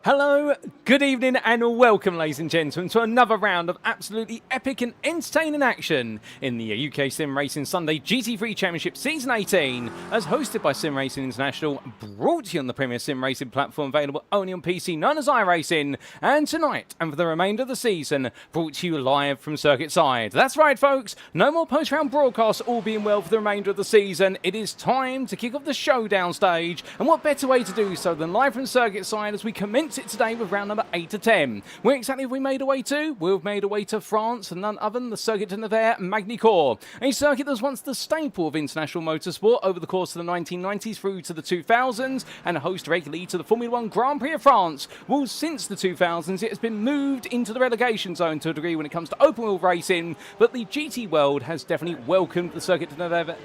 Hello, good evening and welcome ladies and gentlemen to another round of absolutely epic and entertaining action in the UK Sim Racing Sunday GT3 Championship Season 18 as hosted by SimRacing International, brought to you on the premier sim racing platform available only on PC known as iRacing, and tonight and for the remainder of the season brought to you live from Circuit side. That's right folks, no more post-round broadcasts, all being well for the remainder of the season. It is time to kick off the Showdown stage, and what better way to do so than live from Circuit side as we commence it today with round number 8 to 10. Where exactly have we made our way to? We've made our way to France, and none other than the Circuit de Nevers Magny-Cours, a circuit that was once the staple of international motorsport over the course of the 1990s through to the 2000s, and host regularly to the Formula 1 Grand Prix of France. Well, since the 2000s, it has been moved into the relegation zone to a degree when it comes to open wheel racing, but the GT world has definitely welcomed the Circuit de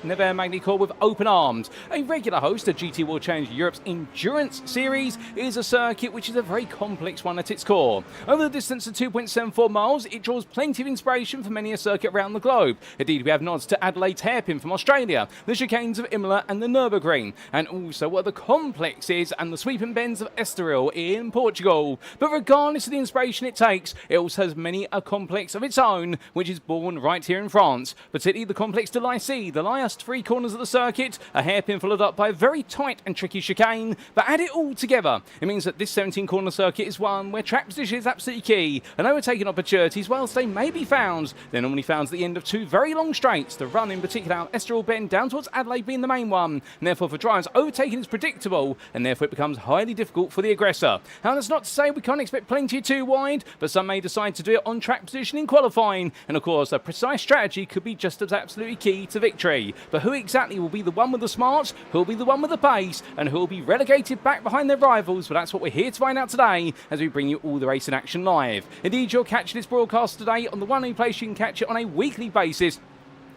Nevers Magny-Cours with open arms. A regular host of GT World Challenge Europe's Endurance Series, is a circuit which is a very complex one at its core. Over the distance of 2.74 miles, it draws plenty of inspiration for many a circuit around the globe. Indeed, we have nods to Adelaide's hairpin from Australia, the chicanes of Imola and the Nürburgring, and also what the complex is and the sweeping bends of Estoril in Portugal. But regardless of the inspiration it takes, it also has many a complex of its own, which is born right here in France, particularly the complex de l'IC, the last three corners of the circuit, a hairpin followed up by a very tight and tricky chicane. But add it all together, it means that this 17-corner circuit is one where track position is absolutely key, and overtaking opportunities, whilst they may be found, they're normally found at the end of two very long straights. The run in particular out Estoril bend down towards Adelaide being the main one, and therefore for drivers, overtaking is predictable, and therefore it becomes highly difficult for the aggressor. Now that's not to say we can't expect plenty too wide, but some may decide to do it on track position in qualifying, and of course a precise strategy could be just as absolutely key to victory. But who exactly will be the one with the smarts, who will be the one with the pace, and who will be relegated back behind their rivals? Well, that's what we're here to find out today as we bring you all the racing action live. Indeed, you'll catch this broadcast today on the one only place you can catch it on a weekly basis,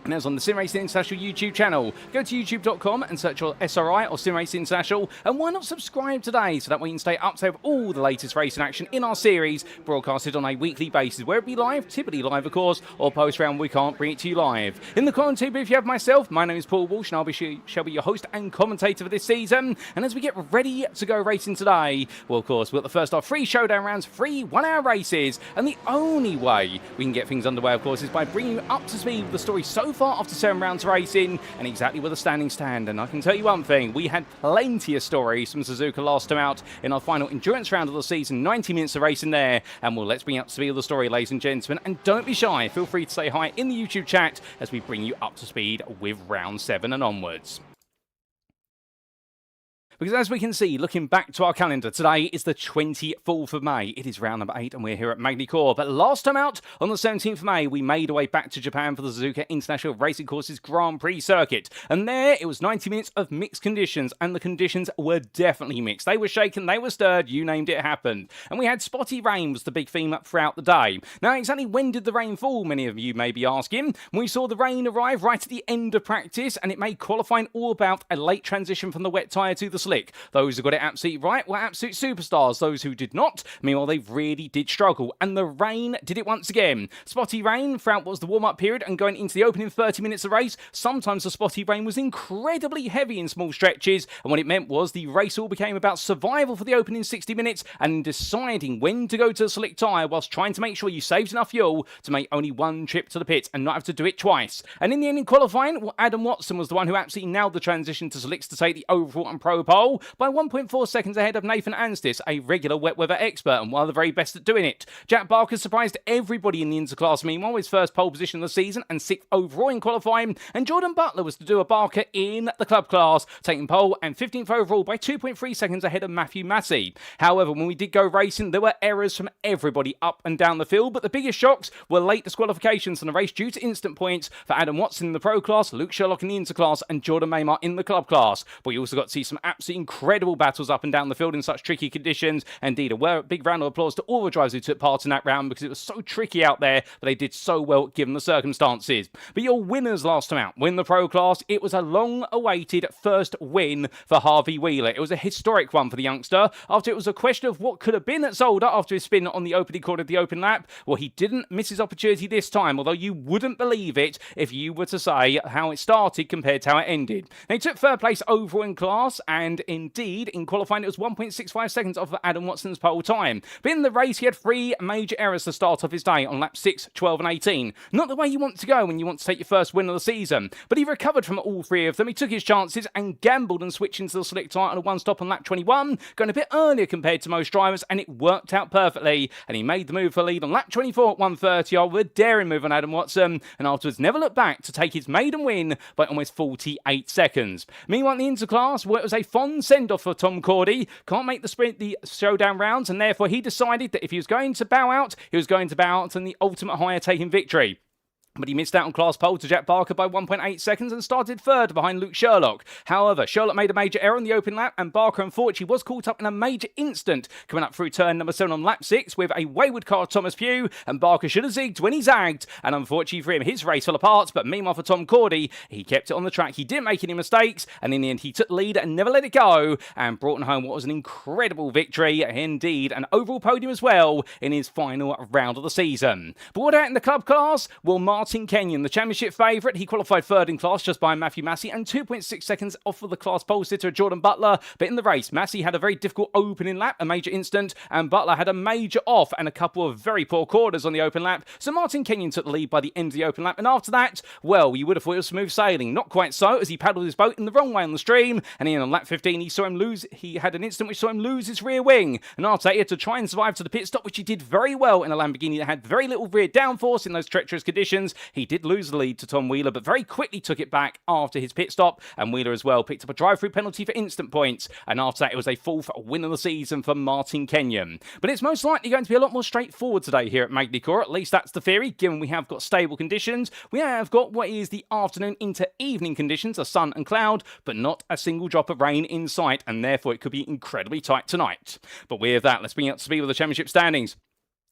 and that's on the SimRacing International YouTube channel. Go to youtube.com and search for SRI or SimRacing International, and why not subscribe today so that way you can stay up to date with all the latest racing action in our series, broadcasted on a weekly basis, where it be live, typically live of course, or post-round we can't bring it to you live. In the commentary booth you have myself, my name is Paul Walsh, and shall be your host and commentator for this season. And as we get ready to go racing today, well of course we've got the first of 3 Showdown rounds, 3 one-hour races, and the only way we can get things underway of course is by bringing you up to speed with the story so far after 7 rounds racing and exactly where the standings stand. And I can tell you one thing, we had plenty of stories from Suzuka last time out in our final endurance round of the season, 90 minutes of racing there, and well, let's bring you up to speed of the story ladies and gentlemen, and don't be shy, feel free to say hi in the YouTube chat as we bring you up to speed with round 7 and onwards. Because as we can see, looking back to our calendar, today is the 24th of May. It is round number 8 and we're here at Magny-Cours. But last time out, on the 17th of May, we made our way back to Japan for the Suzuka International Racing Courses Grand Prix circuit. And there, it was 90 minutes of mixed conditions, and the conditions were definitely mixed. They were shaken, they were stirred, you named it, happened. And we had spotty rain was the big theme throughout the day. Now, exactly when did the rain fall, many of you may be asking? We saw the rain arrive right at the end of practice, and it made qualifying all about a late transition from the wet tyre to the slick. Those who got it absolutely right were absolute superstars. Those who did not, meanwhile, they really did struggle. And the rain did it once again. Spotty rain throughout what was the warm-up period and going into the opening 30 minutes of race. Sometimes the spotty rain was incredibly heavy in small stretches, and what it meant was the race all became about survival for the opening 60 minutes and deciding when to go to the slick tyre whilst trying to make sure you saved enough fuel to make only one trip to the pit and not have to do it twice. And in the end in qualifying, well, Adam Watson was the one who absolutely nailed the transition to slicks to take the overall and pro pole by 1.4 seconds ahead of Nathan Anstis, a regular wet weather expert and one of the very best at doing it. Jack Barker surprised everybody in the interclass meanwhile, his first pole position of the season and 6th overall in qualifying, and Jordan Butler was to do a Barker in the club class, taking pole and 15th overall by 2.3 seconds ahead of Matthew Massey. However, when we did go racing, there were errors from everybody up and down the field, but the biggest shocks were late disqualifications from the race due to instant points for Adam Watson in the pro class, Luke Sherlock in the interclass, and Jordan Maymar in the club class. But we also got to see some absolutely incredible battles up and down the field in such tricky conditions. Indeed, a big round of applause to all the drivers who took part in that round because it was so tricky out there, but they did so well given the circumstances. But your winners last time out, win the pro class, it was a long-awaited first win for Harvey Wheeler. It was a historic one for the youngster. After it was a question of what could have been at Zolder after his spin on the opening corner of the open lap, well, he didn't miss his opportunity this time, although you wouldn't believe it if you were to say how it started compared to how it ended. They took third place overall in class, and and indeed, in qualifying, it was 1.65 seconds off of Adam Watson's pole time. But in the race, he had 3 major errors to start off his day on laps 6, 12 and 18. Not the way you want to go when you want to take your first win of the season, but he recovered from all 3 of them. He took his chances and gambled and switched into the slick tyre on a one-stop on lap 21, going a bit earlier compared to most drivers, and it worked out perfectly. And he made the move for lead on lap 24 at 1:30 with a daring move on Adam Watson, and afterwards never looked back to take his maiden win by almost 48 seconds. Meanwhile, in the interclass, where it was a fond send-off for Tom Cordy, can't make the showdown rounds, and therefore he decided that if he was going to bow out, he was going to bow out in the ultimate higher-taking victory. But he missed out on class pole to Jack Barker by 1.8 seconds and started third behind Luke Sherlock. However, Sherlock made a major error on the open lap, and Barker unfortunately was caught up in a major incident coming up through turn number 7 on lap 6 with a wayward car Thomas Pugh, and Barker should have zigged when he zagged, and unfortunately for him, his race fell apart. But meanwhile for Tom Cordy, he kept it on the track. He didn't make any mistakes, and in the end he took the lead and never let it go, and brought home what was an incredible victory, indeed an overall podium as well in his final round of the season. But what out in the club class? Well, Martin Kenyon, the championship favourite, he qualified third in class just by Matthew Massey and 2.6 seconds off of the class pole sitter Jordan Butler. But in the race, Massey had a very difficult opening lap, a major incident, and Butler had a major off and a couple of very poor corners on the open lap. So Martin Kenyon took the lead by the end of the open lap, and after that, well, you would have thought it was smooth sailing. Not quite so, as he paddled his boat in the wrong way on the stream, and then on lap 15 he had an incident which saw him lose his rear wing, and after that he had to try and survive to the pit stop, which he did very well in a Lamborghini that had very little rear downforce in those treacherous conditions. He did lose the lead to Tom Wheeler, but very quickly took it back after his pit stop, and Wheeler as well picked up a drive-through penalty for instant points, and after that it was a 4th win of the season for Martin Kenyon. But it's most likely going to be a lot more straightforward today here at Magny-Cours, at least that's the theory, given we have got stable conditions. We have got what is the afternoon into evening conditions, a sun and cloud, but not a single drop of rain in sight, and therefore it could be incredibly tight tonight. But with that, let's bring you up to speed with the championship standings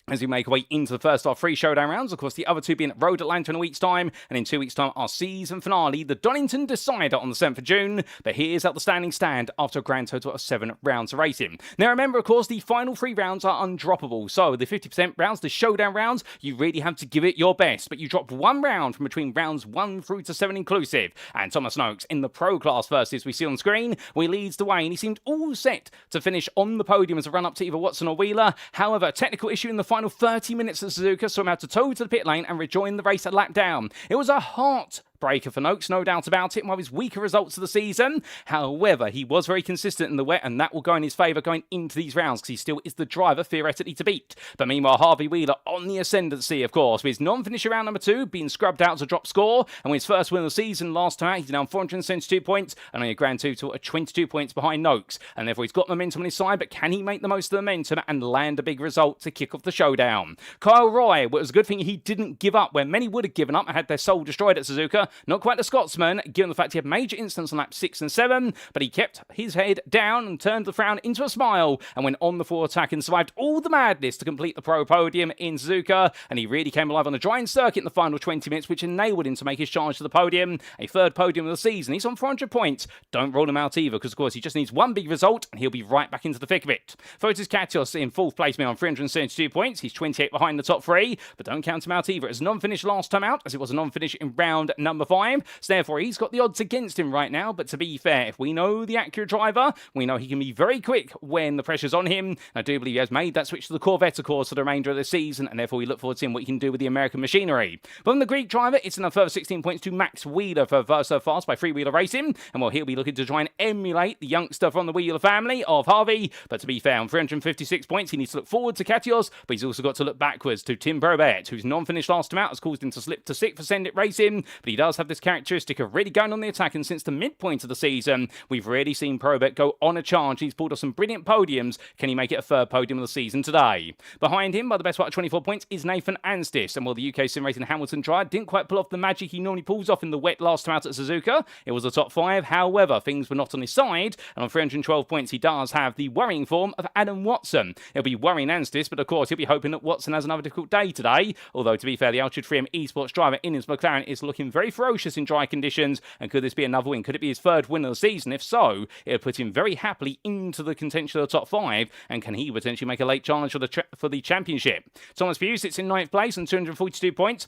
as we make our way into the first of our 3 showdown rounds. Of course, the other 2 being at Road Atlanta in a week's time, and in 2 weeks' time, our season finale, the Donington Decider on the 7th of June. But here's how the standings stand after a grand total of 7 rounds of racing. Now, remember, of course, the final 3 rounds are undroppable. So, the 50% rounds, the showdown rounds, you really have to give it your best. But you drop 1 round from between rounds 1 through to 7 inclusive. And Thomas Noakes in the pro class first, as we see on screen, where he leads the way, and he seemed all set to finish on the podium as a run-up to either Watson or Wheeler. However, a technical issue in the final 30 minutes at Suzuka saw him have to tow to the pit lane and rejoin the race a lap down. It was a heartbreaker for Noakes, no doubt about it, one of his weaker results of the season. However, he was very consistent in the wet, and that will go in his favour going into these rounds, because he still is the driver theoretically to beat. But meanwhile, Harvey Wheeler on the ascendancy, of course, with his non-finisher round number 2 being scrubbed out to drop score, and with his first win of the season last time out, he's now 472 points, and only a grand total of 22 points behind Noakes, and therefore he's got momentum on his side. But can he make the most of the momentum and land a big result to kick off the showdown? Kyle Roy, well, it was a good thing he didn't give up, where many would have given up and had their soul destroyed at Suzuka. Not quite the Scotsman, given the fact he had major incidents on laps 6 and 7, but he kept his head down and turned the frown into a smile and went on the full attack and survived all the madness to complete the pro podium in Suzuka, and he really came alive on the drying circuit in the final 20 minutes, which enabled him to make his charge to the podium, a 3rd podium of the season. He's on 400 points. Don't roll him out either, because of course he just needs 1 big result and he'll be right back into the thick of it. Fotis Katios in 4th place on 372 points. He's 28 behind the top 3, but don't count him out either. It's non-finish last time out, as it was a non-finish in round number 5. So therefore, he's got the odds against him right now. But to be fair, if we know the Acura driver, we know he can be very quick when the pressure's on him. I do believe he has made that switch to the Corvette, of course, for the remainder of the season, and therefore we look forward to seeing what he can do with the American machinery. But on the Greek driver, it's another further 16 points to Max Wheeler for Verso Fast by Free Wheeler Racing, and well, he'll be looking to try and emulate the youngster from the Wheeler family of Harvey. But to be fair, on 356 points, he needs to look forward to Katios, but he's also got to look backwards to Tim Probert, whose non-finish last time out has caused him to slip to 6th for Send It Racing, but he does have this characteristic of really going on the attack, and since the midpoint of the season, we've really seen Probert go on a charge. He's pulled off some brilliant podiums. Can he make it a 3rd podium of the season today? Behind him, by the best part of 24 points, is Nathan Anstis, and while the UKSimRacing Hamilton driver didn't quite pull off the magic he normally pulls off in the wet last time out at Suzuka, it was a top 5. However, things were not on his side, and on 312 points, he does have the worrying form of Adam Watson. He'll be worrying Anstis, but of course, he'll be hoping that Watson has another difficult day today, although to be fair, the Altitude 3M Esports driver in his McLaren is looking very ferocious in dry conditions, and could this be another win? Could it be his 3rd win of the season? If so, it'll put him very happily into the contention of the top 5, and can he potentially make a late challenge for the championship? Thomas Pugh sits in 9th place on 242 points.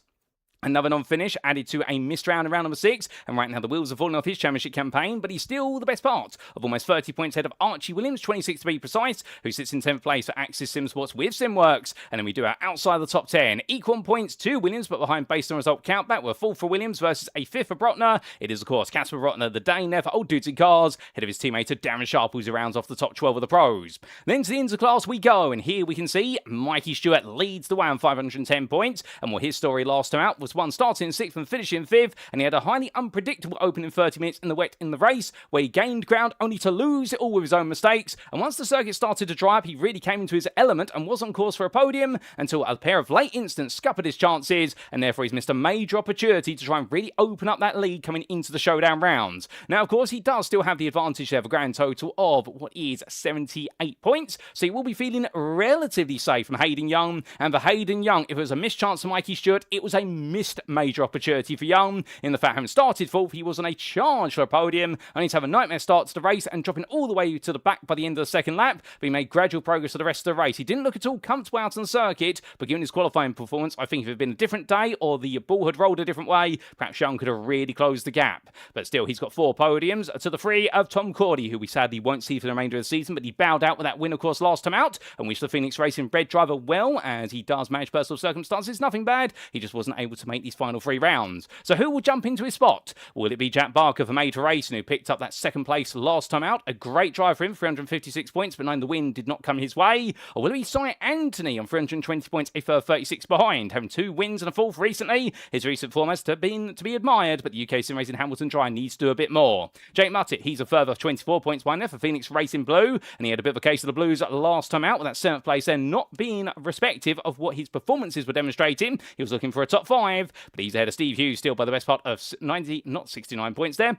Another non-finish added to a missed round in round number 6, and right now the wheels are falling off his championship campaign, but he's still the best part of almost 30 points ahead of Archie Williams, 26 to be precise, who sits in 10th place for Axis Sim Sports with SimWorks. And then we do our outside the top 10. Equal points to Williams, but behind based on result countback, we're 4th for Williams versus a 5th for Brotner. It is, of course, Casper Brotner, the Dane there for Old Dudes in Cars, head of his teammate Darren Sharp, who's rounds off the top 12 of the pros. Then to the interclass we go, and here we can see Mikey Stewart leads the way on 510 points, and what his story last time out was one starting in 6th and finishing 5th, and he had a highly unpredictable opening 30 minutes in the wet in the race, where he gained ground only to lose it all with his own mistakes, and once the circuit started to dry up, he really came into his element and was on course for a podium until a pair of late instants scuppered his chances, and therefore he's missed a major opportunity to try and really open up that lead coming into the showdown rounds. Now, of course, he does still have the advantage there of a grand total of what is 78 points, so he will be feeling relatively safe from Hayden Young, and for Hayden Young, if it was a missed chance for Mikey Stewart, it was a missed major opportunity for Young, in the fact having started 4th, he was on a charge for a podium, only to have a nightmare start to the race and dropping all the way to the back by the end of the second lap, but he made gradual progress for the rest of the race. He didn't look at all comfortable out on the circuit, but given his qualifying performance, I think if it had been a different day or the ball had rolled a different way, perhaps Young could have really closed the gap. But still, he's got 4 podiums to the 3 of Tom Cordy, who we sadly won't see for the remainder of the season, but he bowed out with that win, of course, last time out, and wished the Phoenix Racing bred driver well, as he does manage personal circumstances. Nothing bad, he just wasn't able to make these final 3 rounds. So who will jump into his spot? Will it be Jack Barker for Maiden Racing, who picked up that 2nd place last time out? A great drive for him, 356 points, but 9 the win did not come his way. Or will it be Cy Anthony on 320 points, a further 36 behind, having 2 wins and a 4th recently? His recent form has been to be admired, but the UKSimRacing Hamilton Dry needs to do a bit more. Jake Muttett, he's a further 24 points behind there for Phoenix Racing Blue, and he had a bit of a case of the Blues last time out, with that 7th place then not being respective of what his performances were demonstrating. He was looking for a top 5, but he's ahead of Steve Hughes still by the best part of 69 points there.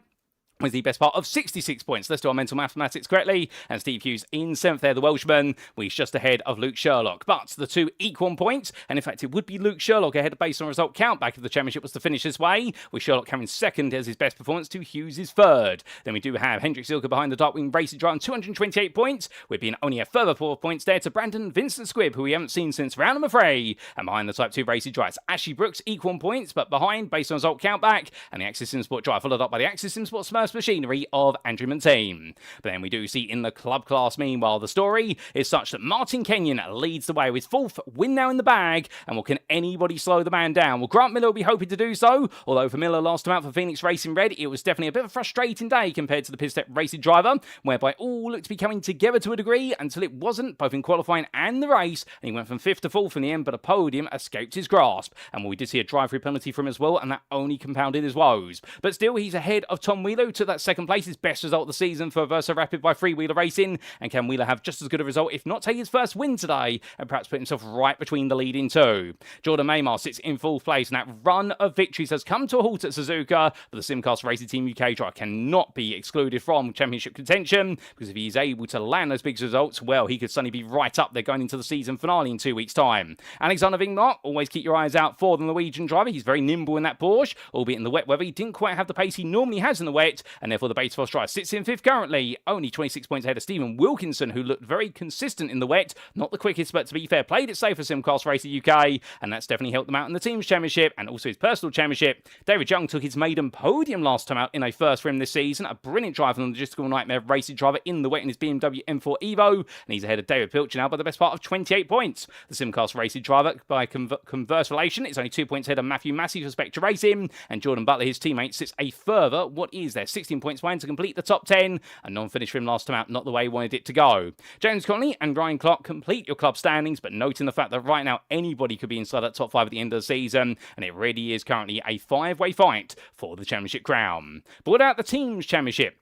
Was the best part of 66 points. Let's do our mental mathematics correctly. And Steve Hughes in 7th there, the Welshman. Well, he's just ahead of Luke Sherlock. But the 2 equal points, and in fact, it would be Luke Sherlock ahead based on result countback if the championship was to finish this way, with Sherlock coming 2nd as his best performance to Hughes' 3rd. Then we do have Hendrik Silke behind the Darkwing Racing Drive on 228 points, with being only a further 4 points there to Brandon Vincent Squibb, who we haven't seen since round number 3. And behind the Type 2 Racing Drive, Ashley Brooks equal points, but behind based on result countback, and the Axis Sim Sport Drive followed up by the Axis Sim Sport Smurfs machinery of Andrew Montaigne. But then we do see in the club class, meanwhile, the story is such that Martin Kenyon leads the way with 4th win now in the bag, and well, can anybody slow the man down? Well, Grant Miller will be hoping to do so, although for Miller last time out for Phoenix Racing Red, it was definitely a bit of a frustrating day compared to the Pit Racing driver, whereby all looked to be coming together to a degree until it wasn't, both in qualifying and the race, and he went from 5th to 4th in the end, but a podium escaped his grasp. And well, we did see a drive-through penalty from him as well, and that only compounded his woes. But still, he's ahead of Tom Wheeler, who took that 2nd place, his best result of the season for Versa Rapid by Free Wheeler Racing, and can Wheeler have just as good a result, if not take his first win today, and perhaps put himself right between the leading 2. Jordan Maymar sits in 4th place, and that run of victories has come to a halt at Suzuka, but the Simcast Racing Team UK driver cannot be excluded from championship contention, because if he is able to land those big results, well, he could suddenly be right up there going into the season finale in 2 weeks' time. Alexander Vingmark, always keep your eyes out for the Norwegian driver. He's very nimble in that Porsche, albeit in the wet weather. He didn't quite have the pace he normally has in the wet, and therefore the Base Force driver sits in 5th currently, only 26 points ahead of Stephen Wilkinson, who looked very consistent in the wet. Not the quickest, but to be fair, played it safe for Simcast Racing UK, and that's definitely helped them out in the team's championship and also his personal championship. David Young took his maiden podium last time out in a first for him this season. A brilliant drive from the logistical nightmare racing driver in the wet in his BMW M4 Evo, and he's ahead of David Pilcher now by the best part of 28 points. The Simcast Racing driver, by converse relation, is only 2 points ahead of Matthew Massey for Spectre Racing, and Jordan Butler, his teammate, sits a further, 16 points behind to complete the top 10. A non-finish for him last time out, not the way he wanted it to go. James Connolly and Ryan Clark complete your club standings, but noting the fact that right now anybody could be inside that top 5 at the end of the season, and it really is currently a 5-way fight for the championship crown. But what about the team's championship?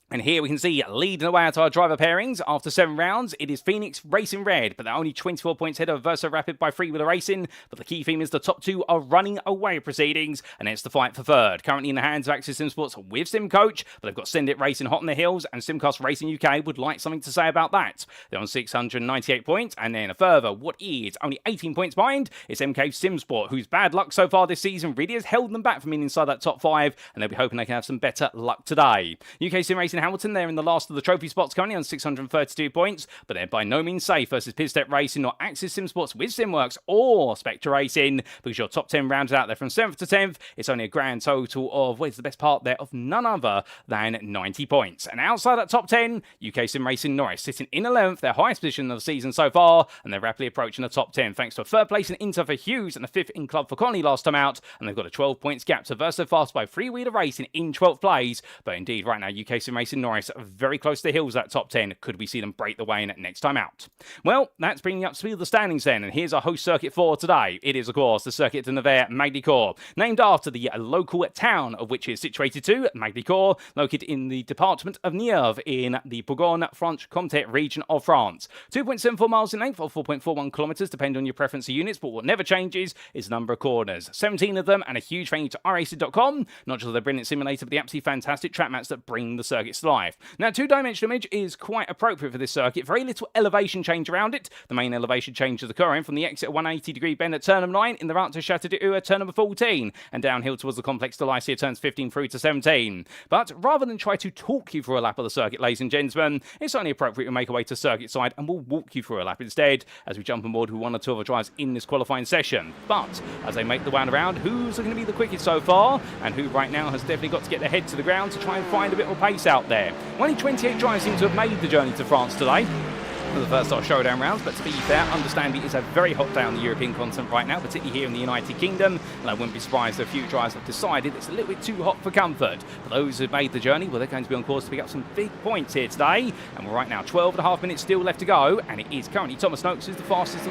And here we can see leading the way out our driver pairings. After 7 rounds, it is Phoenix Racing Red, but they're only 24 points ahead of Versa Rapid by Free Wheeler Racing. But the key theme is the top 2 are running away proceedings, and it's the fight for 3rd. Currently in the hands of Axis Sim Sports with SimCoach, but they've got Send It Racing hot on the heels, and Simcast Racing UK would like something to say about that. They're on 698 points, and then a further, what is only 18 points behind, is MK Sim Sport, whose bad luck so far this season really has held them back from being inside that top 5, and they'll be hoping they can have some better luck today. UK SimRacing Martin Hamilton there in the last of the trophy spots, currently on 632 points, but they're by no means safe versus Pizstep Racing or Axis Sim Sports with SimWorks or Spectre Racing, because your top 10 rounded out there from 7th to 10th. It's only a grand total of, well, it's the best part there, of none other than 90 points. And outside that top 10, UKSimRacing Norris sitting in 11th, their highest position of the season so far, and they're rapidly approaching the top 10 thanks to a third place in Inter for Hughes and a 5th in Club for Conley last time out, and they've got a 12 points gap to Verso Fast by Free Wheeler Racing in 12th place. But indeed, right now, UKSimRacing Norris are very close to the hills of that top 10. Could we see them break the way in next time out? Well, that's bringing up speed of the standings then, and here's our host circuit for today. It is, of course, the Circuit de Nevers Magny-Cours, named after the local town of which is situated to, Magny-Cours, located in the department of Nièvre in the Bourgogne-Franche-Comté region of France. 2.74 miles in length or 4.41 kilometres, depending on your preference of units, but what never changes is the number of corners. 17 of them, and a huge thank you to iRacing.com, not just the brilliant simulator, but the absolutely fantastic track mats that bring the circuits to life. Now, two-dimensional image is quite appropriate for this circuit. Very little elevation change around it. The main elevation change is occurring from the exit 180-degree bend at turn number 9 in the route to Château de Heu at turn number 14, and downhill towards the complex de Lycia turns 15 through to 17. But rather than try to talk you through a lap of the circuit, ladies and gentlemen, it's only appropriate to make our way to circuit side, and we'll walk you through a lap instead as we jump on board with one or two other drivers in this qualifying session. But as they make the round around, who's going to be the quickest so far, and who right now has definitely got to get their head to the ground to try and find a bit more pace out there? Only 28 drivers seem to have made the journey to France today for the first sort of showdown rounds, but to be fair, understandably, it's a very hot day on the European continent right now, particularly here in the United Kingdom, and I wouldn't be surprised if a few drivers have decided it's a little bit too hot for comfort. For those who've made the journey, well, they're going to be on course to pick up some big points here today, and we're right now 12.5 minutes still left to go, and it is currently Thomas Noakes who's the fastest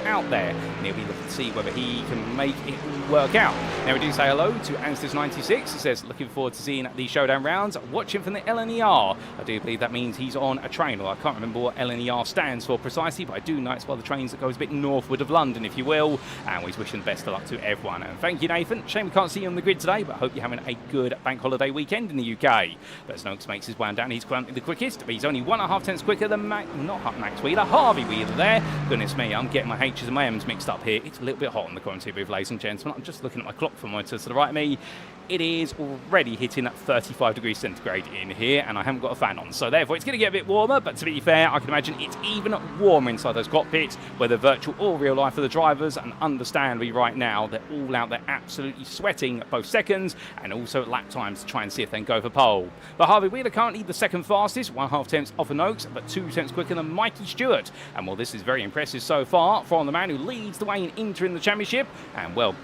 out there, and he'll be looking to see whether he can make it work out. Now, we do say hello to Anstis96, who says, looking forward to seeing the showdown rounds, watching from the LNER. I do believe that means he's on a train, or I can't remember what LNER stands for precisely, but I do know it's one of the trains that goes a bit northward of London, if you will, and we're wishing the best of luck to everyone. And thank you, Nathan. Shame we can't see you on the grid today, but I hope you're having a good bank holiday weekend in the UK. But as Noakes makes his way down, he's currently the quickest, but he's only 1.5 tenths quicker than Max Wheeler, Harvey Wheeler there. Goodness me, I'm getting my H's and my M's mixed up here. It's a little bit hot on the commentary booth, ladies and gentlemen. I'm just looking at my clock thermometer to the right of me. It is already hitting 35 degrees centigrade in here, and I haven't got a fan on, so therefore it's going to get a bit warmer. But to be fair, I can imagine it's even warmer inside those cockpits, whether virtual or real life for the drivers, and understandably right now they're all out there absolutely sweating both seconds and also lap times to try and see if they can go for pole. But Harvey Wheeler currently the second fastest, 1.5 tenths off of Noakes, but 2 tenths quicker than Mikey Stewart. And well, this is very impressive so far from the man who leads the way in entering the championship, and well,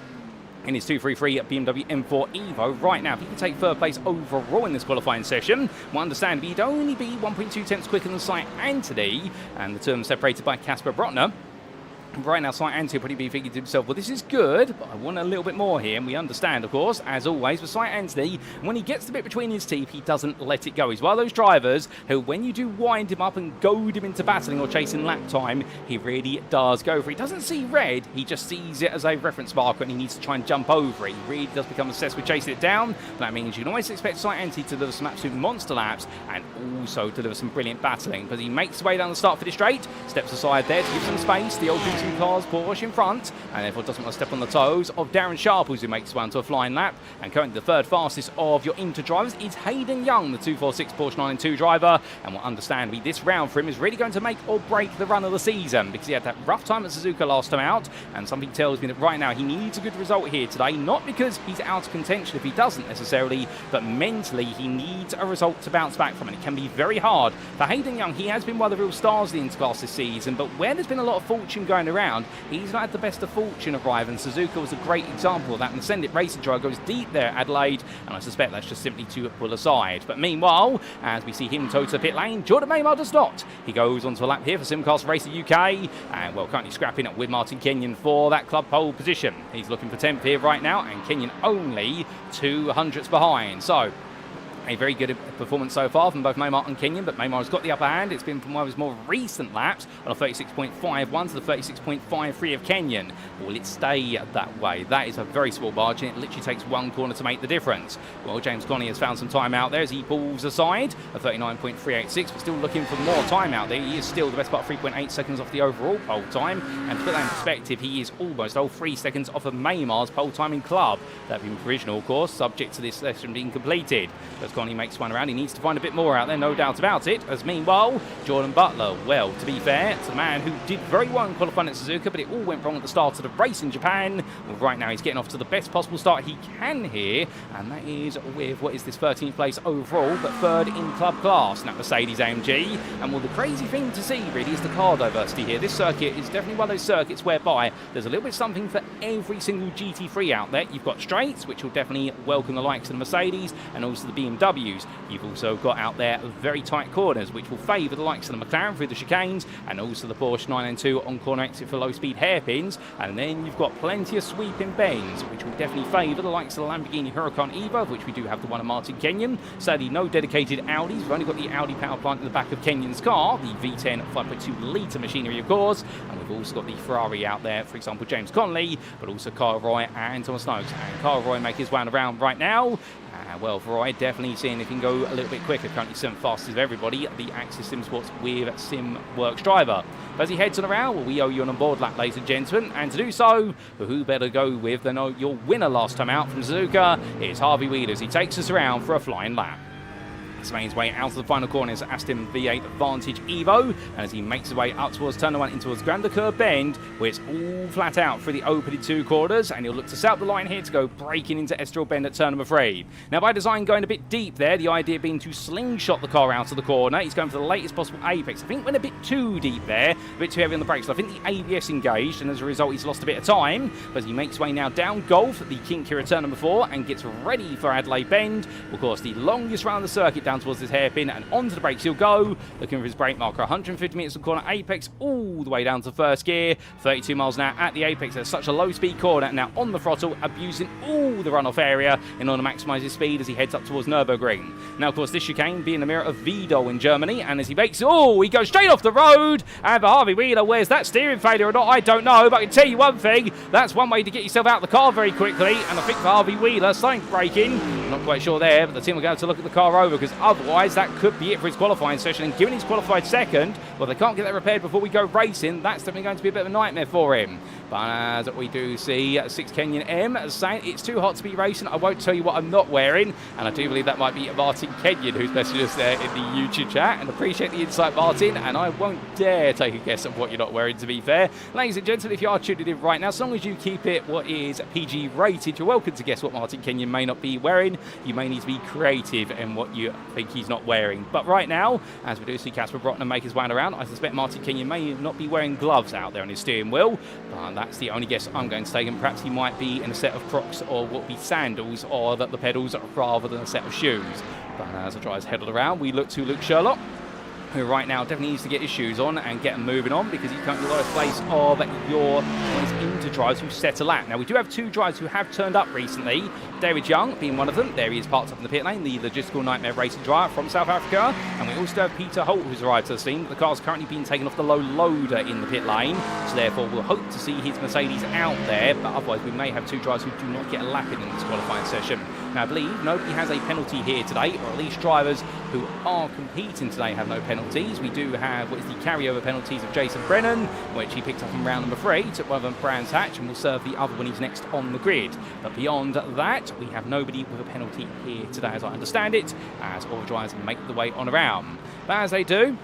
in his 233 BMW M4 Evo right now, if he can take third place overall in this qualifying session, we'll understand he'd only be 1.2 tenths quicker than Cy Anthony, and the two of them separated by Casper Brotner. Right now, Cy Anthony will probably be thinking to himself, well, this is good, but I want a little bit more here. And we understand, of course, as always, with Cy Anthony, when he gets the bit between his teeth, he doesn't let it go. He's one of those drivers who, when you do wind him up and goad him into battling or chasing lap time, he really does go for it. He doesn't see red, he just sees it as a reference marker and he needs to try and jump over it. He really does become obsessed with chasing it down. That means you can always expect Cy Anthony to deliver some absolute monster laps and also deliver some brilliant battling. But he makes his way down the start for the straight, steps aside there to give some space. The old two cars, Porsche in front, and therefore doesn't want to step on the toes of Darren Sharples, who makes his way onto a flying lap. And currently the third fastest of your Inter drivers is Hayden Young, the 246 Porsche 992 driver. And we'll understand this round for him is really going to make or break the run of the season, because he had that rough time at Suzuka last time out, and something tells me that right now he needs a good result here today, not because he's out of contention if he doesn't necessarily, but mentally he needs a result to bounce back from, and it can be very hard for Hayden Young. He has been one of the real stars of the Interclass this season, but where there's been a lot of fortune going around, he's not had the best of fortune arrive, and Suzuka was a great example of that. And the Send It Racing driver goes deep there at Adelaide, and I suspect that's just simply to pull aside. But meanwhile, as we see him toe to the pit lane, Jordan Maymar does not. He goes onto a lap here for Simcast Racing UK, and well, currently scrapping up with Martin Kenyon for that club pole position. He's looking for 10th here right now, and Kenyon only 200ths behind. So a very good performance so far from both Maymar and Kenyon, but Maymar's got the upper hand. It's been from one of his more recent laps on a 36.51 to the 36.53 of Kenyon. Will it stay that way? That is a very small margin. It literally takes one corner to make the difference. Well, James Connie has found some time out there as he pulls aside a 39.386, but still looking for more time out there. He is still the best part, 3.8 seconds off the overall pole time, and to put that in perspective, he is almost 3 seconds off of Maymar's pole time in club. That being provisional, of course, subject to this session being completed. But as Connie makes one around. He needs to find a bit more out there, no doubt about it. As meanwhile, Jordan Butler, well, to be fair, it's a man who did very well in qualifying at Suzuka, but it all went wrong at the start of the race in Japan. Well, right now he's getting off to the best possible start he can here, and that is with, what is this, 13th place overall, but third in club class, now Mercedes AMG. And well, the crazy thing to see really is the car diversity here. This circuit is definitely one of those circuits whereby there's a little bit something for every single GT3 out there. You've got straights, which will definitely welcome the likes of the Mercedes and also the BMWs. You've also got out there very tight corners, which will favour the likes of the McLaren through the chicanes, and also the Porsche 992 on corner exit for low-speed hairpins. And then you've got plenty of sweeping bends, which will definitely favour the likes of the Lamborghini Huracan Evo, of which we do have the one of Martin Kenyon. Sadly, no dedicated Audis. We've only got the Audi power plant in the back of Kenyon's car, the V10 5.2 litre machinery, of course. And we've also got the Ferrari out there, for example, James Conley, but also Kyle Roy and Thomas Noakes. And Kyle Roy making his way around right now. Well, Roy definitely seeing if he can go a little bit quicker. Currently 7th fastest of everybody, the Axis Sim Sports with SimWorks driver. But as he heads on around, well, we owe you an onboard lap, ladies and gentlemen. And to do so, who better go with than your winner last time out from Suzuka? It's Harvey Wheeler as he takes us around for a flying lap. He's made his way out of the final corner is Aston V8 Vantage Evo, and as he makes his way up towards turn 1 into towards Grand Curve Bend, where it's all flat out through the opening 2 quarters, and he'll look to set up the line here to go breaking into Estoril Bend at turn number 3. Now, by design, going a bit deep there, the idea being to slingshot the car out of the corner. He's going for the latest possible apex. I think went a bit too deep there, a bit too heavy on the brakes. So I think the ABS engaged, and as a result, he's lost a bit of time. But as he makes his way now down Golf at the kink here at turn number 4 and gets ready for Adelaide Bend. Of course, the longest round of the circuit down towards this hairpin, and onto the brakes he'll go, looking for his brake marker. 150 metres of corner apex all the way down to first gear, 32 miles an hour at the apex. There's such a low speed corner, now on the throttle, abusing all the runoff area in order to maximise his speed as he heads up towards Nürburgring. Now, of course, this chicane being the mirror of Vidal in Germany, and as he makes, he goes straight off the road, and for Harvey Wheeler, where's that steering failure or not, I don't know, but I can tell you one thing, that's one way to get yourself out of the car very quickly, and I think for Harvey Wheeler, something braking, I'm not quite sure there, but the team will go to look at the car over, because otherwise that could be it for his qualifying session, and given he's qualified second, well, they can't get that repaired before we go racing. That's definitely going to be a bit of a nightmare for him. But as we do see 6 Kenyon M saying it's too hot to be racing, I won't tell you what I'm not wearing, and I do believe that might be Martin Kenyon who's messaged us there in the YouTube chat, and appreciate the insight, Martin, and I won't dare take a guess of what you're not wearing, to be fair. Ladies and gentlemen, if you are tuning in right now, as long as you keep it what is PG rated, you're welcome to guess what Martin Kenyon may not be wearing. You may need to be creative in what you think he's not wearing. But right now, as we do see Casper Brotner make his way around, I suspect Martin Kenyon may not be wearing gloves out there on his steering wheel, but that's the only guess I'm going to take, and perhaps he might be in a set of Crocs or what would be sandals or the pedals rather than a set of shoes. But as the driver's headed around, we look to Luke Sherlock, who right now definitely needs to get his shoes on and get them moving on, because he can't be the lowest place of your into drivers who set a lap. Now, we do have 2 drivers who have turned up recently, David Young being one of them. There he is parked up in the pit lane, the logistical nightmare racing driver from South Africa. And we also have Peter Holt, who's arrived to the scene. The car's currently being taken off the low loader in the pit lane, so therefore we'll hope to see his Mercedes out there, but otherwise we may have 2 drivers who do not get a lap in this qualifying session. Now, I believe nobody has a penalty here today, or at least drivers who are competing today have no penalties. We do have what is the carryover penalties of Jason Brennan, which he picked up in round number 3, took one of them Brands Hatch, and will serve the other when he's next on the grid. But beyond that, we have nobody with a penalty here today, as I understand it, as all drivers make the way on around. But as they do,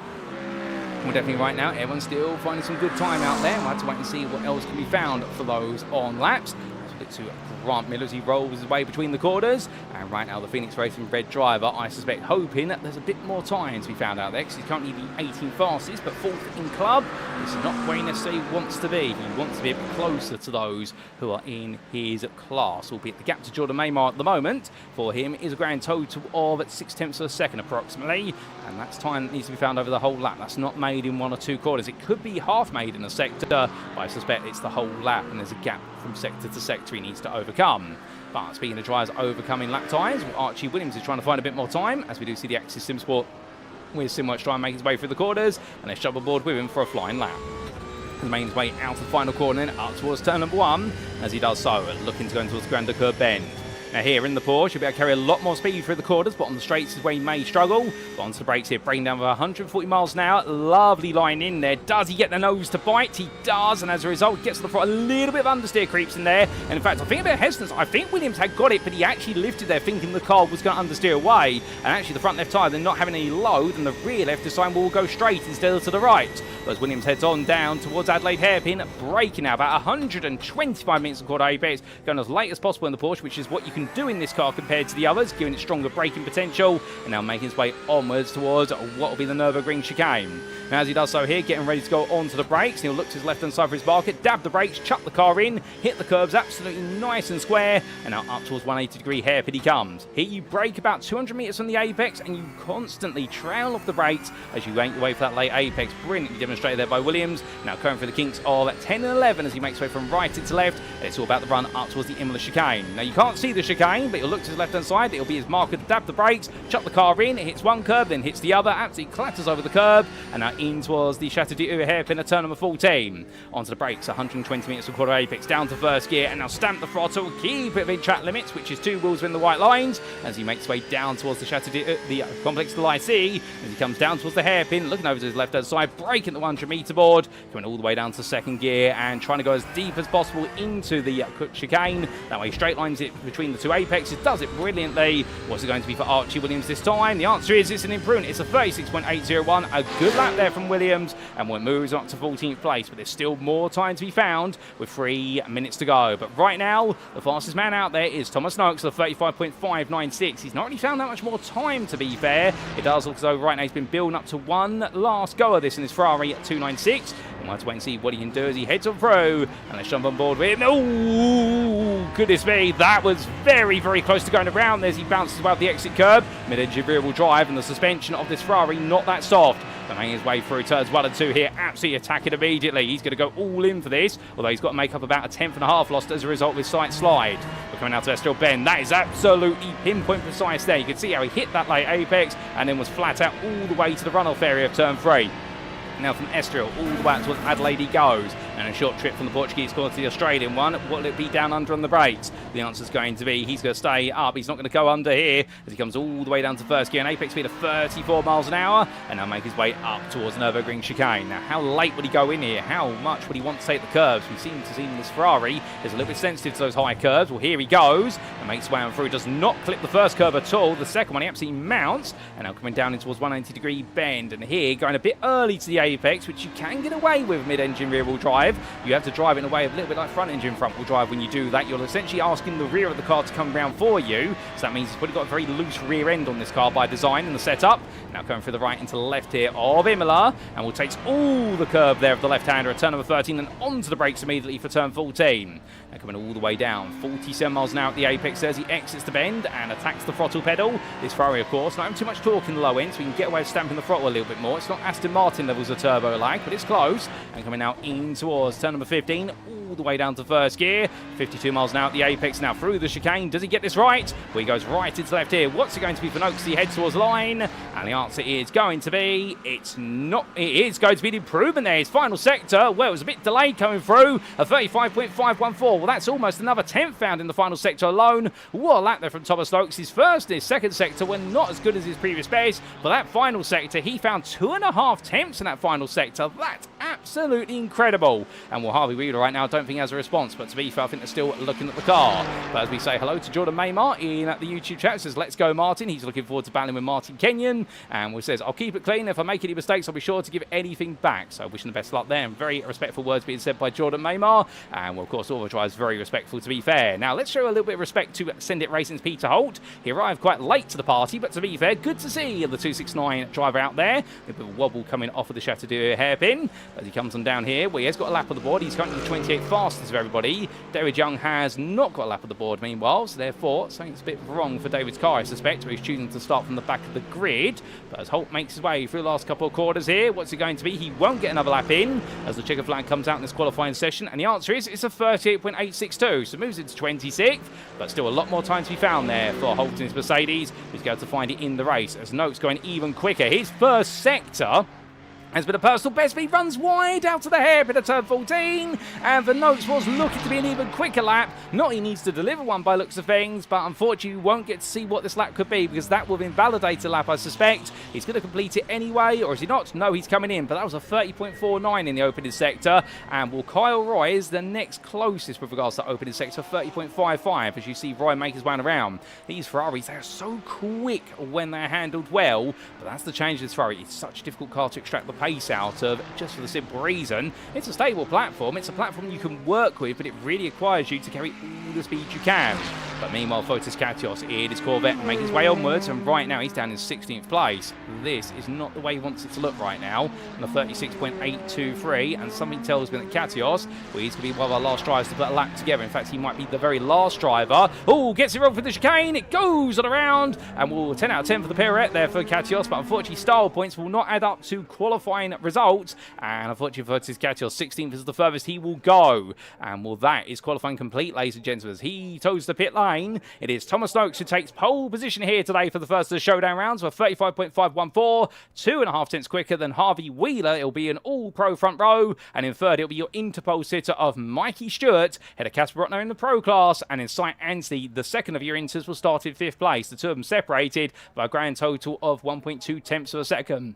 well, definitely right now, everyone's still finding some good time out there. We'll have to wait and see what else can be found for those on laps. To Grant Miller as he rolls his way between the quarters, and right now the Phoenix Racing red driver, I suspect, hoping that there's a bit more time to be found out there, because he's currently the 18th fastest but 4th in club. This is not where he necessarily wants to be. He wants to be a bit closer to those who are in his class, albeit the gap to Jordan Maymar at the moment for him is a grand total of 0.6 of a second approximately, and that's time that needs to be found over the whole lap. That's not made in 1 or 2 quarters. It could be half made in a sector, but I suspect it's the whole lap, and there's a gap from sector to sector he needs to overcome. But speaking of drivers overcoming lap times, Archie Williams is trying to find a bit more time, as we do see the Axis Sim Sport with SimWorks trying to make his way through the quarters, and they shove aboard with him for a flying lap. He makes his way out of the final corner and up towards turn number 1, as he does so, looking to go towards Grand Curve Bend. Now here in the Porsche, you'll be able to carry a lot more speed through the corners, but on the straights is where he may struggle. But onto the brakes here, bringing down with 140 miles an hour. Lovely line in there. Does he get the nose to bite? He does, and as a result, gets to the front. A little bit of understeer creeps in there. And in fact, I think a bit of hesitance. I think Williams had got it, but he actually lifted there thinking the car was going to understeer away. And actually the front left tyre, they're not having any load, and the rear left design will go straight instead of to the right. But as Williams heads on down towards Adelaide hairpin, braking now about 125 minutes of quarter apex, going as late as possible in the Porsche, which is what you can do in this car compared to the others, giving it stronger braking potential, and now making his way onwards towards what will be the Nürburgring chicane. Now as he does so here, getting ready to go onto the brakes, he'll look to his left-hand side for his marker, dab the brakes, chuck the car in, hit the curbs absolutely nice and square, and now up towards 180-degree hairpin he comes. Here you brake about 200 metres from the apex, and you constantly trail off the brakes as you make your way for that late apex. Brilliantly demonstrated there by Williams. Now going through the kinks of 10 and 11 as he makes way from right into left. It's all about the run up towards the Imola chicane. Now you can't see the chicane, but you'll look to his left-hand side. It'll be his marker to dab the brakes, chuck the car in, it hits one curb, then hits the other, absolutely clatters over the curb, and now in towards the Château d'Eu hairpin at turn number 14. Onto the brakes, 120 metres from quarter apex, down to first gear, and now stamp the throttle, keep it within track limits, which is 2 wheels within the white lines, as he makes his way down towards the Château d'Eu, the complex de l'IC, as he comes down towards the hairpin, looking over to his left-hand side, braking the 100-metre board, going all the way down to second gear, and trying to go as deep as possible into the chicane. That way straight lines it between the two apexes, does it brilliantly. What's it going to be for Archie Williams this time? The answer is it's an improvement. It's a 36.801, a good lap there from Williams, and one moves up to 14th place, but there's still more time to be found with 3 minutes to go. But right now, the fastest man out there is Thomas Noakes at 35.596. He's not really found that much more time, to be fair. It does look as though right now he's been building up to one last go of this in his Ferrari at 296. We'll have to wait and see what he can do as he heads on through. And let's jump on board with him. Oh, goodness me. That was very, very close to going around as he bounces above the exit curb. Mid-engine rear-wheel drive, and the suspension of this Ferrari not that soft. Making his way through turns 1 and 2 here, absolutely attacking immediately. He's going to go all in for this, although he's got to make up about a 10th and a half lost as a result of his slight slide. We're coming out to Estoril bend. That is absolutely pinpoint precise there. You can see how he hit that late apex and then was flat out all the way to the runoff area of turn 3. Now from Estoril all the way out towards Adelaide he goes, and a short trip from the Portuguese corner to the Australian one. Will it be down under on the brakes? The answer is going to be he's going to stay up. He's not going to go under here as he comes all the way down to first gear, an apex speed of 34 miles an hour, and now make his way up towards Nürburgring chicane. Now how late would he go in here? How much would he want to take the curves? We seem to see in this Ferrari is a little bit sensitive to those high curves. Well, here he goes and makes his way on through. Does not clip the first curve at all. The second one he absolutely mounts, and now coming down in towards 180-degree bend, and here going a bit early to the apex, which you can get away with mid-engine rear-wheel drive. You have to drive in a way a little bit like front-engine front-wheel drive. When you do that, you're essentially asking the rear of the car to come round for you. So that means he's probably got a very loose rear end on this car by design in the setup. Now going through the right into the left here of Imola, and will take all the curve there of the left-hander at turn number 13 and onto the brakes immediately for turn 14. Now coming all the way down, 47 miles an hour at the apex as he exits the bend and attacks the throttle pedal. This Ferrari, of course, not having too much torque in the low end, so we can get away with stamping the throttle a little bit more. It's not Aston Martin levels of turbo lag, but it's close. And coming now in towards turn number 15, all the way down to first gear, 52 miles an hour at the apex now through the chicane. Does he get this right? Well, he goes right into left here. What's it going to be for Noakes? He heads towards line, and the answer is going to be it's not. It is going to be the improvement there. His final sector, well, it was a bit delayed coming through, a 35.514. Well, that's almost another 10th found in the final sector alone. What a lap there from Thomas Noakes. His first and his second sector were not as good as his previous best, but that final sector, he found 2.5 tenths in that final sector. That's absolutely incredible. And well, Harvey Wheeler right now, I don't think he has a response, but to be fair, I think they're still looking at the car. But as we say hello to Jordan Maymar in the YouTube chat, says, let's go Martin. He's looking forward to battling with Martin Kenyon, and we says, I'll keep it clean. If I make any mistakes, I'll be sure to give anything back. So wishing the best luck there, and very respectful words being said by Jordan Maymar. And well, of course, Overdrive is very respectful, to be fair. Now let's show a little bit of respect to Send It Racing's Peter Holt. He arrived quite late to the party, but to be fair, good to see the 269 driver out there. A bit of a wobble coming off of the Château d'Eu hairpin as he comes on down here. Well, he has got a lap of the board. He's currently the 28th fastest of everybody. David Young has not got a lap of the board meanwhile, so therefore something's a bit wrong for David's car, I suspect, where he's choosing to start from the back of the grid. But as Holt makes his way through the last couple of quarters here, what's it going to be? He won't get another lap in as the checker flag comes out in this qualifying session, and the answer is it's a 38.862, so moves into 26th, but still a lot more time to be found there for Holt and his Mercedes, who's going to find it in the race as Noakes going even quicker. His first sector Has been a personal best. He runs wide out to the hairpin at turn 14, and the Noakes was looking to be an even quicker lap. Not he needs to deliver one by looks of things, but unfortunately you won't get to see what this lap could be because that will invalidate the lap, I suspect. He's going to complete it anyway, or is he not? No, he's coming in, but that was a 30.49 in the opening sector, and will Kyle Roy is the next closest with regards to opening sector, 30.55, as you see Roy make his way around. These Ferraris, they are so quick when they're handled well, but that's the change in this Ferrari. It's such a difficult car to extract the pace out of, just for the simple reason it's a stable platform. It's a platform you can work with, but it really requires you to carry all the speed you can. But meanwhile, Fotis Katios in his Corvette making his way onwards, and right now he's down in 16th place. This is not the way he wants it to look right now, on a 36.823, and something tells me that Katios, well, he's going to be one of our last drivers to put a lap together. In fact, he might be the very last driver. Oh, gets it wrong for the chicane, it goes on around, and we'll 10 out of 10 for the pirouette there for Katios, but unfortunately style points will not add up to qualifying results, and unfortunately Fotis Katios, 16th is the furthest he will go, and well, that is qualifying complete, ladies and gentlemen, as he toes the pit lane. It is Thomas Noakes who takes pole position here today for the first of the showdown rounds with 35.514, 2.5 tenths quicker than Harvey Wheeler. It'll be an all-pro front row, and in third it'll be your Interpol sitter of Mikey Stewart, head of Casper Rotner in the pro class, and in sight Anstey, the second of your Inters, will start in 5th place. The two of them separated by a grand total of 1.2 tenths of a second.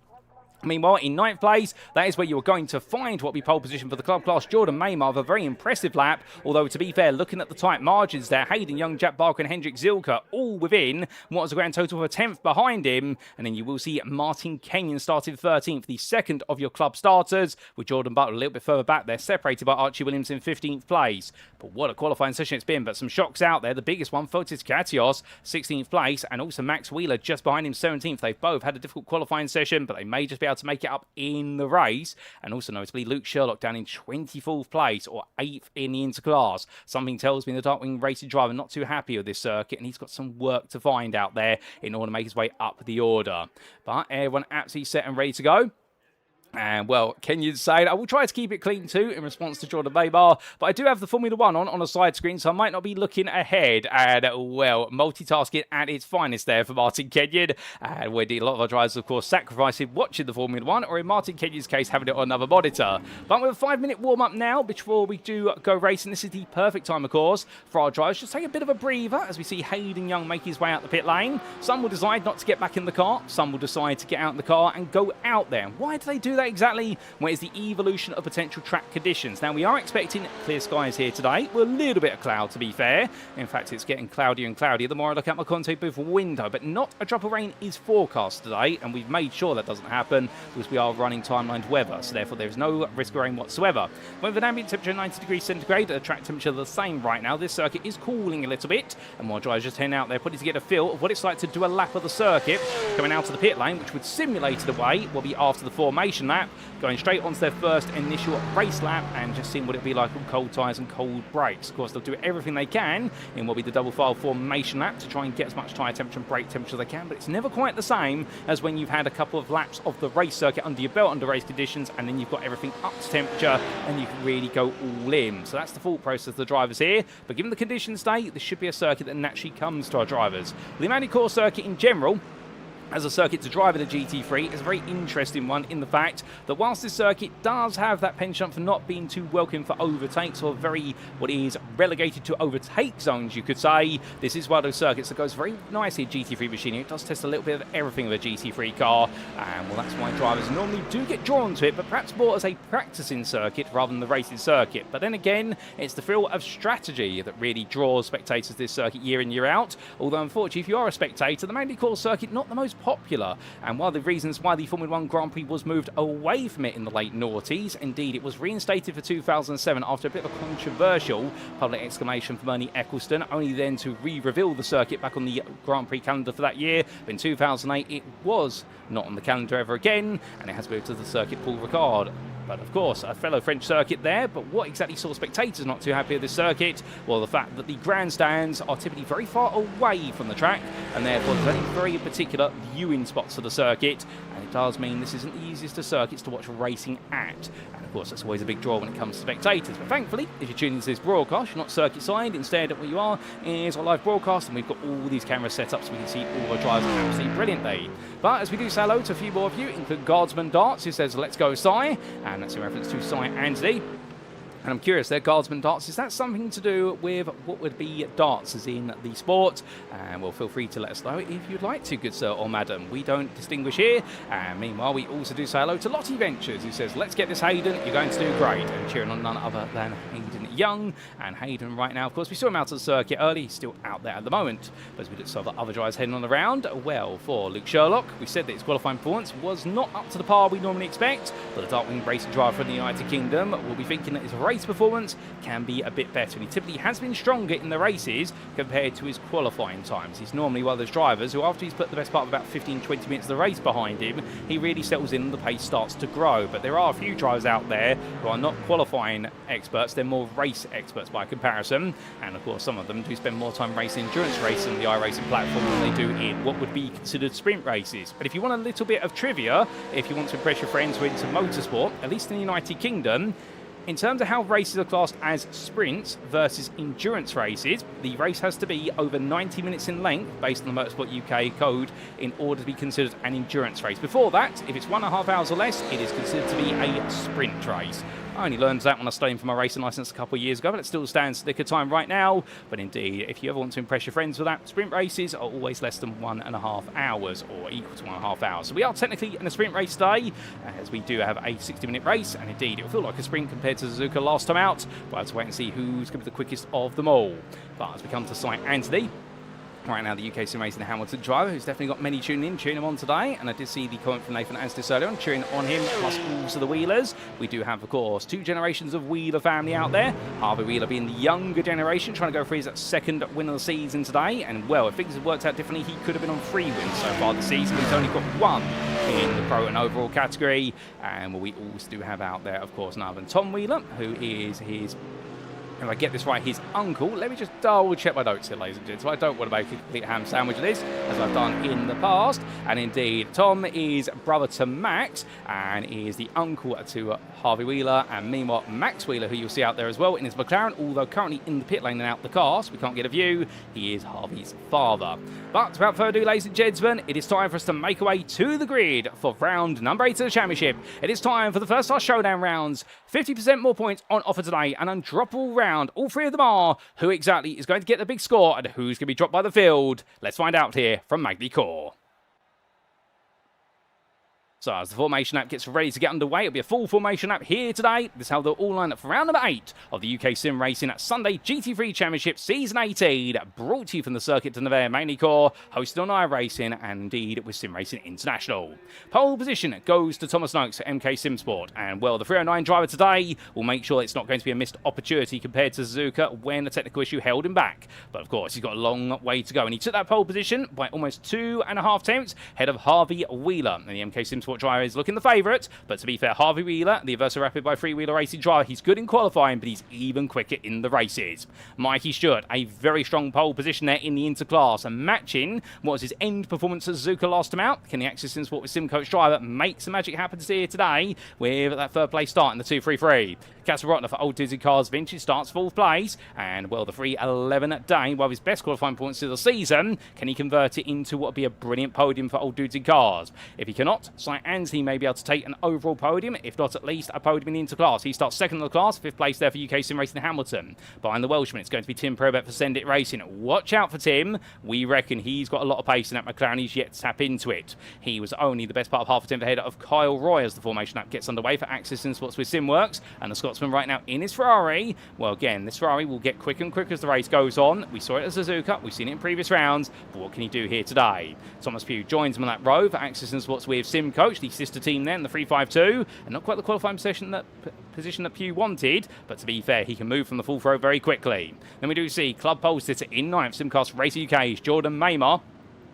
Meanwhile, in 9th place, that is where you are going to find what will be pole position for the club class. Jordan Maymar with a very impressive lap, although to be fair, looking at the tight margins there, Hayden Young, Jack Barker and Hendrik Zilka all within what was a grand total of a 10th behind him. And then you will see Martin Kenyon starting 13th, the second of your club starters, with Jordan Butler a little bit further back there, separated by Archie Williams in 15th place. But what a qualifying session it's been, but some shocks out there. The biggest one, Fotis Katios, 16th place, and also Max Wheeler just behind him, 17th. They've both had a difficult qualifying session, but they may just be able to make it up in the race. And also notably Luke Sherlock down in 24th place, or 8th in the interclass. Something tells me the Darkwing Racing driver not too happy with this circuit, and he's got some work to find out there in order to make his way up the order. But everyone absolutely set and ready to go. And, well, Kenyon saying, I will try to keep it clean too in response to Jordan Maymar, but I do have the Formula 1 on a side screen, so I might not be looking ahead. And, well, multitasking at its finest there for Martin Kenyon. And we did a lot of our drivers, of course, sacrificing watching the Formula 1, or in Martin Kenyon's case, having it on another monitor. But with a 5-minute warm-up now before we do go racing, this is the perfect time, of course, for our drivers. Just take a bit of a breather as we see Hayden Young make his way out the pit lane. Some will decide not to get back in the car. Some will decide to get out in the car and go out there. Why do they do that exactly? Well, it's the evolution of potential track conditions. Now, we are expecting clear skies here today. We're a little bit of cloud, to be fair. In fact, it's getting cloudier and cloudier the more I look out my Conte booth window, but not a drop of rain is forecast today, and we've made sure that doesn't happen because we are running timelined weather, so therefore there's no risk of rain whatsoever. With an ambient temperature of 90 degrees centigrade, the track temperature the same right now, this circuit is cooling a little bit, and more drivers just heading out there putting to get a feel of what it's like to do a lap of the circuit. Coming out to the pit lane, which would simulate it away, will be after the formation lap, going straight onto their first initial race lap and just seeing what it'd be like on cold tyres and cold brakes. Of course, they'll do everything they can in what will be the double file formation lap to try and get as much tyre temperature and brake temperature as they can, but it's never quite the same as when you've had a couple of laps of the race circuit under your belt under race conditions, and then you've got everything up to temperature and you can really go all in. So that's the thought process of the drivers here, but given the conditions today, this should be a circuit that naturally comes to our drivers. The Magny-Cours circuit in general, as a circuit to drive in the GT3, is a very interesting one in the fact that whilst this circuit does have that penchant for not being too welcome for overtakes, or very what is relegated to overtake zones, you could say, this is one of those circuits that goes very nicely at GT3 machinery. It does test a little bit of everything of a GT3 car, and well, that's why drivers normally do get drawn to it, but perhaps more as a practicing circuit rather than the racing circuit. But then again, it's the thrill of strategy that really draws spectators to this circuit year in, year out. Although, unfortunately, if you are a spectator, the Magny-Cours circuit, not the most popular, and one of the reasons why the Formula 1 Grand Prix was moved away from it in the late noughties, indeed it was reinstated for 2007 after a bit of a controversial public exclamation from Bernie Eccleston, only then to re-reveal the circuit back on the Grand Prix calendar for that year. But in 2008 it was not on the calendar ever again, and it has moved to the Circuit Paul Ricard. But of course, a fellow French circuit there. But what exactly saw spectators not too happy with this circuit? Well, the fact that the grandstands are typically very far away from the track, and therefore there's only very particular viewing spots to the circuit. And it does mean this isn't the easiest of circuits to watch racing at. And of course, that's always a big draw when it comes to spectators. But thankfully, if you're tuning into this broadcast, you're not circuit side. Instead, what you are is a live broadcast, and we've got all these cameras set up so we can see all the drivers absolutely brilliantly. But as we do say hello to a few more of you, including Guardsman Darts, who says, "Let's go, Si," and that's in reference to Si Anthony. And I'm curious there, Guardsman Darts, is that something to do with what would be darts as in the sport? And well, feel free to let us know if you'd like to, good sir or madam. We don't distinguish here. And meanwhile, we also do say hello to Lottie Ventures, who says, "Let's get this, Hayden. You're going to do great." And cheering on none other than Hayden Young. And Hayden right now, of course, we saw him out of the circuit early. He's still out there at the moment. But as we look at the other drivers heading on the round, well, for Luke Sherlock, we said that his qualifying performance was not up to the par we normally expect. But the Darkwing racing driver from the United Kingdom will be thinking that his race performance can be a bit better. And he typically has been stronger in the races compared to his qualifying times. He's normally one of those drivers who, after he's put the best part of about 15-20 minutes of the race behind him, he really settles in and the pace starts to grow. But there are a few drivers out there who are not qualifying experts. They're more race experts by comparison. And of course, some of them do spend more time racing endurance racing on the iRacing platform than they do in what would be considered sprint races. But if you want a little bit of trivia, if you want to impress your friends who are into motorsport, at least in the United Kingdom, in terms of how races are classed as sprints versus endurance races, the race has to be over 90 minutes in length based on the Motorsport UK code in order to be considered an endurance race. Before that, if it's 1.5 hours or less, it is considered to be a sprint race. I only learned that when I was studying for my racing licence a couple of years ago, but it still stands the time right now. But indeed, if you ever want to impress your friends with that, sprint races are always less than 1.5 hours or equal to 1.5 hours. So we are technically in a sprint race today, as we do have a 60-minute race, and indeed it will feel like a sprint compared to Suzuka last time out. We'll have to wait and see who's going to be the quickest of them all. But as we come to Si Anthony, right now, the UKSimRacing Hamilton driver, who's definitely got many tuning him on today. And I did see the comment from Nathan Anstis earlier on, cheering on him, plus also the Wheelers. We do have, of course, 2 generations of Wheeler family out there. Harvey Wheeler being the younger generation, trying to go for his second win of the season today. And, well, if things had worked out differently, he could have been on 3 wins so far this season. He's only got 1 in the pro and overall category. And we also do have out there, of course, none other than Tom Wheeler, who is his... If I get this right, his uncle. Let me just double check my notes here, ladies and gents. I don't want to make a complete ham sandwich of this, as I've done in the past. And indeed, Tom is brother to Max, and is the uncle to Harvey Wheeler. And meanwhile, Max Wheeler, who you'll see out there as well in his McLaren, although currently in the pit lane and out the car, so we can't get a view, he is Harvey's father. But without further ado, ladies and gentlemen, it is time for us to make our way to the grid for round number 8 of the championship. It is time for the first class showdown rounds. 50% more points on offer today, an undroppable round. All 3 of them are. Who exactly is going to get the big score and who's going to be dropped by the field? Let's find out here from Magny-Cours. So as the formation lap gets ready to get underway, it'll be a full formation lap here today. This is how they'll all line up for round number 8 of the UKSimRacing Sunday GT3 Championship Season 18, brought to you from the Circuit de Nevers Magny-Cours, hosted on iRacing and indeed with SimRacing International. Pole position goes to Thomas Noakes at MK Simsport, and well, the 309 driver today will make sure it's not going to be a missed opportunity compared to Suzuka when a technical issue held him back. But of course, he's got a long way to go, and he took that pole position by almost 2.5 tenths ahead of Harvey Wheeler, and the MK Simsport driver is looking the favourite, but to be fair, Harvey Wheeler, the Aversa Rapid by Freewheeler Racing driver, he's good in qualifying, but he's even quicker in the races. Mikey Stewart, a very strong pole position there in the interclass, and matching what was his end performance at Suzuka last time out. Can the Access Sport with SimCoach driver make some magic happen here today with that 3rd place start in the 233? Casper Rotner for Old Dizzy Cars Vintage starts 4th place, and well, the 3:11 day, one of his best qualifying points of the season, can he convert it into what would be a brilliant podium for Old Dudes in Cars? If he cannot, Si Anthony may be able to take an overall podium, if not at least a podium in the interclass. He starts 2nd in the class, 5th place there for UKSimRacing Hamilton. Behind the Welshman, it's going to be Tim Probert for Send It Racing. Watch out for Tim. We reckon he's got a lot of pace in that McLaren. He's yet to tap into it. He was only the best part of half a tenth ahead of Kyle Roy as the formation lap gets underway for Access Sports with SimWorks, and the Scotsman right now in his Ferrari. Well, again, this Ferrari will get quicker and quicker as the race goes on. We saw it at Suzuka, we've seen it in previous rounds, but what can he do here today? Thomas Pugh joins him on that row for Access Sports with SimCoach, the sister team there in the 352, and not quite the qualifying position that Pugh wanted, but to be fair, he can move from the full throw very quickly. Then we do see club pole sitter in 9th, Simcast Race UK's Jordan Maymar.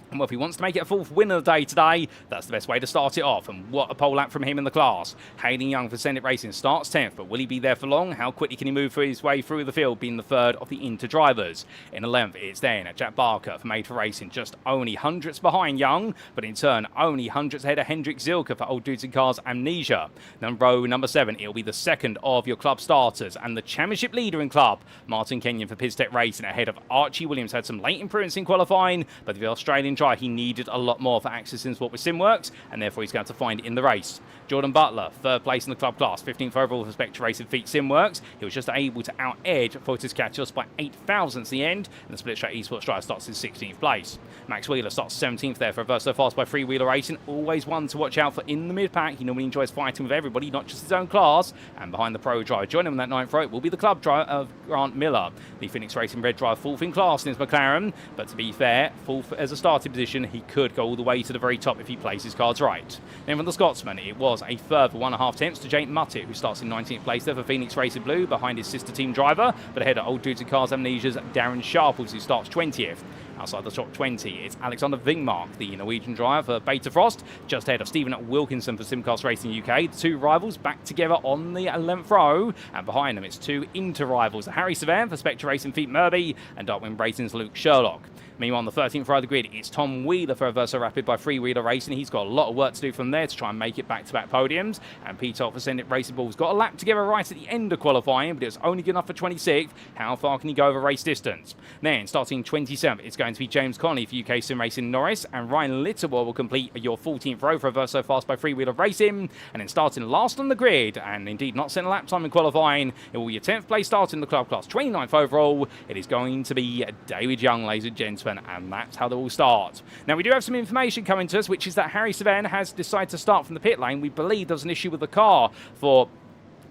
And well, if he wants to make it a fourth win of the day today, that's the best way to start it off. And what a pole lap from him in the class. Hayden Young for Senate Racing starts 10th, but will he be there for long? How quickly can he move his way through the field, being the third of the Inter drivers? In 11th, it's then Jack Barker for Made for Racing, just only hundredths behind Young, but in turn, only hundredths ahead of Hendrik Zilka for Old Dudes in Cars Amnesia. Number 7, it'll be the second of your club starters, and the championship leader in club, Martin Kenyon for Piztech Racing, ahead of Archie Williams. Had some late improvements in qualifying, but the Australian driver, he needed a lot more for access in sport with SimWorks, and therefore he's going to find it in the race. Jordan Butler, third place in the club class, 15th overall for Spectre Racing Feet SimWorks. He was just able to out-edge Fortis Katios by 8 thousandths in the end, and the Split Straight Esports driver starts in 16th place. Max Wheeler starts 17th there for Reverse So Fast by Free Wheeler Racing. Always one to watch out for in the mid-pack. He normally enjoys fighting with everybody, not just his own class. And behind the pro driver, joining him on that 9th row will be the club driver of Grant Miller. The Phoenix Racing Red driver, 4th in class in his McLaren, but to be fair, 4th as a starting position, he could go all the way to the very top if he plays his cards right. Then from the Scotsman, it was a further 1.5 tenths to Jake Muttett, who starts in 19th place there for Phoenix Racing Blue, behind his sister team driver, but ahead of Old Dudes in Cars Amnesia's Darren Sharples, who starts 20th. Outside the top 20, it's Alexander Vingmark, the Norwegian driver for Beta Frost, just ahead of Stephen Wilkinson for Simcast Racing UK. The two rivals back together on the 11th row, and behind them it's two inter-rivals, Harry Savan for Spectre Racing Feet Murby, and Darkwing Racing's Luke Sherlock. Meanwhile, on the 13th row of the grid, it's Tom Wheeler for Verso Rapid by Free Wheeler Racing. He's got a lot of work to do from there to try and make it back-to-back podiums. And Peter for Senate Racing Ball's got a lap together right at the end of qualifying, but it was only good enough for 26th. How far can he go over race distance? Then, starting 27th, it's going to be James Connolly for UKSimRacing Norris, and Ryan Littlewell will complete your 14th row for Verso Fast by Free Wheeler Racing. And then starting last on the grid, and indeed not setting a lap time in qualifying, it will be your 10th place start in the club class, 29th overall. It is going to be David Young, ladies and gentlemen, and that's how they will start. Now, we do have some information coming to us, which is that Harry Savan has decided to start from the pit lane. We believe there's an issue with the car for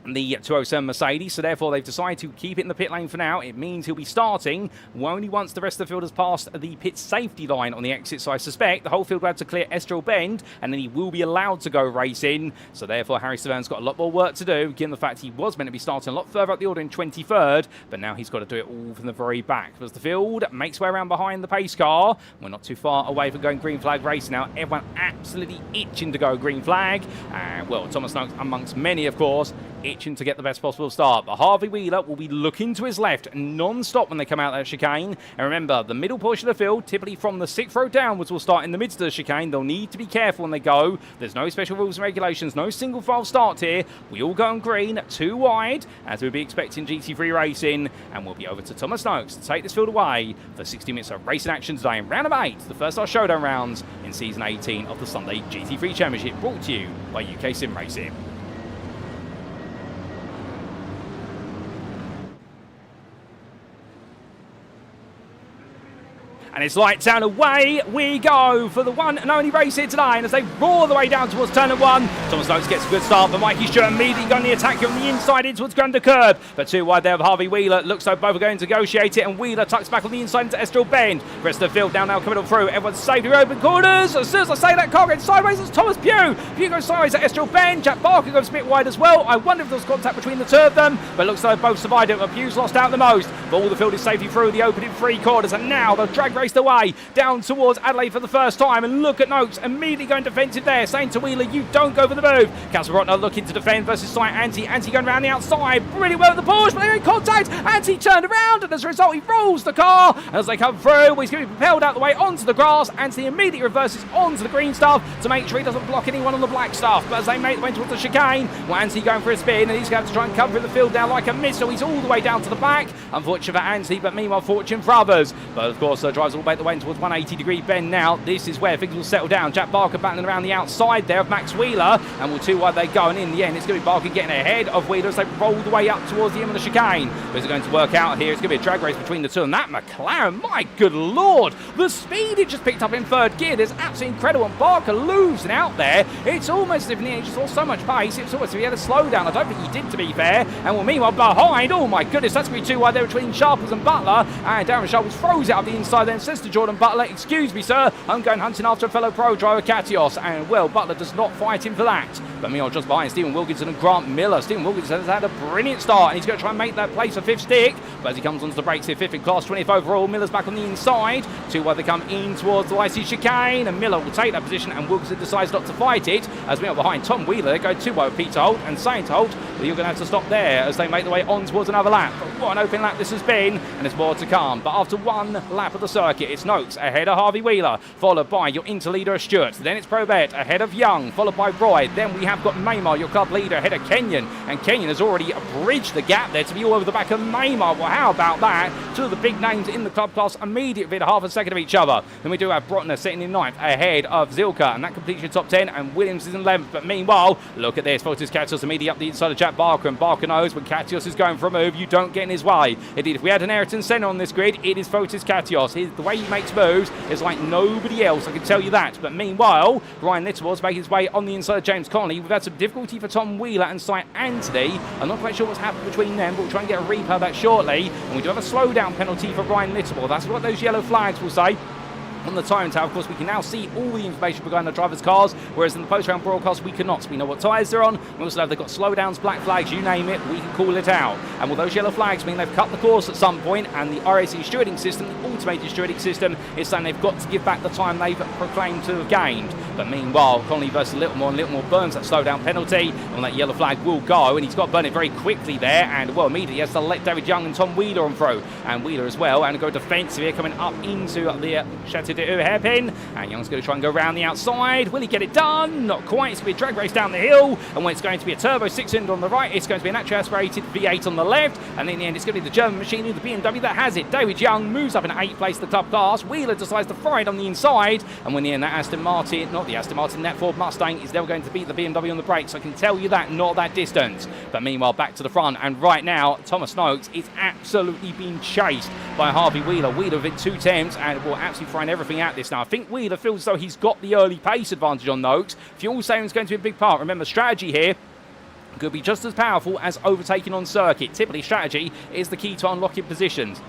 the 207 Mercedes, so therefore they've decided to keep it in the pit lane for now. It means he'll be starting only once the rest of the field has passed the pit safety line on the exit, so I suspect the whole field will have to clear Estoril Bend, and then he will be allowed to go racing. So therefore Harry Savan's got a lot more work to do, given the fact he was meant to be starting a lot further up the order in 23rd, but now he's got to do it all from the very back. As the field makes way around behind the pace car, we're not too far away from going green flag racing now. Everyone absolutely itching to go green flag, and well, Thomas Noakes amongst many, of course, itching to get the best possible start. But Harvey Wheeler will be looking to his left non-stop when they come out of that chicane. And remember, the middle portion of the field, typically from the 6th row downwards, will start in the midst of the chicane. They'll need to be careful when they go. There's no special rules and regulations, no single file start here. We all go on green, 2 wide, as we'll be expecting GT3 Racing. And we'll be over to Thomas Noakes to take this field away for 60 minutes of racing action today in round of 8, the first our showdown rounds in season 18 of the Sunday GT3 Championship, brought to you by UKSimRacing. And it's lights out, away we go for the one and only race here today. And as they roar the way down towards turn 1, Thomas Noakes gets a good start, but Mikey Stewart immediately going the attack on the inside in towards Grand Curb. But 2 wide there of Harvey Wheeler. Looks like both are going to negotiate it, and Wheeler tucks back on the inside into Estoril Bend. The rest of the field now coming up through. Everyone's safely open corners. As soon as I say that, car goes sideways. It's Thomas Pugh. Pugh goes sideways at Estoril Bend. Jack Barker goes a bit wide as well. I wonder if there was contact between the two of them, but it looks like both survived it. But Pugh's lost out the most. But all the field is safely through the opening 3 quarters, and now they've drag raced away down towards Adelaide for the first time. And look at Noakes immediately going defensive there, saying to Wheeler, you don't go for the move. Casper Rotner looking to defend versus Sight Anti. Anti going around the outside really well with the Porsche, but they're in contact. Anti turned around, and as a result he rolls the car as they come through. He's going to be propelled out the way onto the grass. Anti immediately reverses onto the green stuff to make sure he doesn't block anyone on the black stuff. But as they make the way towards the chicane, well, Anti going for a spin, and he's going to have to try and cover the field down like a missile. He's all the way down to the back. Unfortunate for Anti, but meanwhile fortune for others. But of course drives all the way towards 180-degree bend now. This is where things will settle down. Jack Barker battling around the outside there of Max Wheeler, and will 2 wide they go, and in the end it's going to be Barker getting ahead of Wheeler as they roll the way up towards the end of the chicane. But it's going to work out here. It's going to be a drag race between the two, and that McLaren, my good lord, the speed it just picked up in 3rd gear is absolutely incredible, and Barker losing out there. It's almost as if he just lost so much pace. It's almost as if he had a slowdown. I don't think he did, to be fair. And well, meanwhile behind, oh my goodness, that's going to be 2 wide there between Sharples and Butler, and Darren Sharples throws it up the inside then says to Jordan Butler, excuse me, sir, I'm going hunting after a fellow pro driver, Katios. And, well, Butler does not fight him for that. But meanwhile, just behind Stephen Wilkinson and Grant Miller. Stephen Wilkinson has had a brilliant start, and he's going to try and make that place for fifth stick. But as he comes onto the brakes here, fifth in class, 20th overall. Miller's back on the inside. Two wide they come in towards the icy chicane, and Miller will take that position, and Wilkinson decides not to fight it. As we are behind Tom Wheeler, they go two wide with Peter Holt and Saint Holt. But you're going to have to stop there as they make their way on towards another lap. But what an open lap this has been, and there's more to come. But after one lap of the circuit, it's Noakes ahead of Harvey Wheeler, followed by your interleader Stewart. Then it's Probert ahead of Young, followed by Roy. Then we have got Maymar, your club leader, ahead of Kenyon. And Kenyon has already bridged the gap there to be all over the back of Maymar. Well, how about that? Two of the big names in the club class immediately within half a second of each other. Then we do have Brotner sitting in ninth ahead of Zilka, and that completes your top 10, and Williams is in 11th. But meanwhile, look at this. Fotis Katios immediately up the inside of Jack Barker, and Barker knows when Katios is going for a move, you don't get in his way. Indeed, if we had an Ayrton Senna on this grid, it is Fotis Katios. The way he makes moves is like nobody else, I can tell you that. But meanwhile, Ryan Littlewood's making his way on the inside of James Connolly. We've had some difficulty for Tom Wheeler and Cy Anthony. I'm not quite sure what's happened between them, but we'll try and get a replay of that shortly. And we do have a slowdown penalty for Ryan Littlewood. That's what those yellow flags will say. On the time tower, of course, we can now see all the information regarding the drivers' cars, whereas in the post-round broadcast we cannot. So we know what tyres they're on. We also know they've got slowdowns, black flags, you name it, we can call it out. And will those yellow flags mean they've cut the course at some point, and the iRacing stewarding system, the automated stewarding system, is saying they've got to give back the time they've proclaimed to have gained. But meanwhile, Connolly versus Littlemore, and Littlemore burns that slowdown penalty, and that yellow flag will go, and he's got to burn it very quickly there, and well, immediately he has to let David Young and Tom Wheeler on through, and Wheeler as well, and go defensive here, coming up into the Chateau de hairpin. And Young's going to try and go around the outside. Will he get it done? Not quite. It's going to be a drag race down the hill. And when it's going to be a turbo 6-cylinder on the right, it's going to be a naturally aspirated V8 on the left. And in the end, it's going to be the German machinery, the BMW, that has it. David Young moves up in 8th place to the club class. Wheeler decides to fry it on the inside. And when in the end, that Aston Martin, not the Aston Martin, that Ford Mustang is never going to beat the BMW on the brakes. I can tell you that, not that distance. But meanwhile, back to the front. And right now, Thomas Noakes is absolutely being chased by Harvey Wheeler. Wheeler with 2 attempts and will absolutely find everything at this now. I think Wheeler feels as though he's got the early pace advantage on Noakes. Fuel saving is going to be a big part. Remember, strategy here could be just as powerful as overtaking on circuit. Typically, strategy is the key to unlocking positions.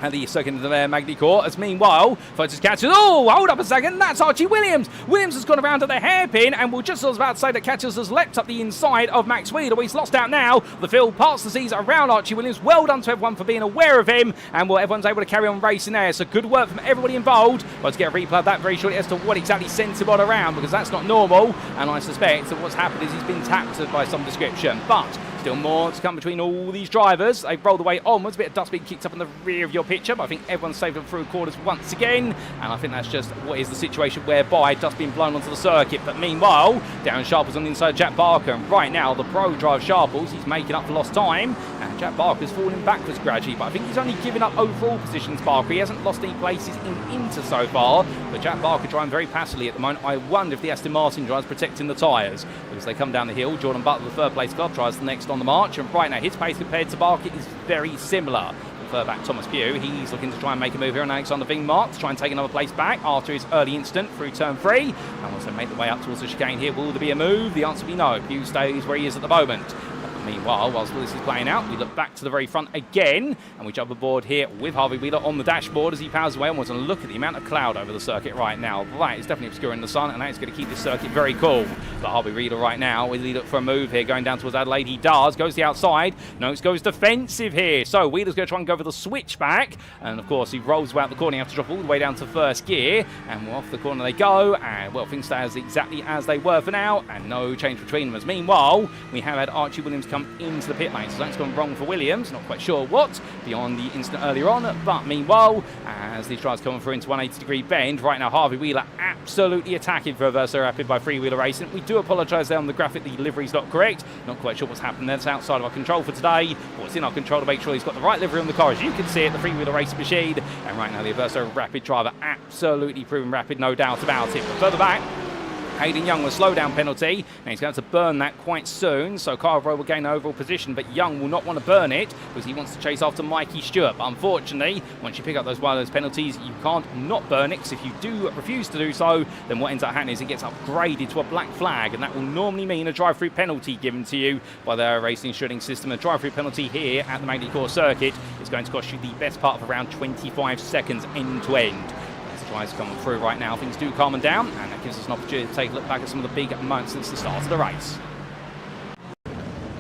And the Circuit de Nevers Magny-Cours, as meanwhile, Fotis Katios, oh, hold up a second, that's Archie Williams. Williams has gone around to the hairpin, and we're just about to say that Katios has leapt up the inside of Max Wheeler. He's lost out now. The field parts the seas around Archie Williams. Well done to everyone for being aware of him, and well, everyone's able to carry on racing there. So good work from everybody involved. Let's get a replay of that very shortly as to what exactly sent him on around, because that's not normal, and I suspect that what's happened is he's been tapped by some description. But still more to come between all these drivers. They've rolled away onwards. A bit of dust being kicked up in the rear of your picture, but I think everyone's saved them through quarters once again. And I think that's just what is the situation whereby dust being blown onto the circuit. But meanwhile, Darren Sharples on the inside of Jack Barker. And right now, the pro drive Sharples. He's making up for lost time. And Jack Barker's falling backwards gradually. But I think he's only given up overall positions, Barker. He hasn't lost any places in Inter so far. But Jack Barker driving very passively at the moment. I wonder if the Aston Martin driver's protecting the tyres. Because they come down the hill. Jordan Butler, the third place club, tries the next on the march. And right now, his pace compared to Barker is very similar. Further back, Thomas Pugh, he's looking to try and make a move here on Alexander Vingmark to try and take another place back after his early instant through turn 3. And also make the way up towards the chicane here. Will there be a move? The answer will be no. Pugh stays where he is at the moment. Meanwhile, whilst this is playing out, we look back to the very front again, and we jump aboard here with Harvey Wheeler on the dashboard as he powers away onwards. And look at the amount of cloud over the circuit right now. That is definitely obscuring the sun, and that is going to keep this circuit very cool. But Harvey Wheeler right now, will he look for a move here going down towards Adelaide? He does. Goes the outside. Noakes goes defensive here. So Wheeler's going to try and go for the switchback, and of course he rolls out the corner. You have to drop all the way down to first gear, and off the corner they go. And well, things stay as exactly as they were for now, and no change between them. As meanwhile, we have had Archie Williams come into the pit lane. So that's gone wrong for Williams. Not quite sure what beyond the incident earlier on. But meanwhile, as these drivers come through into 180-degree bend, right now Harvey Wheeler absolutely attacking for a Verso Rapid by Freewheeler Racing. We do apologise there on the graphic. The livery's not correct. Not quite sure what's happened there. It's outside of our control for today. What's in our control to make sure he's got the right livery on the car. As you can see it, the Freewheeler Racing machine. And right now the Verso Rapid driver absolutely proven rapid, no doubt about it. But further back, Hayden Young with slowdown penalty, and he's going to burn that quite soon, so Carver will gain overall position, but Young will not want to burn it because he wants to chase after Mikey Stewart. But unfortunately, once you pick up those wireless penalties, you can't not burn it, because if you do refuse to do so, then what ends up happening is it gets upgraded to a black flag, and that will normally mean a drive-through penalty given to you by the racing shooting system. A drive-through penalty here at the Magny-Cours circuit is going to cost you the best part of around 25 seconds end to end. As the drives coming through right now, things do calm down, and that gives us an opportunity to take a look back at some of the big moments since the start of the race.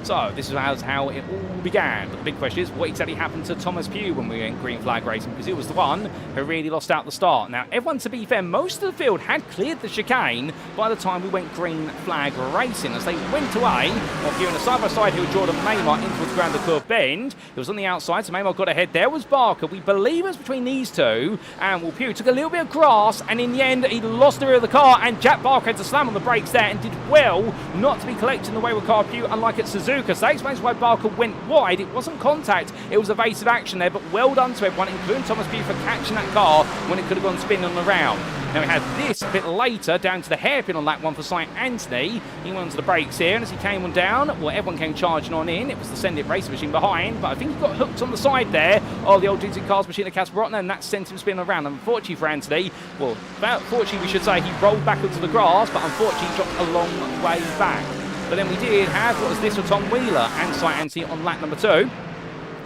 So this is how it all began. But the big question is, what exactly happened to Thomas Pugh when we went green flag racing? Because he was the one who really lost out at the start. Now, everyone, to be fair, most of the field had cleared the chicane by the time we went green flag racing. As they went away, while Pugh in a side-by-side who Jordan Maymar into the ground the curve bend. It was on the outside, so Maymar got ahead. There was Barker. We believe it was between these two. And well, Pugh took a little bit of grass, and in the end, he lost the rear of the car, and Jack Barker had to slam on the brakes there and did well not to be collecting the wayward car Pugh, unlike at Suzuka. So that explains why Barker went wide. It wasn't contact, it was evasive action there, but well done to everyone, including Thomas Pugh, for catching that car when it could have gone spinning on the round. Now we had this a bit later, down to the hairpin on that one for St. Anthony. He went onto the brakes here, and as he came on down, well, everyone came charging on in. It was the Send It Racer machine behind, but I think he got hooked on the side there of the old GT Cars machine of Casper Rottner, and that sent him spinning around. Unfortunately for Anthony, well, fortunately we should say, he rolled back onto the grass, but unfortunately he dropped a long way back. But then we did have, what was this for Tom Wheeler and St. Anthony on lap number 2.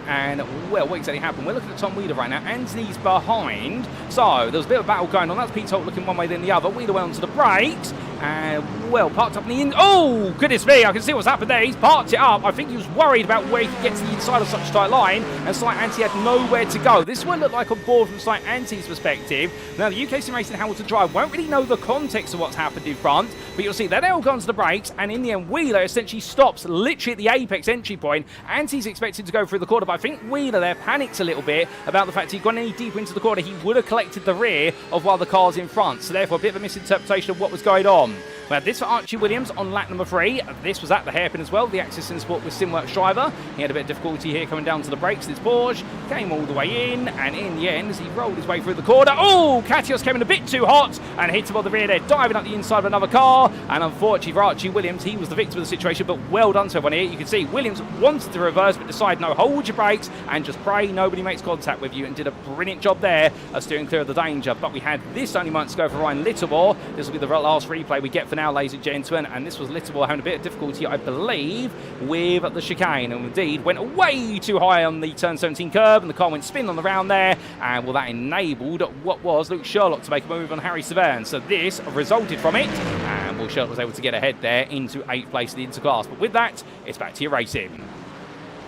And, well, what exactly happened? We're looking at Tom Wheeler right now. Anthony's behind. So, there was a bit of a battle going on. That's Pete Holt looking one way, then the other. Wheeler went onto the brakes. And, well, parked up in the oh, goodness me, I can see what's happened there. He's parked it up. I think he was worried about where he could get to the inside of such a tight line. And St. Anthony had nowhere to go. This one looked like on board from St. Anthony's perspective. Now, the UKSimRacing Hamilton Drive won't really know the context of what's happened in front. But you'll see they're all gone to the brakes. And in the end, Wheeler essentially stops literally at the apex entry point. Anthony's expected to go through the corner, but I think Wheeler there panicked a little bit about the fact he'd gone any deeper into the corner. He would have collected the rear of one of the cars in front. So therefore, a bit of a misinterpretation of what was going on. We had this for Archie Williams on lap number 3. This was at the hairpin as well. The Axis in Sport with SimWorks driver. He had a bit of difficulty here coming down to the brakes. This Porsche came all the way in, and in the end, as he rolled his way through the corner, oh, Katios came in a bit too hot and hit him on the rear there, diving up the inside of another car. And unfortunately for Archie Williams, he was the victim of the situation, but well done to everyone here. You can see Williams wanted to reverse, but decided, no, hold your brakes and just pray nobody makes contact with you, and did a brilliant job there of steering clear of the danger. But we had this only moments to go for Ryan Littlebore. This will be the last replay we get for now, ladies and gentlemen. And this was Littlebore having a bit of difficulty, I believe, with the chicane, and indeed went way too high on the turn 17 curb, and the car went spin on the round there, and well, that enabled what was Luke Sherlock to make a move on Harry Severn. So this resulted from it, and well, Sherlock was able to get ahead there into 8th place in the interclass. But with that, it's back to your racing.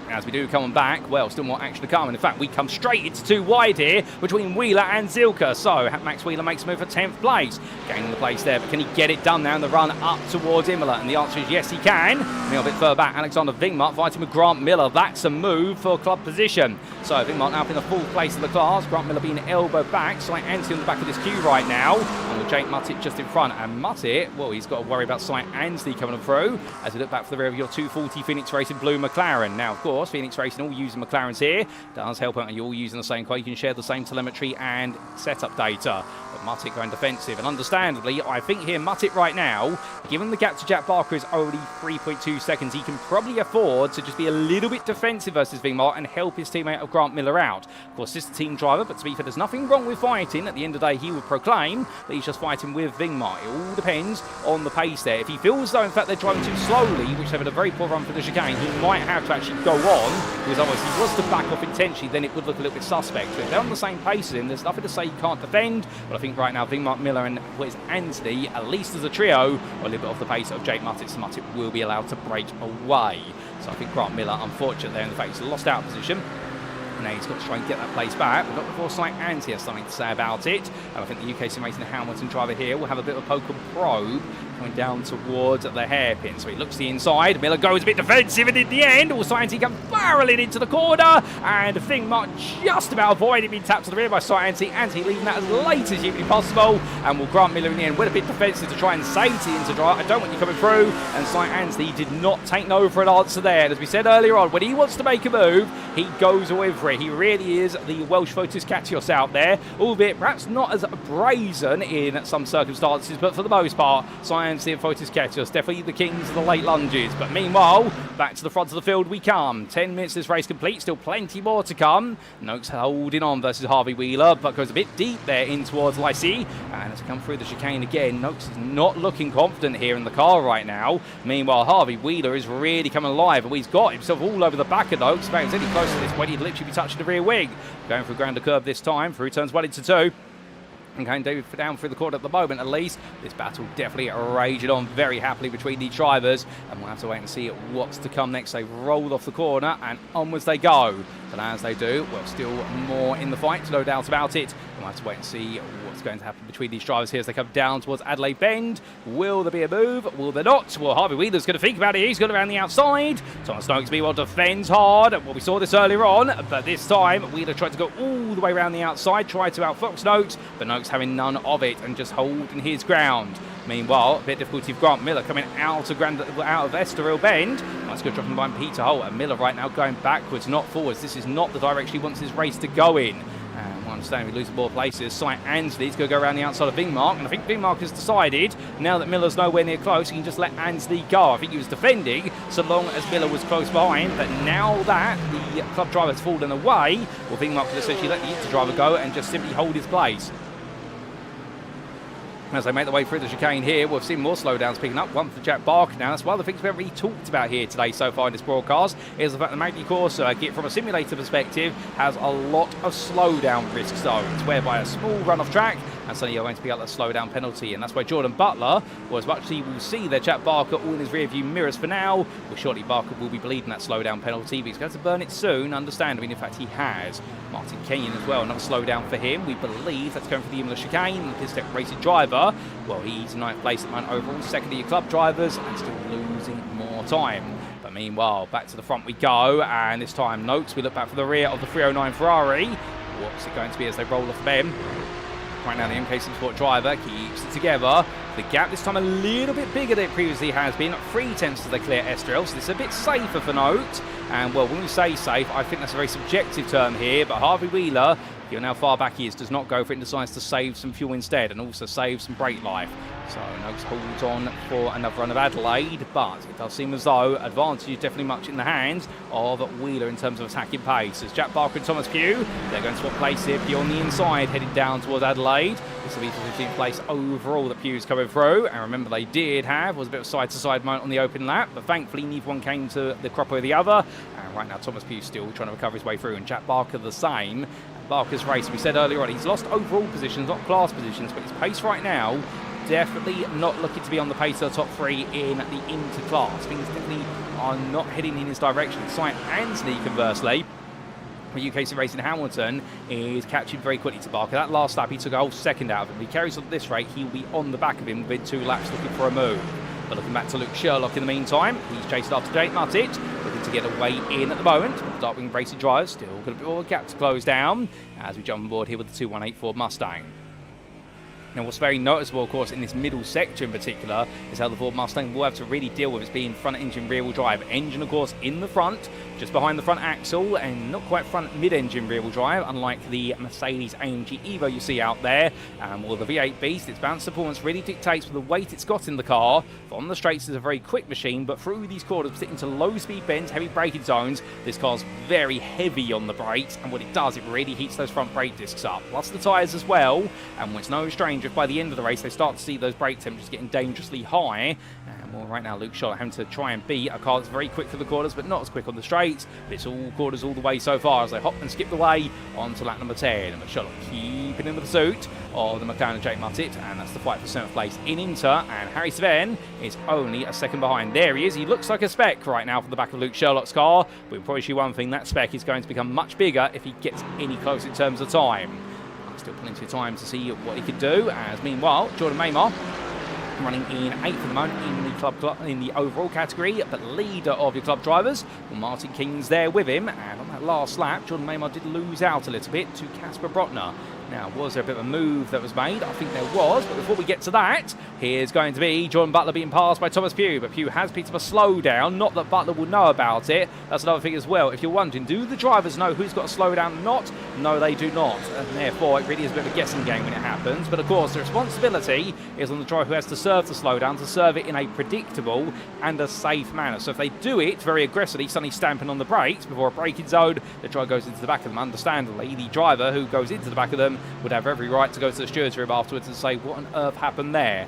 As we do come back, well, still more action to come. And in fact, we come straight into 2 wide here between Wheeler and Zilka. So Max Wheeler makes a move for 10th place. Gaining the place there, but can he get it done now in the run up towards Imola? And the answer is yes, he can. And a bit further back, Alexander Wingmark fighting with Grant Miller. That's a move for club position. So Wingmark now up in the 4th place of the class. Grant Miller being elbowed back. St. Anthony on the back of this queue right now. And with Jake Muttitt just in front. And Muttitt, well, he's got to worry about St. Anthony coming through as we look back for the rear of your 240 Phoenix Racing Blue McLaren. Now, of course, Phoenix Racing all using McLarens here. Does help out, and you're all using the same car. You can share the same telemetry and setup data. But Muttitt going defensive, and understandably, I think here Muttitt right now, given the gap to Jack Barker is only 3.2 seconds, he can probably afford to just be a little bit defensive versus Wingmark and help his teammate of Grant Miller out. Of course, this is the team driver, but to be fair, there's nothing wrong with fighting. At the end of the day, he would proclaim that he's just fighting with Wingmark. It all depends on the pace there. If he feels though, in fact, they're driving too slowly, which they've had a very poor run for the chicane, he might have to actually go on, because otherwise, if he was to back off intentionally, then it would look a little bit suspect. But if they're on the same pace as him, there's nothing to say he can't defend. But I think right now, Wingmark, Miller, and what is Anthony, at least as a trio, are a little bit off the pace of Jake Muttitt, so Muttitt will be allowed to break away. So I think Grant Miller, unfortunately, there in the fact he's lost out position. Now he's got to try and get that place back, but not before St. Anthony has something to say about it. And I think the UKSimRacing Hamilton driver here will have a bit of a poke and probe coming down towards the hairpin. So he looks to the inside. Miller goes a bit defensive, and in the end, all St. Anthony comes barreling into the corner, and Wingmark just about avoiding being tapped to the rear by St. Anthony. Anthony leaving that as late as humanly possible, and will Grant Miller in the end went a bit defensive to try and say to the into drive, I don't want you coming through, and St. Anthony did not take no for an answer there. And as we said earlier on, when he wants to make a move, he goes away for it. He really is the Welsh Fotis Katios out there, albeit perhaps not as brazen in some circumstances, but for the most part, St. Ansley and Fotis Ketios, definitely the kings of the late lunges. But meanwhile, back to the front of the field we come. 10 minutes this race complete, still plenty more to come. Noakes holding on versus Harvey Wheeler, but goes a bit deep there in towards Lacey. And as we come through the chicane again, Noakes is not looking confident here in the car right now. Meanwhile, Harvey Wheeler is really coming alive, and he's got himself all over the back of Noakes. If he was any closer to this point, he'd literally be touching the rear wing. Going through ground to curb this time, through turns 1 into 2. And going down through the corner at the moment, at least. This battle definitely raging on very happily between these drivers. And we'll have to wait and see what's to come next. They roll off the corner and onwards they go. But as they do, well, still more in the fight, no doubt about it. We'll have to wait and see what's going to happen between these drivers here as they come down towards Adelaide Bend. Will there be a move? Will there not? Well, Harvey Wheeler's going to think about it. He's got around the outside. Thomas Noakes, meanwhile, defends hard. Well, we saw this earlier on, but this time Wheeler tried to go all the way around the outside, tried to outfox Noakes, but Noakes having none of it and just holding his ground. Meanwhile, a bit of difficulty for Grant Miller coming out of Estoril Bend. Nice good dropping behind Peter Holt, and Miller right now going backwards, not forwards. This is not the direction he wants his race to go in. And I understand we lose the ball places. Sight Ansley's going to go around the outside of Vingmark, and I think Vingmark has decided now that Miller's nowhere near close, he can just let Ansley go. I think he was defending so long as Miller was close behind, but now that the club driver has fallen away, well, Vingmark can essentially let the Inter driver go and just simply hold his place. As they make their way through the chicane here, we've seen more slowdowns picking up. One for Jack Barker now. That's one of the things we haven't really talked about here today so far in this broadcast, is the fact that the Magny-Cours circuit, from a simulator perspective, has a lot of slowdown risk zones, whereby a small run-off track, and suddenly you're going to pick up that slowdown penalty. And that's why Jordan Butler, well, as much as he will see their Jack Barker all in his rear-view mirrors for now, well, shortly Barker will be bleeding that slowdown penalty, but he's going to burn it soon, understandably. In fact, he has. Martin Kenyon as well, another slowdown for him. We believe that's going for the Imola chicane. The Pistec racing driver, well, he's in 9th place at the moment overall, second of your club drivers, and still losing more time. But meanwhile, back to the front we go, and this time Noakes, we look back for the rear of the 309 Ferrari. What's it going to be as they roll off them? Right now the MK Sport driver keeps it together. The gap this time a little bit bigger than it previously has been. 3/10 as they clear Estoril, so this is a bit safer for Noakes. And well, when we say safe, I think that's a very subjective term here, but Harvey Wheeler, given how far back he is, does not go for it and decides to save some fuel instead and also save some brake life. So Noakes holds on for another run of Adelaide, but it does seem as though advantage is definitely much in the hands of Wheeler in terms of attacking pace. As Jack Barker and Thomas Pugh, they're going to swap place here. Pugh on the inside, heading down towards Adelaide. This will be for 15th place overall that Pugh's coming through. And remember, they did have was a bit of side-to-side moment on the open lap, but thankfully neither one came to the crop of the other. And right now Thomas Pugh still trying to recover his way through, and Jack Barker the same. Barker's race, we said earlier on, he's lost overall positions, not class positions, but his pace right now, definitely not looking to be on the pace of the top 3 in the interclass. Things definitely are not heading in his direction. Sight Ansley, conversely, for UKSimRacing Hamilton, is catching very quickly to Barker. That last lap, he took a whole second out of him. If he carries on at this rate, he'll be on the back of him within 2 laps looking for a move. But looking back to Luke Sherlock in the meantime, he's chased after Jake Muttit, looking to get a way in at the moment. Darkwing racing drivers still got a bit more gap to close down as we jump on board here with the 2184 Ford Mustang. Now, what's very noticeable, of course, in this middle sector in particular, is how the Ford Mustang will have to really deal with its being front engine rear-wheel drive. Engine, of course, in the front, just behind the front axle, and not quite front mid-engine rear-wheel drive, unlike the Mercedes AMG Evo you see out there. Well, the V8 Beast, its balance performance really dictates with the weight it's got in the car. On the straights, it's a very quick machine, but through these corners, particularly into low-speed bends, heavy braking zones, this car's very heavy on the brakes, and what it does, it really heats those front brake discs up. Plus the tyres as well, and it's no stranger if by the end of the race they start to see those brake temperatures getting dangerously high. And well, right now Luke Sherlock having to try and beat a car that's very quick for the corners, but not as quick on the straights. But it's all corners all the way so far as they hop and skip the way onto lap number 10. And Sherlock keeping in the pursuit of the McLaren and Jake Muttit, and that's the fight for 7th place in Inter. And Harry Sven is only a second behind. There he is. He looks like a speck right now from the back of Luke Sherlock's car. But we'll probably see one thing, that speck is going to become much bigger if he gets any closer in terms of time. Still plenty of time to see what he could do. As meanwhile, Jordan Maymar running in 8th at the moment in the in the overall category, but leader of your club drivers. Well, Martin King's there with him, and on that last lap, Jordan Maymar did lose out a little bit to Casper Brotner. Now, was there a bit of a move that was made? I think there was, but before we get to that, here's going to be Jordan Butler being passed by Thomas Pugh, but Pugh has picked up a slowdown. Not that Butler will know about it. That's another thing as well. If you're wondering, do the drivers know who's got a slowdown or not? No, they do not, and therefore it really is a bit of a guessing game when it happens. But of course, the responsibility is on the driver who has to serve the slowdown, to serve it in a predictable and a safe manner. So if they do it very aggressively, suddenly stamping on the brakes before a braking zone, the driver goes into the back of them. Understandably, the driver who goes into the back of them would have every right to go to the steward's room afterwards and say, what on earth happened there?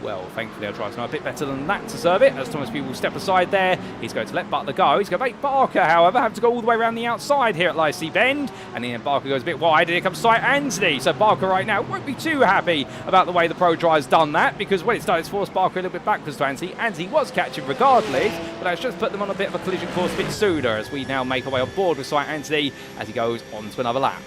Well, thankfully our drivers know a bit better than that to serve it, as Thomas Pugh will step aside there. He's going to let Butler go. He's going to make Barker, however, have to go all the way around the outside here at Lacey Bend. And then Barker goes a bit wide, and here comes Sight Anthony. So Barker right now won't be too happy about the way the Pro driver's done that, because what it's done is forced Barker a little bit backwards to Anthony. Anthony was catching regardless, but that's just put them on a bit of a collision course a bit sooner, as we now make our way on board with Sight Anthony as he goes on to another lap.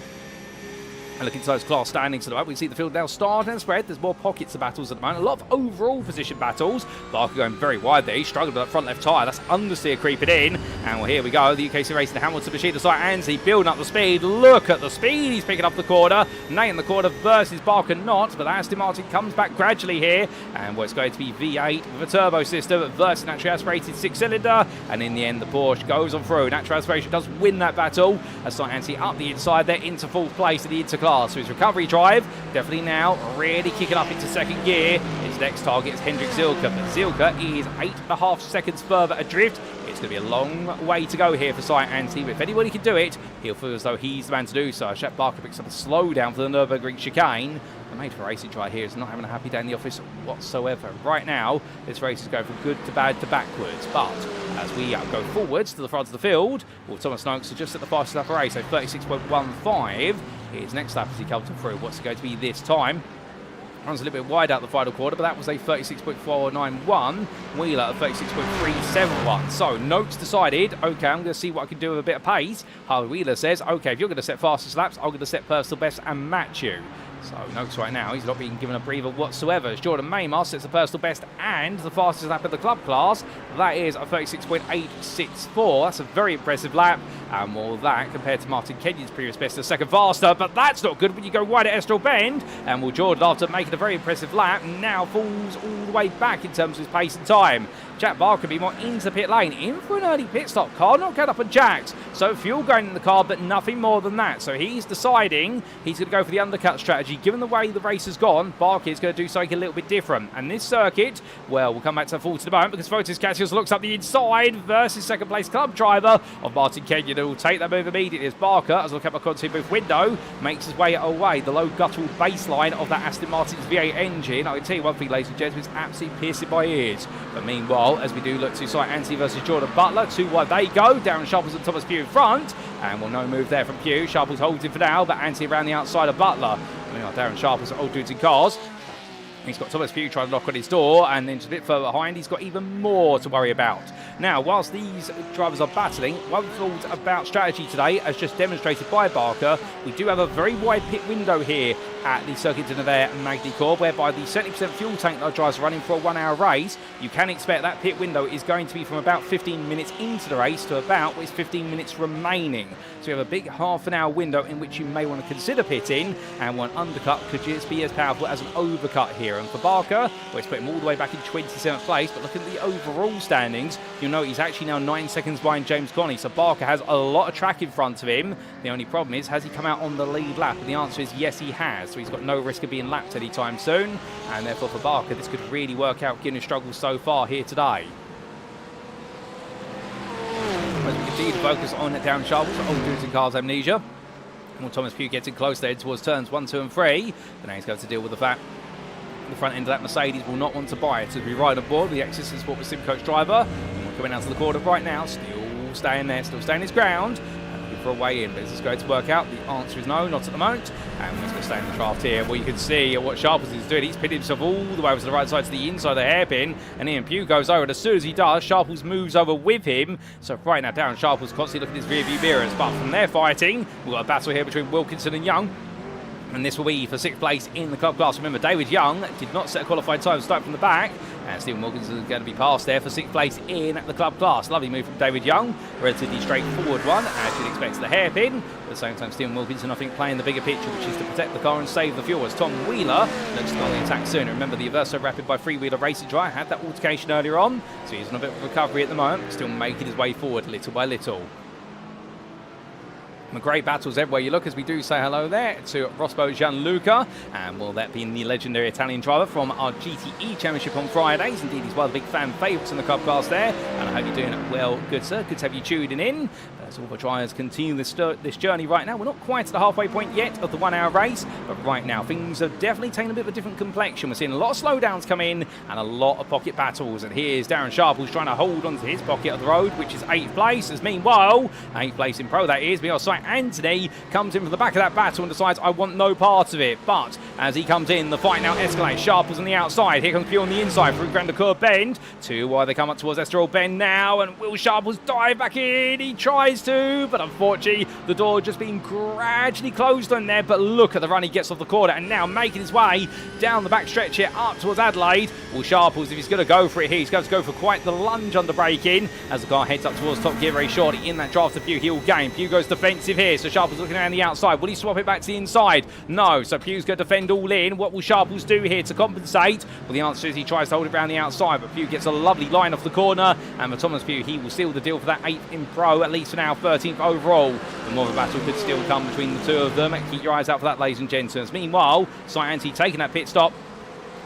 And looking at those class standings at the moment, we see the field now starting and spread. There's more pockets of battles at the moment. A lot of overall position battles. Barker going very wide there. He struggled with that front left tyre. That's understeer creeping in. And well, here we go. The UKSimRacing Hamilton machine to Sight Anthony building up the speed. Look at the speed. He's picking up the corner. Nailing the corner versus Barker not. But Aston Martin comes back gradually here. And well, it's going to be V8 with a turbo system versus naturally aspirated 6-cylinder. And in the end, the Porsche goes on through. Natural aspiration does win that battle. As Sight Anthony up the inside there into fourth place in the interclass. So his recovery drive definitely now really kicking up into second gear. His next target is Hendrik Zilka, but Zilka is 8.5 seconds further adrift. It's going to be a long way to go here for Sight Anthony, but if anybody can do it, he'll feel as though he's the man to do so. Shep Barker picks up a slowdown for the Nürburgring chicane. The mate for racing drive here is not having a happy day in the office whatsoever. Right now, this race is going from good to bad to backwards, but as we go forwards to the front of the field, well, Thomas Noakes is just at the fastest lap of the race, so 36.15. His next lap as he comes through. What's it going to be this time? Runs a little bit wide out the final quarter, but that was a 36.491. Wheeler at 36.371. So Noakes decided, okay, I'm going to see what I can do with a bit of pace. Harvey Wheeler says, okay, if you're going to set fastest laps, I'm going to set personal best and match you. So Noakes right now, he's not being given a breather whatsoever. As Jordan Maymar sets the personal best and the fastest lap of the club class. That is a 36.864. That's a very impressive lap. And more that compared to Martin Kenyon's previous best, a second faster. But that's not good when you go wide at Estoril Bend. And well, Jordan, after making a very impressive lap, now falls all the way back in terms of his pace and time. Jack Barker be more into pit lane, in for an early pit stop. Car not going up on Jack's, so fuel going in the car, but nothing more than that. So he's deciding he's going to go for the undercut strategy. Given the way the race has gone, Barker is going to do something a little bit different. And this circuit, well, we'll come back to the 40 in a moment, because Fotis Cassius looks up the inside versus second place club driver of Martin Kenyon, who will take that move immediately as Barker, as I look at my content booth window, makes his way away. The low guttural baseline of that Aston Martin's V8 engine. I can tell you one thing, ladies and gentlemen, it's absolutely piercing my ears. But meanwhile, as we do look to Sight Anthony versus Jordan Butler, 2 wide they go. Darren Sharples and Thomas Pugh in front. And well, no move there from Pugh. Sharples holds him for now, but Anthony around the outside of Butler. Meanwhile, Darren Sharples at Old Dudes in Cars. He's got Thomas Pugh trying to knock on his door, and then just a bit further behind, he's got even more to worry about. Now, whilst these drivers are battling, one thought about strategy today, as just demonstrated by Barker, we do have a very wide pit window here at the Circuit de Nevers Magny-Cours, whereby the 70% fuel tank that our drivers are running for a 1 hour race, you can expect that pit window is going to be from about 15 minutes into the race to about 15 minutes remaining. So you have a big half an hour window in which you may want to consider pitting, and one undercut could just be as powerful as an overcut here. And for Barker, well, it's put him all the way back in 27th place, but looking at the overall standings, you'll know he's actually now 9 seconds behind James Connie, so Barker has a lot of track in front of him. The only problem is, has he come out on the lead lap? And the answer is yes, he has. So he's got no risk of being lapped anytime soon, and therefore for Barker, this could really work out given his struggles so far here today. As we continue to focus on Darren Sharples, Old Dudes in Cars amnesia. Well, Thomas Pugh gets in close there towards turns 1, 2 and 3, but now he's going to deal with the fact the front end of that Mercedes will not want to buy it. As we ride on board the Exodus Sport with SimCoach driver, and we're coming out to the corner right now, still staying there, still staying his ground, and looking for a way in. But is this going to work out? The answer is no, not at the moment. And he's going to stay in the draft here. Well, you can see what Sharples is doing. He's pitted himself all the way over to the right side to the inside of the hairpin, and Ian Pugh goes over. And as soon as he does, Sharples moves over with him. So right now, Darren Sharples constantly looking at his rear-view mirrors. But from their fighting, we've got a battle here between Wilkinson and Young. And this will be for 6th place in the club class. Remember, David Young did not set a qualified time, start from the back. And Stephen Wilkinson is going to be passed there for 6th place in the club class. Lovely move from David Young. Relatively straightforward one, as you'd expect, the hairpin. At the same time, Stephen Wilkinson, I think, playing the bigger picture, which is to protect the car and save the fuel, as Tom Wheeler looks to go on the attack soon. Remember, the Averso Rapid by Freewheeler Racing Drive had that altercation earlier on, so he's on a bit of recovery at the moment, but still making his way forward little by little. Great battles everywhere you look, as we do say hello there to Rospo Gianluca, and will that be the legendary Italian driver from our GTE Championship on Fridays. Indeed, he's one of the big fan favourites in the club class there, and I hope you're doing well, good sir. Good to have you tuning in. As all the drivers continue this journey right now. We're not quite at the halfway point yet of the 1 hour race, but right now things have definitely taken a bit of a different complexion. We're seeing a lot of slowdowns come in and a lot of pocket battles, and here's Darren Sharp, who's trying to hold on to his pocket of the road, which is 8th place, as meanwhile 8th place in pro that is, we are sight Anthony comes in from the back of that battle and decides, I want no part of it. But as he comes in, the fight now escalates. Sharp was on the outside. Here comes Pugh on the inside through Grand Curve Bend. Too wide, they come up towards Estoril Bend now, and Will Sharples dive back in. He tries to, but unfortunately, the door just being gradually closed on there. But look at the run he gets off the corner, and now making his way down the back stretch here up towards Adelaide. Will Sharples, if he's going to go for it here, he's going to go for quite the lunge under braking as the car heads up towards top gear very shortly in that draft to Pugh. He'll gain. Pugh goes defensive here, so Sharples looking around the outside. Will he swap it back to the inside? No, so Pugh's going to defend all in. What will Sharples do here to compensate? Well, the answer is he tries to hold it around the outside, but Pugh gets a lovely line off the corner, and for Thomas Pugh, he will seal the deal for that 8th in pro, at least for now, 13th overall. The more of a battle could still come between the two of them. Keep your eyes out for that, ladies and gentlemen. Meanwhile, Scianti taking that pit stop.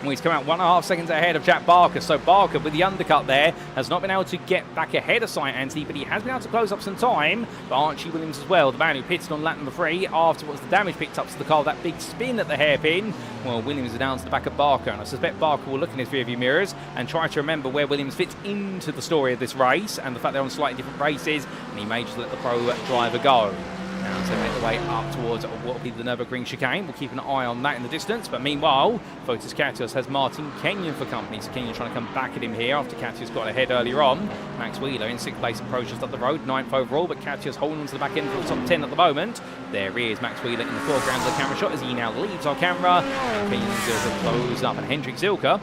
Well, he's come out 1.5 seconds ahead of Jack Barker. So Barker, with the undercut there, has not been able to get back ahead of St. Anthony, but he has been able to close up some time. But Archie Williams as well, the man who pitted on lap number 3 afterwards the damage picked up to the car, that big spin at the hairpin. Well, Williams is down to the back of Barker, and I suspect Barker will look in his rearview mirrors and try to remember where Williams fits into the story of this race and the fact they're on slightly different races, and he may just let the pro driver go. Now, so they make the way up towards what will be the Nürburgring chicane. We'll keep an eye on that in the distance. But meanwhile, Fotis Katios has Martin Kenyon for company. So Kenyon trying to come back at him here after Katios got ahead earlier on. Max Wheeler in 6th place, approach just up the road, 9th overall. But Katios holding on to the back end for the top 10 at the moment. There he is, Max Wheeler in the foreground of the camera shot as he now leaves our camera. And Kenyon does a close up, and Hendrik Zilka,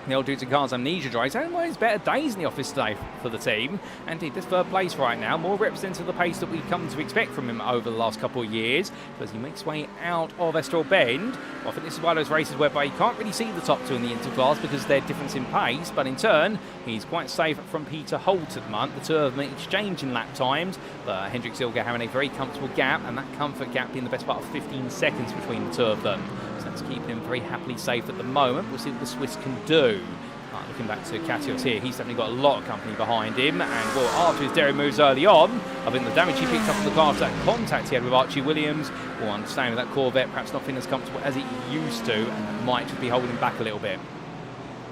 the old dudes in cars amnesia drive. He's having one of his better days in the office today for the team. And indeed, this 3rd place right now, more representative of the pace that we've come to expect from him over the last couple of years. But as he makes his way out of Estoril Bend, well, I think this is one of those races whereby you can't really see the top two in the interclass because of their difference in pace. But in turn, he's quite safe from Peter Holt at the moment. The two of them exchanging lap times. But Hendrik Zilga having a very comfortable gap, and that comfort gap being the best part of 15 seconds between the two of them. So that's keeping him very happily safe at the moment. We'll see what the Swiss can do. Looking back to Katios here, he's definitely got a lot of company behind him, and well, after his daring moves early on, I think the damage he picked up on the car after that contact he had with Archie Williams, will understand that Corvette perhaps not feeling as comfortable as it used to, and that might just be holding him back a little bit.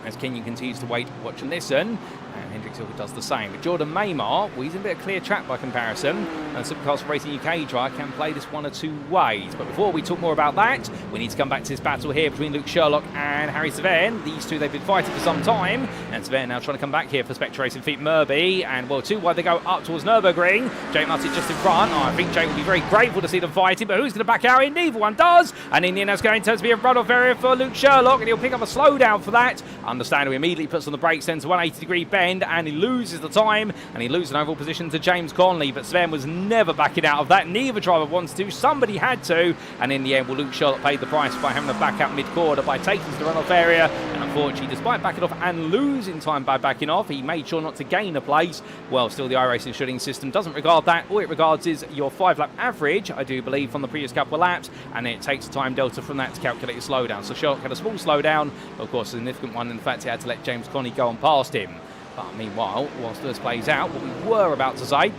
As Kenyon continues to wait, watch and listen, and Hendrik Silva does the same. But Jordan Maymar, well, he's in a bit of clear track by comparison, and Supercars Racing UK driver can play this one or two ways. But before we talk more about that, we need to come back to this battle here between Luke Sherlock and Harry Saverne. These two, they've been fighting for some time, and Saverne now trying to come back here for Spectre Racing Feet Murby, and well, too wide they go up towards Nürburgring. Jake Martin just in front. I think Jake will be very grateful to see them fighting, but who's going to back out in? Neither one does, and in the end that's going to be a run-off area for Luke Sherlock, and he'll pick up a slowdown for that. Understandably, immediately puts on the brakes then to 180-degree bend, and he loses the time, and he loses an overall position to James Conley, but Sven was never backing out of that. Neither driver wanted to, somebody had to, and in the end, well, Luke Sherlock paid the price by having to back out mid-quarter by taking to the runoff area, and unfortunately, despite backing off and losing time by backing off, he made sure not to gain a place. Well, still the iRacing shooting system doesn't regard that. All it regards is your 5-lap average, I do believe, from the previous couple of laps, and it takes a time delta from that to calculate your slowdown. So Sherlock had a small slowdown, of course a significant one, in fact he had to let James Conley go on past him. But meanwhile, whilst this plays out, what we were about to say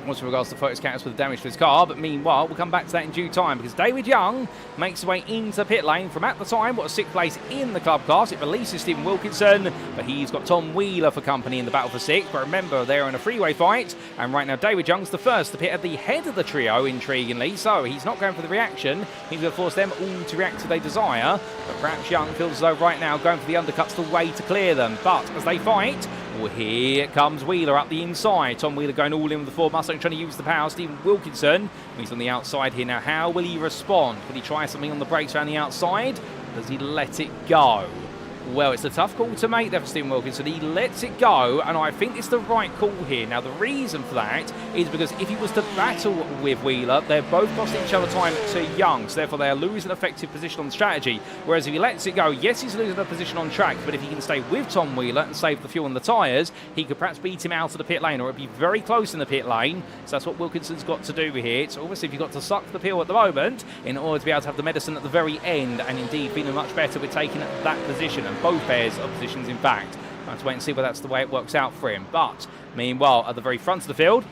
was with regards to Fotis Katios with the damage to his car, but meanwhile, we'll come back to that in due time, because David Young makes his way into pit lane from, at the time, what was 6th place in the club class. It releases Stephen Wilkinson, but he's got Tom Wheeler for company in the battle for 6th. But remember, they're in a freeway fight, and right now David Young's the first to pit at the head of the trio, intriguingly, so he's not going for the reaction. He's going to force them all to react if they desire, but perhaps Young feels as though right now going for the undercut's the way to clear them. But as they fight, well, here comes Wheeler up the inside. Tom Wheeler going all in with the Ford Mustang, trying to use the power. Stephen Wilkinson, he's on the outside here now. How will he respond? Will he try something on the brakes around the outside? Does he let it go? Well, it's a tough call to make there for Stephen Wilkinson. He lets it go, and I think it's the right call here. Now, the reason for that is because if he was to battle with Wheeler, they're both costing each other time to Young, so therefore they are losing effective position on the strategy. Whereas if he lets it go, yes, he's losing a position on track, but if he can stay with Tom Wheeler and save the fuel and the tyres, he could perhaps beat him out of the pit lane, or it'd be very close in the pit lane. So that's what Wilkinson's got to do here. It's almost if you've got to suck the pill at the moment in order to be able to have the medicine at the very end, and indeed feeling much better with taking that position, and both pairs of positions, in fact. I have to wait and see whether that's the way it works out for him. But meanwhile, at the very front of the field,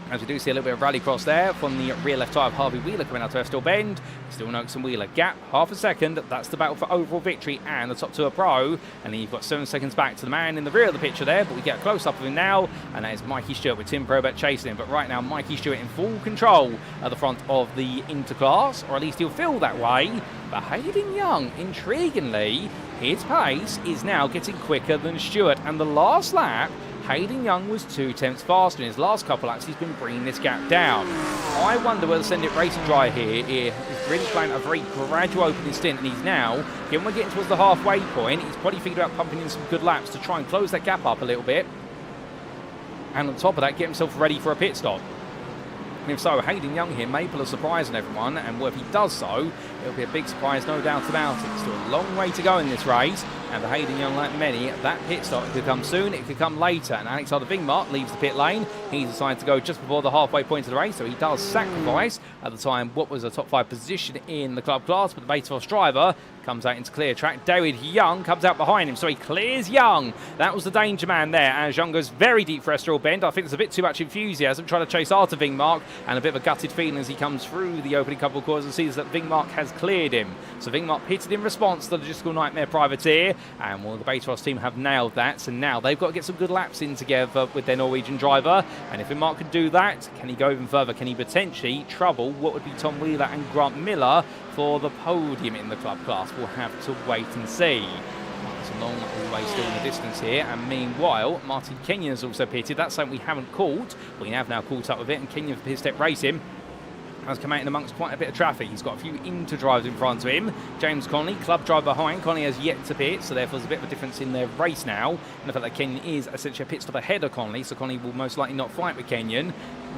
as we do see a little bit of rally cross there from the rear left tyre of Harvey Wheeler coming out to Estoril bend. Still Noakes and Wheeler gap, half a second. That's the battle for overall victory, and the top two are pro. And then you've got 7 seconds back to the man in the rear of the picture there, but we get a close-up of him now, and that is Mikey Stewart with Tim Probert chasing him. But right now, Mikey Stewart in full control at the front of the Interclass, or at least he'll feel that way. But Hayden Young, intriguingly, his pace is now getting quicker than Stewart, and the last lap, Hayden Young was 2 tenths faster. In his last couple laps, he's been bringing this gap down. I wonder whether Send It Racing Dry here is really playing a very gradual opening stint, and he's now, given we're getting towards the halfway point, he's probably thinking about pumping in some good laps to try and close that gap up a little bit. And on top of that, get himself ready for a pit stop. And if so, Hayden Young here may pull a surprise on everyone, and if he does so, it'll be a big surprise, no doubt about it. Still a long way to go in this race, and for Hayden Young, like many, that pit stop could come soon, it could come later, and Alexander Wingmark leaves the pit lane. He's decided to go just before the halfway point of the race, so he does sacrifice, at the time, what was a top 5 position in the club class, but the Beta driver comes out into clear track. David Young comes out behind him, so he clears Young. That was the danger man there, as Young goes very deep for Estoril bend. I think there's a bit too much enthusiasm trying to chase after Wingmark, and a bit of a gutted feeling as he comes through the opening couple of corners and sees that Wingmark has cleared him. So Wingmark pitted in response to the logistical nightmare privateer, and the Beta team have nailed that, so now they've got to get some good laps in together with their Norwegian driver, and if Wingmark can do that, can he go even further? Can he potentially trouble what would be Tom Wheeler and Grant Miller for the podium in the club class? We'll have to wait and see. It's a long way still in the distance here, and meanwhile, Martin Kenyon has also pitted. That's something we haven't caught. We have now caught up with it, and Kenyon for Pit Step Racing has come out in amongst quite a bit of traffic. He's got a few inter-drives in front of him. James Connolly, club driver behind. Connolly has yet to pit, so therefore there's a bit of a difference in their race now. And the fact that Kenyon is essentially a pit stop ahead of Connolly, so Connolly will most likely not fight with Kenyon.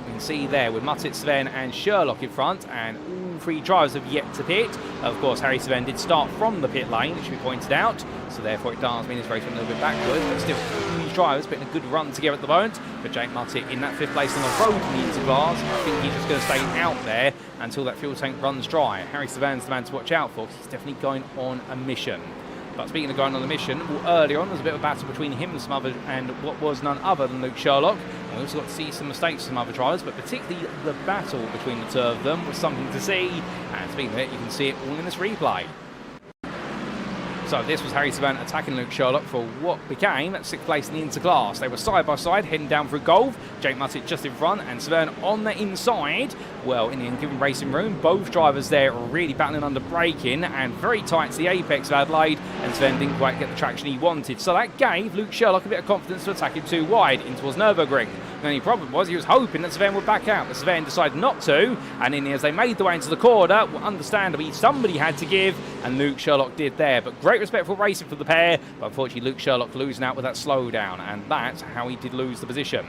We can see there with Muttit, Sven and Sherlock in front, and all 3 drivers have yet to pit. Of course, Harry Sven did start from the pit lane, it should be pointed out, so therefore it does mean his race went a little bit backwards, but still, these drivers putting a good run together at the moment. But Jake Muttit in that 5th place on the road in the Interclass, I think he's just going to stay out there until that fuel tank runs dry. Harry Sven's the man to watch out for, because he's definitely going on a mission. But speaking of going on a mission, well, earlier on there was a bit of a battle between him and what was none other than Luke Sherlock. And we also got to see some mistakes from other drivers, but particularly the battle between the two of them was something to see. And speaking of it, you can see it all in this replay. So this was Harry Sven attacking Luke Sherlock for what became 6th place in the Interclass. They were side by side heading down through Gulf. Jake Muttit just in front and Sven on the inside. Well, in the given racing room, both drivers there really battling under braking and very tight to the apex of Adelaide, and Sven didn't quite get the traction he wanted. So that gave Luke Sherlock a bit of confidence to attack him too wide in towards Nürburgring. The only problem was he was hoping that Sven would back out, but Sven decided not to, and in as they made the way into the corner, well, understandably somebody had to give, and Luke Sherlock did there. But great respectful racing for the pair, but unfortunately Luke Sherlock losing out with that slowdown, and that's how he did lose the position.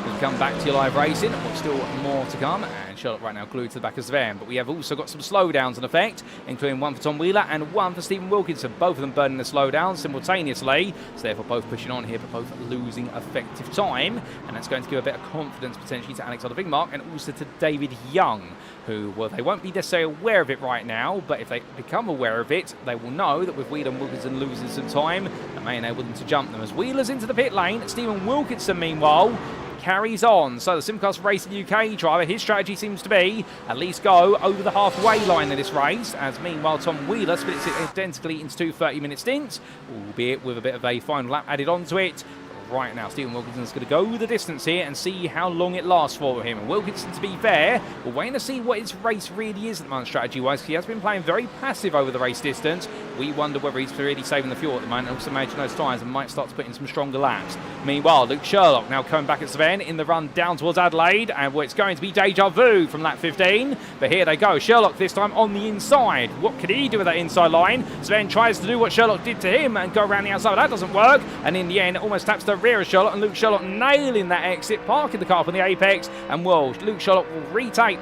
We'll come back to your live racing, but still more to come, and Sherlock right now glued to the back of Sven. But we have also got some slowdowns in effect, including one for Tom Wheeler and one for Stephen Wilkinson, both of them burning the slowdown simultaneously, so therefore both pushing on here, but both losing effective time, and that's going to give a bit of confidence potentially to Alexander Wingmark and also to David Young, who, well, they won't be necessarily aware of it right now, but if they become aware of it, they will know that with Wheeler and Wilkinson losing some time, that may enable them to jump them. As Wheeler's into the pit lane, Stephen Wilkinson, meanwhile, carries on. So the SimCast Racing UK driver, his strategy seems to be at least go over the halfway line in this race, as meanwhile Tom Wheeler splits it identically into 2 30-minute stints, albeit with a bit of a final lap added onto it. right now, Stephen Wilkinson's going to go the distance here and see how long it lasts for him. And Wilkinson, to be fair, we're waiting to see what his race really is at the moment strategy-wise. He has been playing very passive over the race distance. We wonder whether he's really saving the fuel at the moment and also managing those tyres and might start to put in some stronger laps. Meanwhile, Luke Sherlock now coming back at Sven in the run down towards Adelaide, and it's going to be deja vu from lap 15. But here they go. Sherlock this time on the inside. What could he do with that inside line? Sven tries to do what Sherlock did to him and go around the outside, but that doesn't work. And in the end, almost taps the rear of Sherlock, and Luke Sherlock nailing that exit, parking the car up on the apex, and well, Luke Sherlock will retake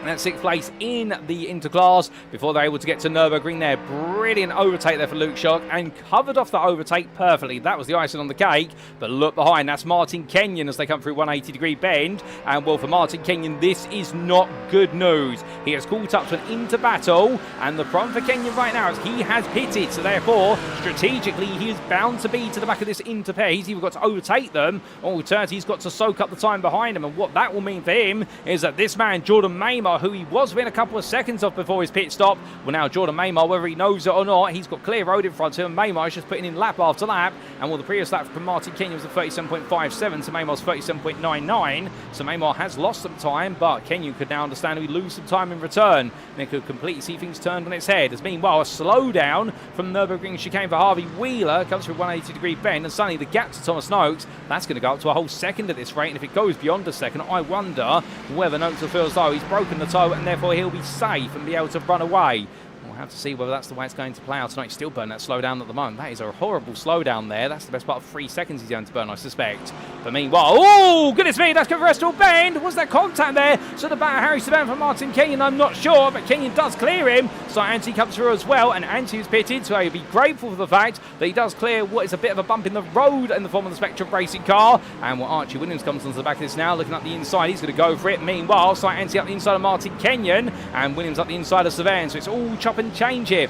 that 6th place in the interclass before they're able to get to Nürburgring there. Brilliant overtake there for Luke Sherlock and covered off the overtake perfectly. That was the icing on the cake. But look behind, that's Martin Kenyon as they come through 180-degree bend. And well, for Martin Kenyon, this is not good news. He has caught up to an inter-battle, and the problem for Kenyon right now is he has pitted. So therefore, strategically, he is bound to be to the back of this inter-pair. He's either got to overtake them, or alternatively, he's got to soak up the time behind them. And what that will mean for him is that this man, Jordan Maymar, who he was within a couple of seconds of before his pit stop, well now Jordan Maymar, whether he knows it or not, he's got clear road in front of him. Maymar is just putting in lap after lap, and well, the previous lap from Martin Kenyon was a 37.57, so Maymar's 37.99, so Maymar has lost some time, but Kenyon could now understandably lose some time in return, and it could completely see things turned on its head. As meanwhile, a slowdown from Nürburgring chicane for Harvey Wheeler comes through 180-degree bend, and suddenly the gap to Thomas Noakes, that's going to go up to a whole second at this rate, and if it goes beyond a second, I wonder whether Noakes will feel as though he's broken the toe and therefore he'll be safe and be able to run away. We'll have to see whether that's the way it's going to play out tonight. He's still burning that slowdown at the moment. That is a horrible slowdown there. That's the best part of 3 seconds he's going to burn, I suspect. But meanwhile, oh, goodness me, that's good for Estoril bend. Was that contact there? So the back of Harry Sevan from Martin Kenyon, I'm not sure, but Kenyon does clear him. So Antti comes through as well, and Antti is pitted, so he'll be grateful for the fact that he does clear what is a bit of a bump in the road in the form of the Spectrum racing car. And well, Archie Williams comes onto the back of this now, looking up the inside. He's going to go for it. Meanwhile, so Antti up the inside of Martin Kenyon, and Williams up the inside of Sevan. So it's all chop and change here.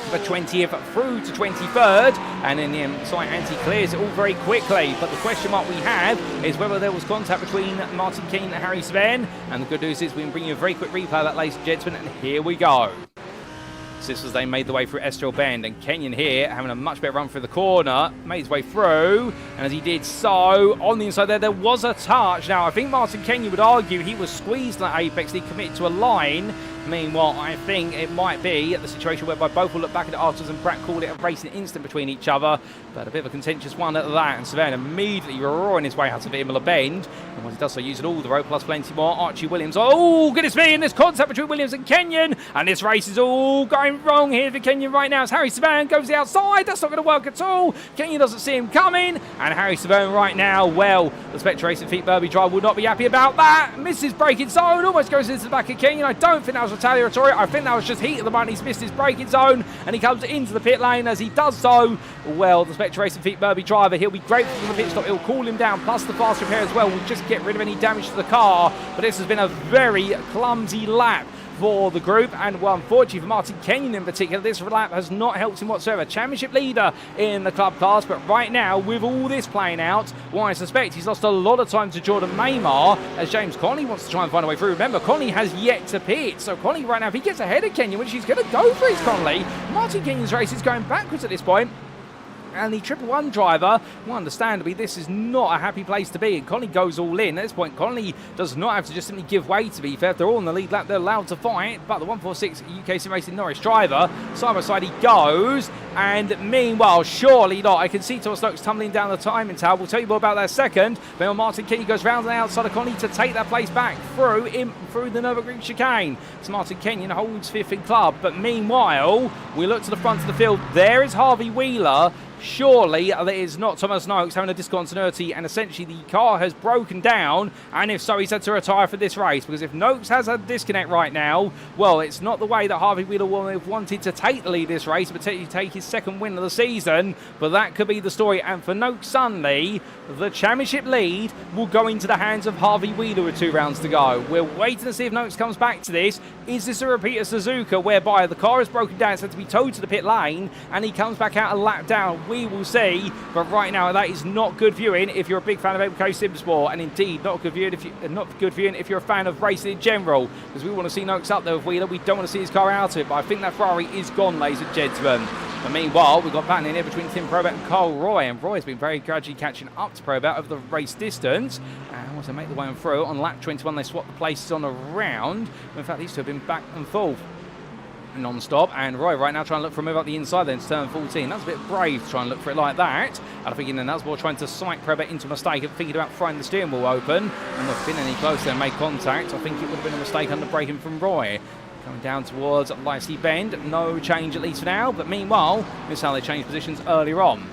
For 20th through to 23rd, and in the end, Antti clears it all very quickly. But the question mark we have is whether there was contact between Martin Kenyon and Harry Sven. And the good news is we can bring you a very quick replay of that, ladies and gentlemen, and here we go. So this was they made the way through Estoril bend, and Kenyon here having a much better run through the corner, made his way through, and as he did so, on the inside there was a touch. Now, I think Martin Kenyon would argue he was squeezed on that apex, he committed to a line. Meanwhile, I think it might be the situation whereby both will look back at it afterwards and Pratt called it a racing instant between each other. But a bit of a contentious one at that, and Sevan immediately roaring his way out of Imola bend. And once he does so, using all the road plus plenty more, Archie Williams. Oh, goodness me, and this contact between Williams and Kenyon. And this race is all going wrong here for Kenyon right now. As Harry Sevan goes the outside, that's not going to work at all. Kenyon doesn't see him coming. And Harry Sevan right now, well, the Spectre Racing Feet Derby driver will not be happy about that. Misses braking zone, almost goes into the back of Kenyon. I don't think that was retaliatory. I think that was just heat of the moment. He's missed his braking zone, and he comes into the pit lane. As he does so, well, the Spectre Racing Feet Derby driver, he'll be grateful for the pit stop. He'll cool him down, plus the fast repair as well will just get rid of any damage to the car. But this has been a very clumsy lap for the group, and well, unfortunately for Martin Kenyon in particular, this lap has not helped him whatsoever. Championship leader in the club class, but right now, with all this playing out, well, I suspect he's lost a lot of time to Jordan Maymar, as James Connolly wants to try and find a way through. Remember, Connolly has yet to pit, so Connolly right now, if he gets ahead of Kenyon, which he's going to go for his Connolly, Martin Kenyon's race is going backwards at this point. And the 111 driver, well, understandably, this is not a happy place to be. And Connolly goes all in. At this point, Connolly does not have to just simply give way, to be fair. If they're all in the lead lap, they're allowed to fight. But the 146 UKSimRacing Norwich driver, side by side he goes. And meanwhile, surely not. I can see Thomas Noakes tumbling down the timing tower. We'll tell you more about that second. But Martin Kenyon goes round the outside of Connolly to take that place back through the Nürburgring chicane. So Martin Kenyon holds 5th in club. But meanwhile, we look to the front of the field. There is Harvey Wheeler. Surely that is not Thomas Noakes having a discontinuity, and essentially the car has broken down, and if so, he's had to retire for this race, because if Noakes has a disconnect right now, well, it's not the way that Harvey Wheeler will have wanted to take the lead this race, potentially take his second win of the season, but that could be the story. And for Noakes Sunday, the championship lead will go into the hands of Harvey Wheeler with 2 rounds to go. We're waiting to see if Noakes comes back to this. Is this a repeat of Suzuka, whereby the car is broken down, it's had to be towed to the pit lane, and he comes back out a lap down? We will see, but right now that is not good viewing if you're a big fan of UKSimRacing, and indeed not good viewing if you're a fan of racing in general, because we want to see Noakes up there with Wheeler. We don't want to see his car out of it, but I think that Ferrari is gone, ladies and gentlemen. But meanwhile, we've got battling here between Tim Probert and Carl Roy, and Roy's been very gradually catching up to Probert over the race distance, and also make the way on through. On lap 21, they swap the places on around. In fact, these two have been back and forth non-stop, and Roy right now trying to look for a move up the inside then to turn 14. That's a bit brave to try and look for it like that. And I think in the Nutsball trying to psych Probert into a mistake of thinking about throwing the steering wheel open, and not been any closer and made contact. I think it would have been a mistake under braking from Roy. Coming down towards Licey Bend, no change at least for now, but meanwhile, this is how they changed positions earlier on.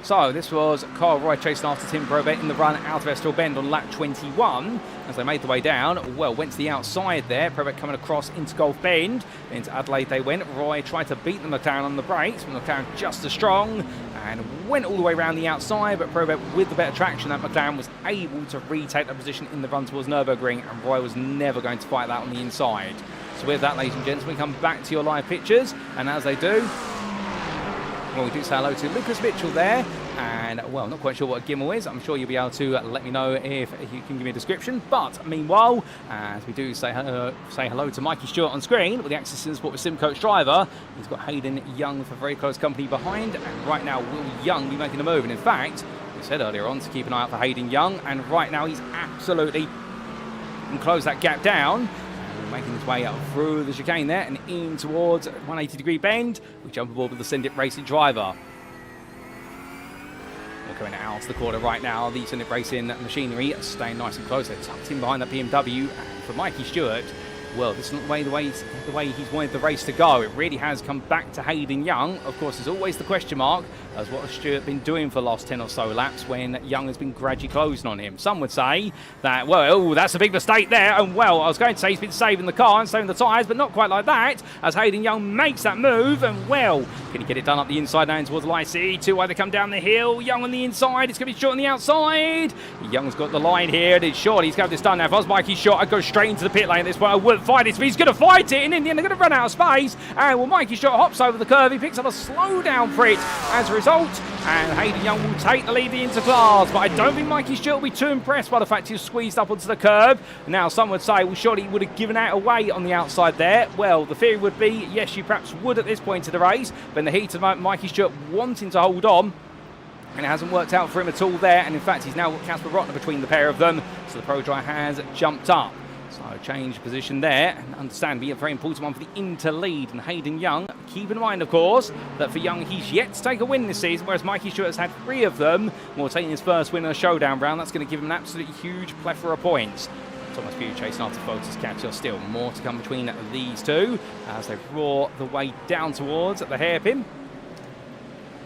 So this was Carl Roy chasing after Tim Probert in the run out of Estoril Bend on lap 21. As they made the way down, well, went to the outside there. Probert coming across into Gulf Bend. Into Adelaide they went. Roy tried to beat the McLaren on the brakes, but McLaren just as strong and went all the way around the outside. But Probert, with the better traction, that McLaren was able to retake that position in the run towards Nürburgring, and Roy was never going to fight that on the inside. So with that, ladies and gents, we come back to your live pictures, and as they do, well, we do say hello to Lucas Mitchell there, and, well, not quite sure what a gimmel is. I'm sure you'll be able to let me know if you can give me a description. But, meanwhile, as we do say hello to Mikey Stewart on screen with the Access Sport with Sim Coach driver, he's got Hayden Young for very close company behind, and right now, will Young be making a move? And, in fact, we said earlier on to keep an eye out for Hayden Young, and right now he's absolutely can close that gap down. Making his way up through the chicane there and in towards 180-degree bend. We jump aboard with the Sendit Racing driver. We're coming out to the corner right now. The Sendit Racing machinery staying nice and close. They're tucked in behind that BMW. And for Mikey Stewart, well, this is not the way he's wanted the race to go. It really has come back to Hayden Young. Of course, there's always the question mark as what has Stewart been doing for the last 10 or so laps when Young has been gradually closing on him. Some would say that, well, that's a big mistake there. And, well, I was going to say he's been saving the car and saving the tyres, but not quite like that as Hayden Young makes that move. And, well, can he get it done up the inside now towards Licey? Two either come down the hill. Young on the inside. It's going to be short on the outside. Young's got the line here. It is short. He's got this done now. If I was Mikey Short, I'd go straight into the pit lane at this point. I wouldn't fight it. But he's going to fight it. And in the end, they're going to run out of space. And, well, Mikey Short hops over the curve. He picks up a slowdown for it as a result. And Hayden Young will take the lead into class. But I don't think Mikey Stewart will be too impressed by the fact he was squeezed up onto the curb. Now, some would say, well, surely he would have given out away on the outside there. Well, the theory would be, yes, you perhaps would at this point of the race. But in the heat of the moment, Mikey Stewart wanting to hold on. And it hasn't worked out for him at all there. And in fact, he's now got Casper Rotner between the pair of them. So the Pro Driver has jumped up. So change position there, and understandably a very important one for the interlead and Hayden Young. Keep in mind, of course, that for Young, he's yet to take a win this season, whereas Mikey Stewart has had 3 of them. Well, taking his first win in a showdown round, that's going to give him an absolutely huge plethora of points. Thomas Pugh chasing after Fotis Catcher. Still more to come between these two as they roar the way down towards the hairpin.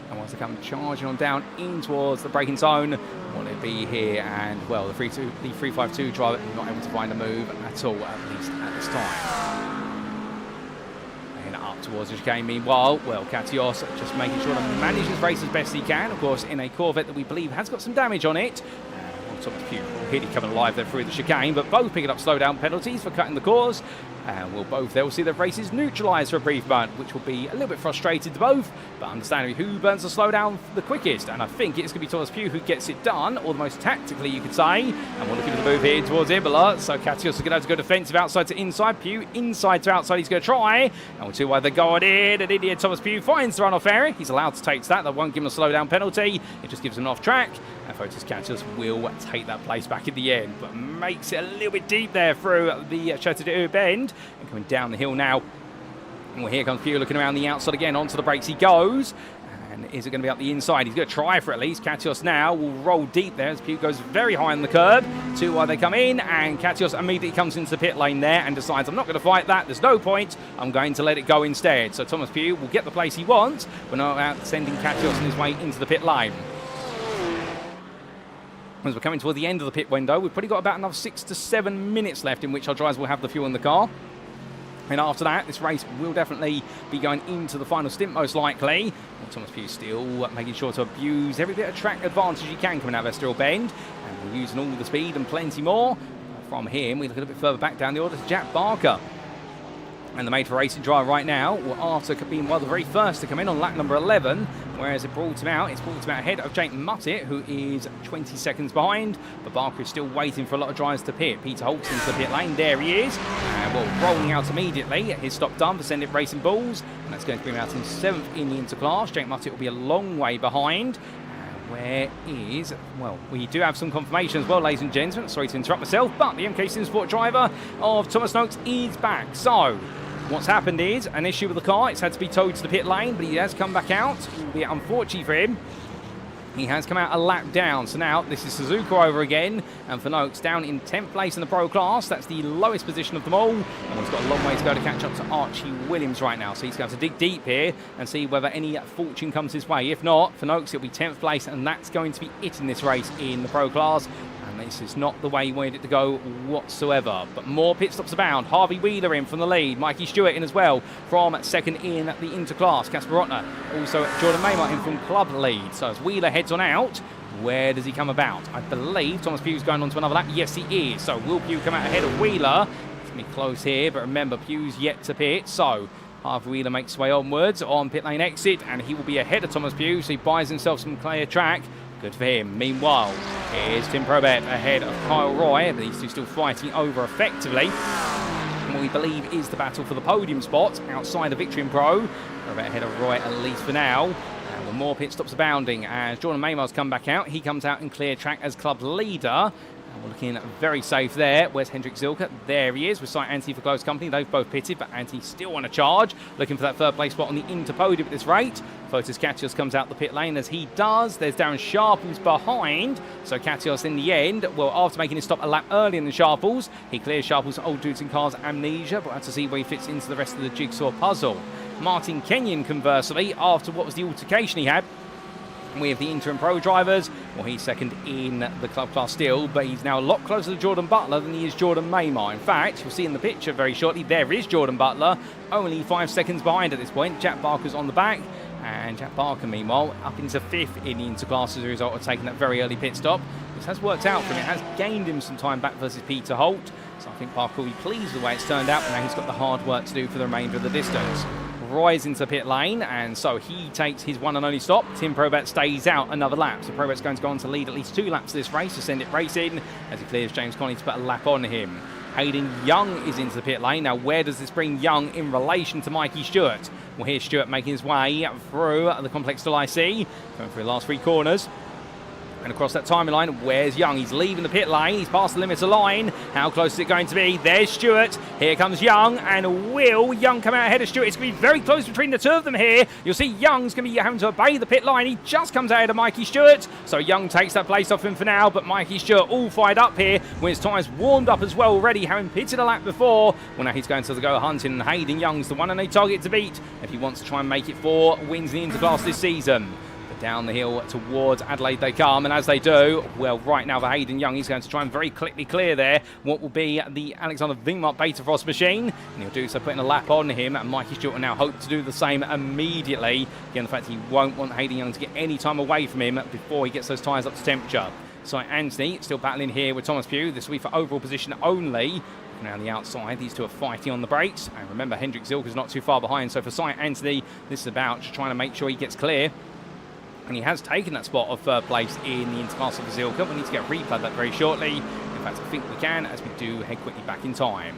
And once they come charging on down in towards the braking zone, will it be here? And, well, the 352 driver not able to find a move at all, at least at this time. And up towards the chicane, meanwhile, well, Katios just making sure to manage his race as best he can. Of course, in a Corvette that we believe has got some damage on it. Thomas Pugh really coming alive there through the chicane, but both picking up slowdown penalties for cutting the course. And they'll see their races neutralised for a brief moment, which will be a little bit frustrating to both. But understandably, who burns the slowdown the quickest? And I think it's going to be Thomas Pugh who gets it done, or the most tactically, you could say. And we're looking at the move here towards Imola. So Katios is going to have to go defensive outside to inside. Pugh inside to outside. He's going to try. And we'll see why they're going in. And Idiot Thomas Pugh finds the runoff area. He's allowed to take that. That won't give him a slowdown penalty. It just gives him an off track. And Fotis Katios will take that place back in the end, but makes it a little bit deep there through the Circuit de Nevers Bend. And coming down the hill now. Well, here comes Pugh looking around the outside again. Onto the brakes he goes. And is it going to be up the inside? He's going to try for at least. Katios now will roll deep there as Pugh goes very high on the curb. 2 while they come in, and Katios immediately comes into the pit lane there and decides, I'm not going to fight that. There's no point. I'm going to let it go instead. So Thomas Pugh will get the place he wants, but not out sending Katios on his way into the pit lane. As we're coming toward the end of the pit window, we've probably got about another 6 to 7 minutes left in which our drivers will have the fuel in the car. And after that, this race will definitely be going into the final stint, most likely. And Thomas Pugh still making sure to abuse every bit of track advantage he can coming out of Estoril Bend. And we're using all the speed and plenty more. From him, we look a little bit further back down the order to Jack Barker. And the made for racing driver right now, after being one of the very first to come in on lap number 11, whereas it brought him out. It's brought him out ahead of Jake Muttett, who is 20 seconds behind. But Barker is still waiting for a lot of drivers to pit. Peter Holt's into the pit lane. There he is. And well, rolling out immediately. His stop done for Send It Racing Bulls. And that's going to bring him out in 7th in the interclass. Jake Muttett will be a long way behind. Where is, well, we do have some confirmation as well, ladies and gentlemen. Sorry to interrupt myself, but the MK Sim Sport driver of Thomas Noakes is back. So, what's happened is an issue with the car. It's had to be towed to the pit lane, but he has come back out. Albeit unfortunately for him, he has come out a lap down. So now this is Suzuka over again. And for Noakes down in 10th place in the pro class. That's the lowest position of them all. And he's got a long way to go to catch up to Archie Williams right now. So he's going to dig deep here and see whether any fortune comes his way. If not, for Noakes, it'll be 10th place. And that's going to be it in this race in the pro class. And this is not the way he wanted it to go whatsoever. But more pit stops abound. Harvey Wheeler in from the lead. Mikey Stewart in as well from 2nd in the interclass. Casper Rotner. Also Jordan Maymar in from club lead. So as Wheeler heads on out, where does he come about? I believe Thomas Pugh's going on to another lap. Yes, he is. So will Pugh come out ahead of Wheeler? It's going to be close here. But remember, Pugh's yet to pit. So Harvey Wheeler makes his way onwards on pit lane exit. And he will be ahead of Thomas Pugh. So he buys himself some clear track. Good for him. Meanwhile, here's Tim Probert ahead of Kyle Roy, but these two still fighting over effectively. And what we believe is the battle for the podium spot outside the Victory in Pro. Probert ahead of Roy at least for now. And with more pit stops abounding as Jordan Maymar's come back out. He comes out in clear track as club leader. We're looking very safe there. Where's Hendrik Zilke? There he is with Sight Anthony for close company. They've both pitted, but Anthony still on a charge. Looking for that 3rd place spot on the inter-podium at this rate. Fotis Katios comes out the pit lane as he does. There's Darren Sharples behind. So Katios in the end, well, after making his stop a lap earlier than Sharples, he clears Sharples' old dudes in cars amnesia, but we'll have to see where he fits into the rest of the jigsaw puzzle. Martin Kenyon, conversely, after what was the altercation he had with the interim pro drivers, well, he's 2nd in the club class still, but he's now a lot closer to Jordan Butler than he is Jordan Maymar. In fact, you'll see in the picture very shortly, there is Jordan Butler, only 5 seconds behind at this point. Jack Barker's on the back, and Jack Barker, meanwhile, up into 5th in the interclass as a result of taking that very early pit stop. This has worked out for him. It has gained him some time back versus Peter Holt, so I think Barker will be pleased with the way it's turned out, but now he's got the hard work to do for the remainder of the distance. Roy's into pit lane, and so he takes his one and only stop. Tim Probert stays out another lap, so Probert's going to go on to lead at least 2 laps of this race to Send It Racing as he clears James Conley to put a lap on him. Hayden Young is into the pit lane. Now, where does this bring Young in relation to Mikey Stewart? Well, here's Stewart making his way through the complex till IC, going through the last 3 corners. And across that timing line, where's Young? He's leaving the pit lane. He's past the limiter line. How close is it going to be? There's Stewart. Here comes Young. And will Young come out ahead of Stewart? It's going to be very close between the two of them here. You'll see Young's going to be having to obey the pit line. He just comes ahead of Mikey Stewart. So Young takes that place off him for now. But Mikey Stewart all fired up here when his tyres warmed up as well already, having pitted a lap before. Well, now he's going to the go hunting. And Hayden Young's the one and only target to beat if he wants to try and make it 4 wins in the interclass this season. Down the hill towards Adelaide they come, and as they do, well, right now for Hayden Young, he's going to try and very quickly clear there what will be the Alexander Wingmark Beta Frost machine, and he'll do so putting a lap on him, and Mikey Stewart will now hope to do the same immediately. Again, the fact he won't want Hayden Young to get any time away from him before he gets those tyres up to temperature. So Anthony still battling here with Thomas Pugh. This will be for overall position only. Now on the outside, these two are fighting on the brakes, and remember, Hendrik Zilke is not too far behind, so for Sight Anthony, this is about trying to make sure he gets clear. And he has taken that spot of 3rd place in the interclass of Zilke. We need to get a replay of that very shortly. In fact, I think we can, as we do head quickly back in time.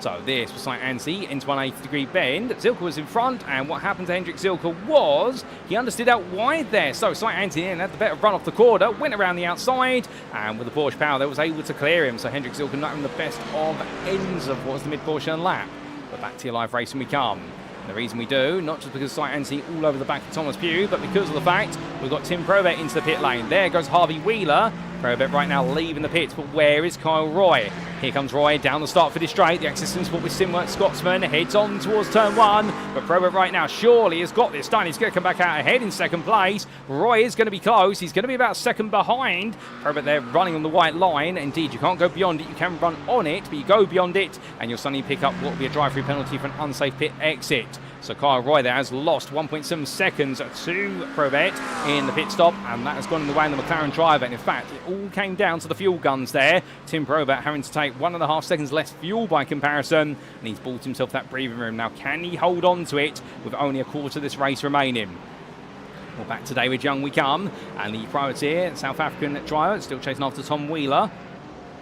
So this was Sight Anthony into 180-degree bend. Zilke was in front, and what happened to Hendrik Zilke was he understood out wide there. So Sight Anthony had the better run off the corner, went around the outside, and with the Porsche power, there was able to clear him. So Hendrik Zilke not having the best of ends of what was the mid-portion of the lap. But back to your live racing we come. The reason we do, not just because Sight Anthony all over the back of Thomas Pugh, but because of the fact we've got Tim Probert into the pit lane. There goes Harvey Wheeler. Probert right now leaving the pits, but where is Kyle Roy? Here comes Roy down the start for this straight. The Access Sim Sport with Simwork Scotsman heads on towards turn 1, but Probert right now surely has got this done. He's going to come back out ahead in 2nd place. Roy is going to be close. He's going to be about 2nd behind. Probert there running on the white line. Indeed, you can't go beyond it. You can run on it, but you go beyond it, and you'll suddenly pick up what will be a drive-through penalty for an unsafe pit exit. So Kyle Roy there has lost 1.7 seconds to Probert in the pit stop, and that has gone in the way of the McLaren driver. And in fact, it all came down to the fuel guns there. Tim Probert having to take 1.5 seconds less fuel by comparison, and he's bought himself that breathing room. Now, can he hold on to it with only a quarter of this race remaining? Well, back to David Young we come, and the privateer, South African driver, still chasing after Tom Wheeler.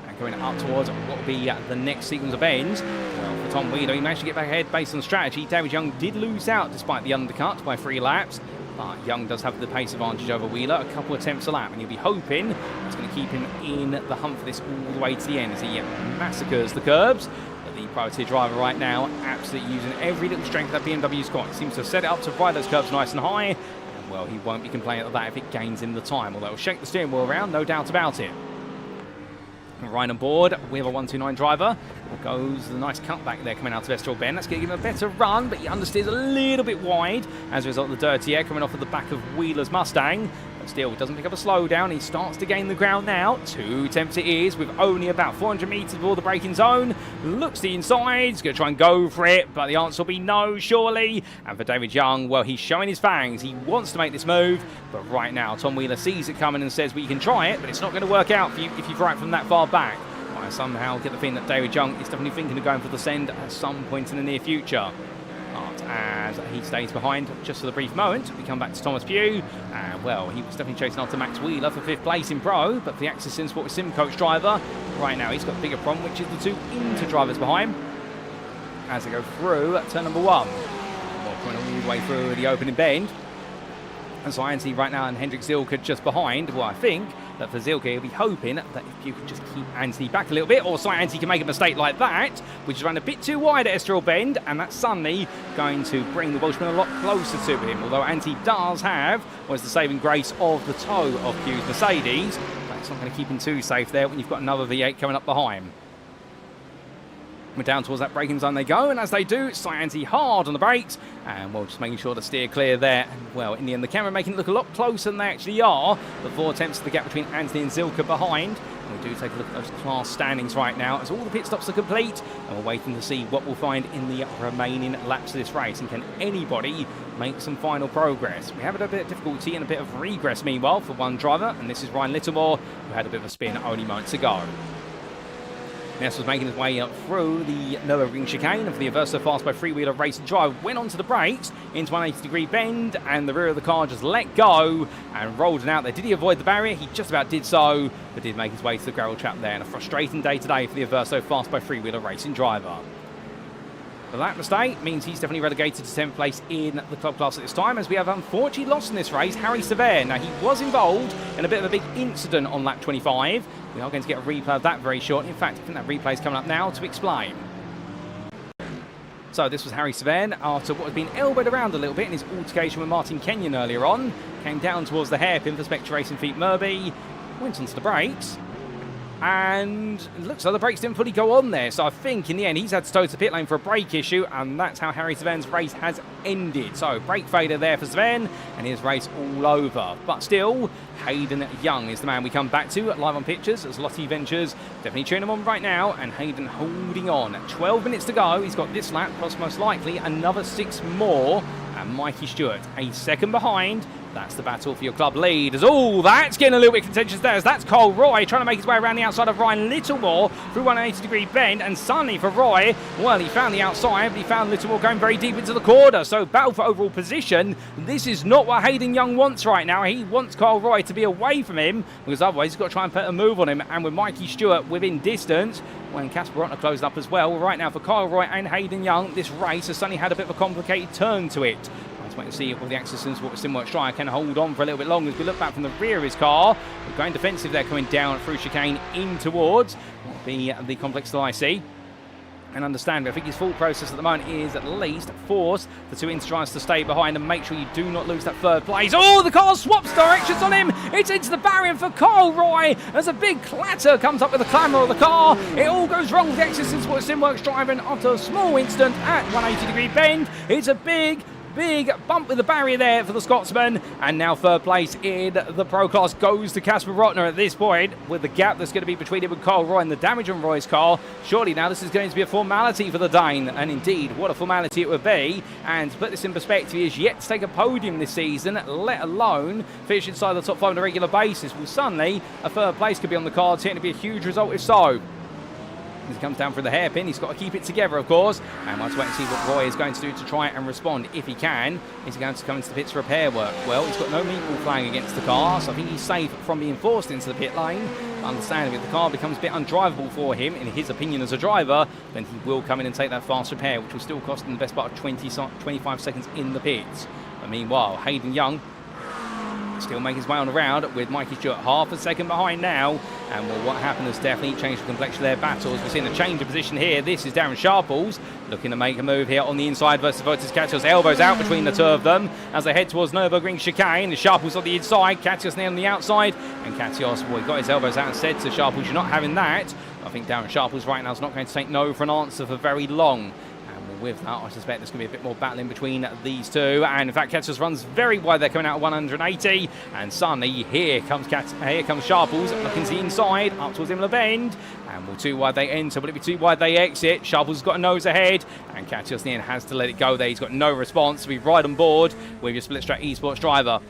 And going up towards what will be the next sequence of ends. Well, for Tom Wheeler, he managed to get back ahead based on strategy. David Young did lose out despite the undercut by 3 laps. But Young does have the pace advantage over Wheeler, a couple attempts a lap, and you'll be hoping it's going to keep him in the hunt for this all the way to the end as he massacres the curbs. But the privateer driver right now absolutely using every little strength that BMW's got. He seems to have set it up to ride those curbs nice and high. And, well, he won't be complaining of that if it gains him the time, although it'll shake the steering wheel around, no doubt about it. Right on board, we have a 129 driver. Goes the nice cutback there coming out of Estoril Bend. That's going to give him a better run, but he understeers a little bit wide as a result of the dirty air coming off of the back of Wheeler's Mustang. But still, he doesn't pick up a slowdown. He starts to gain the ground now. 2 attempts it is with only about 400 metres before the braking zone. Looks the inside. He's going to try and go for it, but the answer will be no, surely. And for David Young, well, he's showing his fangs. He wants to make this move, but right now, Tom Wheeler sees it coming and says, well, you can try it, but it's not going to work out for you if you right from that far back. I somehow get the feeling that David Young is definitely thinking of going for the send at some point in the near future. But as he stays behind just for the brief moment, we come back to Thomas Pugh. And well, he was definitely chasing after Max Wheeler for 5th place in Pro, but for the Access Sim Sport Sim Coach driver, right now he's got a bigger problem, which is the 2 Inter drivers behind as they go through turn number 1. Well, going all the way through the opening bend. And so Anthony right now and Hendrik Zilka just behind. Well, I think that for Zilka, he'll be hoping that if you could just keep Anthony back a little bit, or so Anthony can make a mistake like that, which is run a bit too wide at Estoril Bend, and that's suddenly going to bring the Welshman a lot closer to him. Although Anthony does have, was the saving grace of the toe of Pugh's Mercedes, but it's not going to keep him too safe there when you've got another V8 coming up behind. We're down towards that braking zone they go, and as they do, Anthony hard on the brakes, and well, just making sure to steer clear there. And well, in the end, the camera making it look a lot closer than they actually are. The 4 attempts to the gap between Anthony and Zilka behind. And we do take a look at those class standings right now as all the pit stops are complete, and we're waiting to see what we'll find in the remaining laps of this race, and can anybody make some final progress. We have a bit of difficulty and a bit of regress meanwhile for one driver, and this is Ryan Littlemore, who had a bit of a spin only moments ago. Ness was making his way up through the lower ring chicane of the Averso Fast by 3-wheeler race drive, went onto the brakes into 180-degree bend, and the rear of the car just let go and rolled it out there. Did he avoid the barrier? He just about did so, but did make his way to the gravel trap there. And a frustrating day today for the Averso Fast by 3-wheeler racing driver. But that mistake means he's definitely relegated to 10th place in the club class at this time, as we have unfortunately lost in this race Harry Sever. Now, he was involved in a bit of a big incident on lap 25. We are going to get a replay of that very short. In fact, I think that replay is coming up now to explain. So this was Harry Sever after what had been elbowed around a little bit in his altercation with Martin Kenyon earlier on. Came down towards the hairpin for Spectre Racing Feet Murby, went onto the brakes, and it looks like the brakes didn't fully go on there. So I think in the end he's had to tow to the pit lane for a brake issue, and that's how Harry Sever's race has ended. So brake failure there for Sever, and his race all over. But still, Hayden Young is the man we come back to live on pictures as Lottie Ventures definitely cheering him on right now, and Hayden holding on. 12 minutes to go. He's got this lap plus most likely another 6 more, and Mikey Stewart a second behind. That's the battle for your club lead. As all that's getting a little bit contentious there, as that's Cole Roy trying to make his way around the outside of Ryan Littlemore through 180-degree bend, and suddenly for Roy, well, he found the outside, but he found Littlemore going very deep into the corner. So battle for overall position. This is not what Hayden Young wants right now. He wants Cole Roy to be away from him, because otherwise he's got to try and put a move on him. And with Mikey Stewart within distance, when Casper Rotner closed up as well, right now for Kyle Roy and Hayden Young, this race has suddenly had a bit of a complicated turn to it. Let's wait and see if the Access Sim Sport Simworks driver can hold on for a little bit longer as we look back from the rear of his car. We're going defensive there, coming down through chicane in towards what will be the complex that I see. And understand, I think his full process at the moment is at least force the 2 Inter drivers to stay behind and make sure you do not lose that 3rd place. Oh, the car swaps directions on him. It's into the barrier for Kyle Roy as a big clatter comes up with the clamour of the car. It all goes wrong with the Access Sim Sport Simworks driving after a small incident at 180-degree bend. It's a big bump with the barrier there for the Scotsman, and now 3rd place in the Pro Class goes to Casper Rotner at this point, with the gap that's going to be between him and Kyle Roy and the damage on Roy's car. Surely now this is going to be a formality for the Dane, and indeed what a formality it would be. And to put this in perspective, he is yet to take a podium this season, let alone finish inside the top 5 on a regular basis. Well, suddenly a 3rd place could be on the cards here, and it'd be a huge result if so. As he comes down for the hairpin, he's got to keep it together, of course. And let's wait and see what Roy is going to do to try and respond. If he can, is he going to come into the pits for repair work? Well, he's got no meatball flying against the car, so I think he's safe from being forced into the pit lane. But understandably, if the car becomes a bit undrivable for him, in his opinion as a driver, then he will come in and take that fast repair, which will still cost him the best part of 25 seconds in the pits. But meanwhile, Hayden Young still make his way on around with Mikey Stewart half a second behind now. And well, what happened has definitely changed the complexion of their battles. We're seeing a change of position here. This is Darren Sharples looking to make a move here on the inside versus Votis Katios. Elbows out between the two of them as they head towards Nürburgring chicane. Sharples on the inside, Katios now on the outside. And Katios, well, he got his elbows out and said to Sharples, "You're not having that." I think Darren Sharples right now is not going to take no for an answer for very long. With that, I suspect there's going to be a bit more battling between these two. And in fact, Katios runs very wide. They're coming out at 180. And suddenly, here comes Sharples looking to the inside, up towards Imola Bend. And will too wide they enter. Will it be too wide they exit? Sharples has got a nose ahead. And Katios then has to let it go there. He's got no response. We ride on board with your split straight esports driver.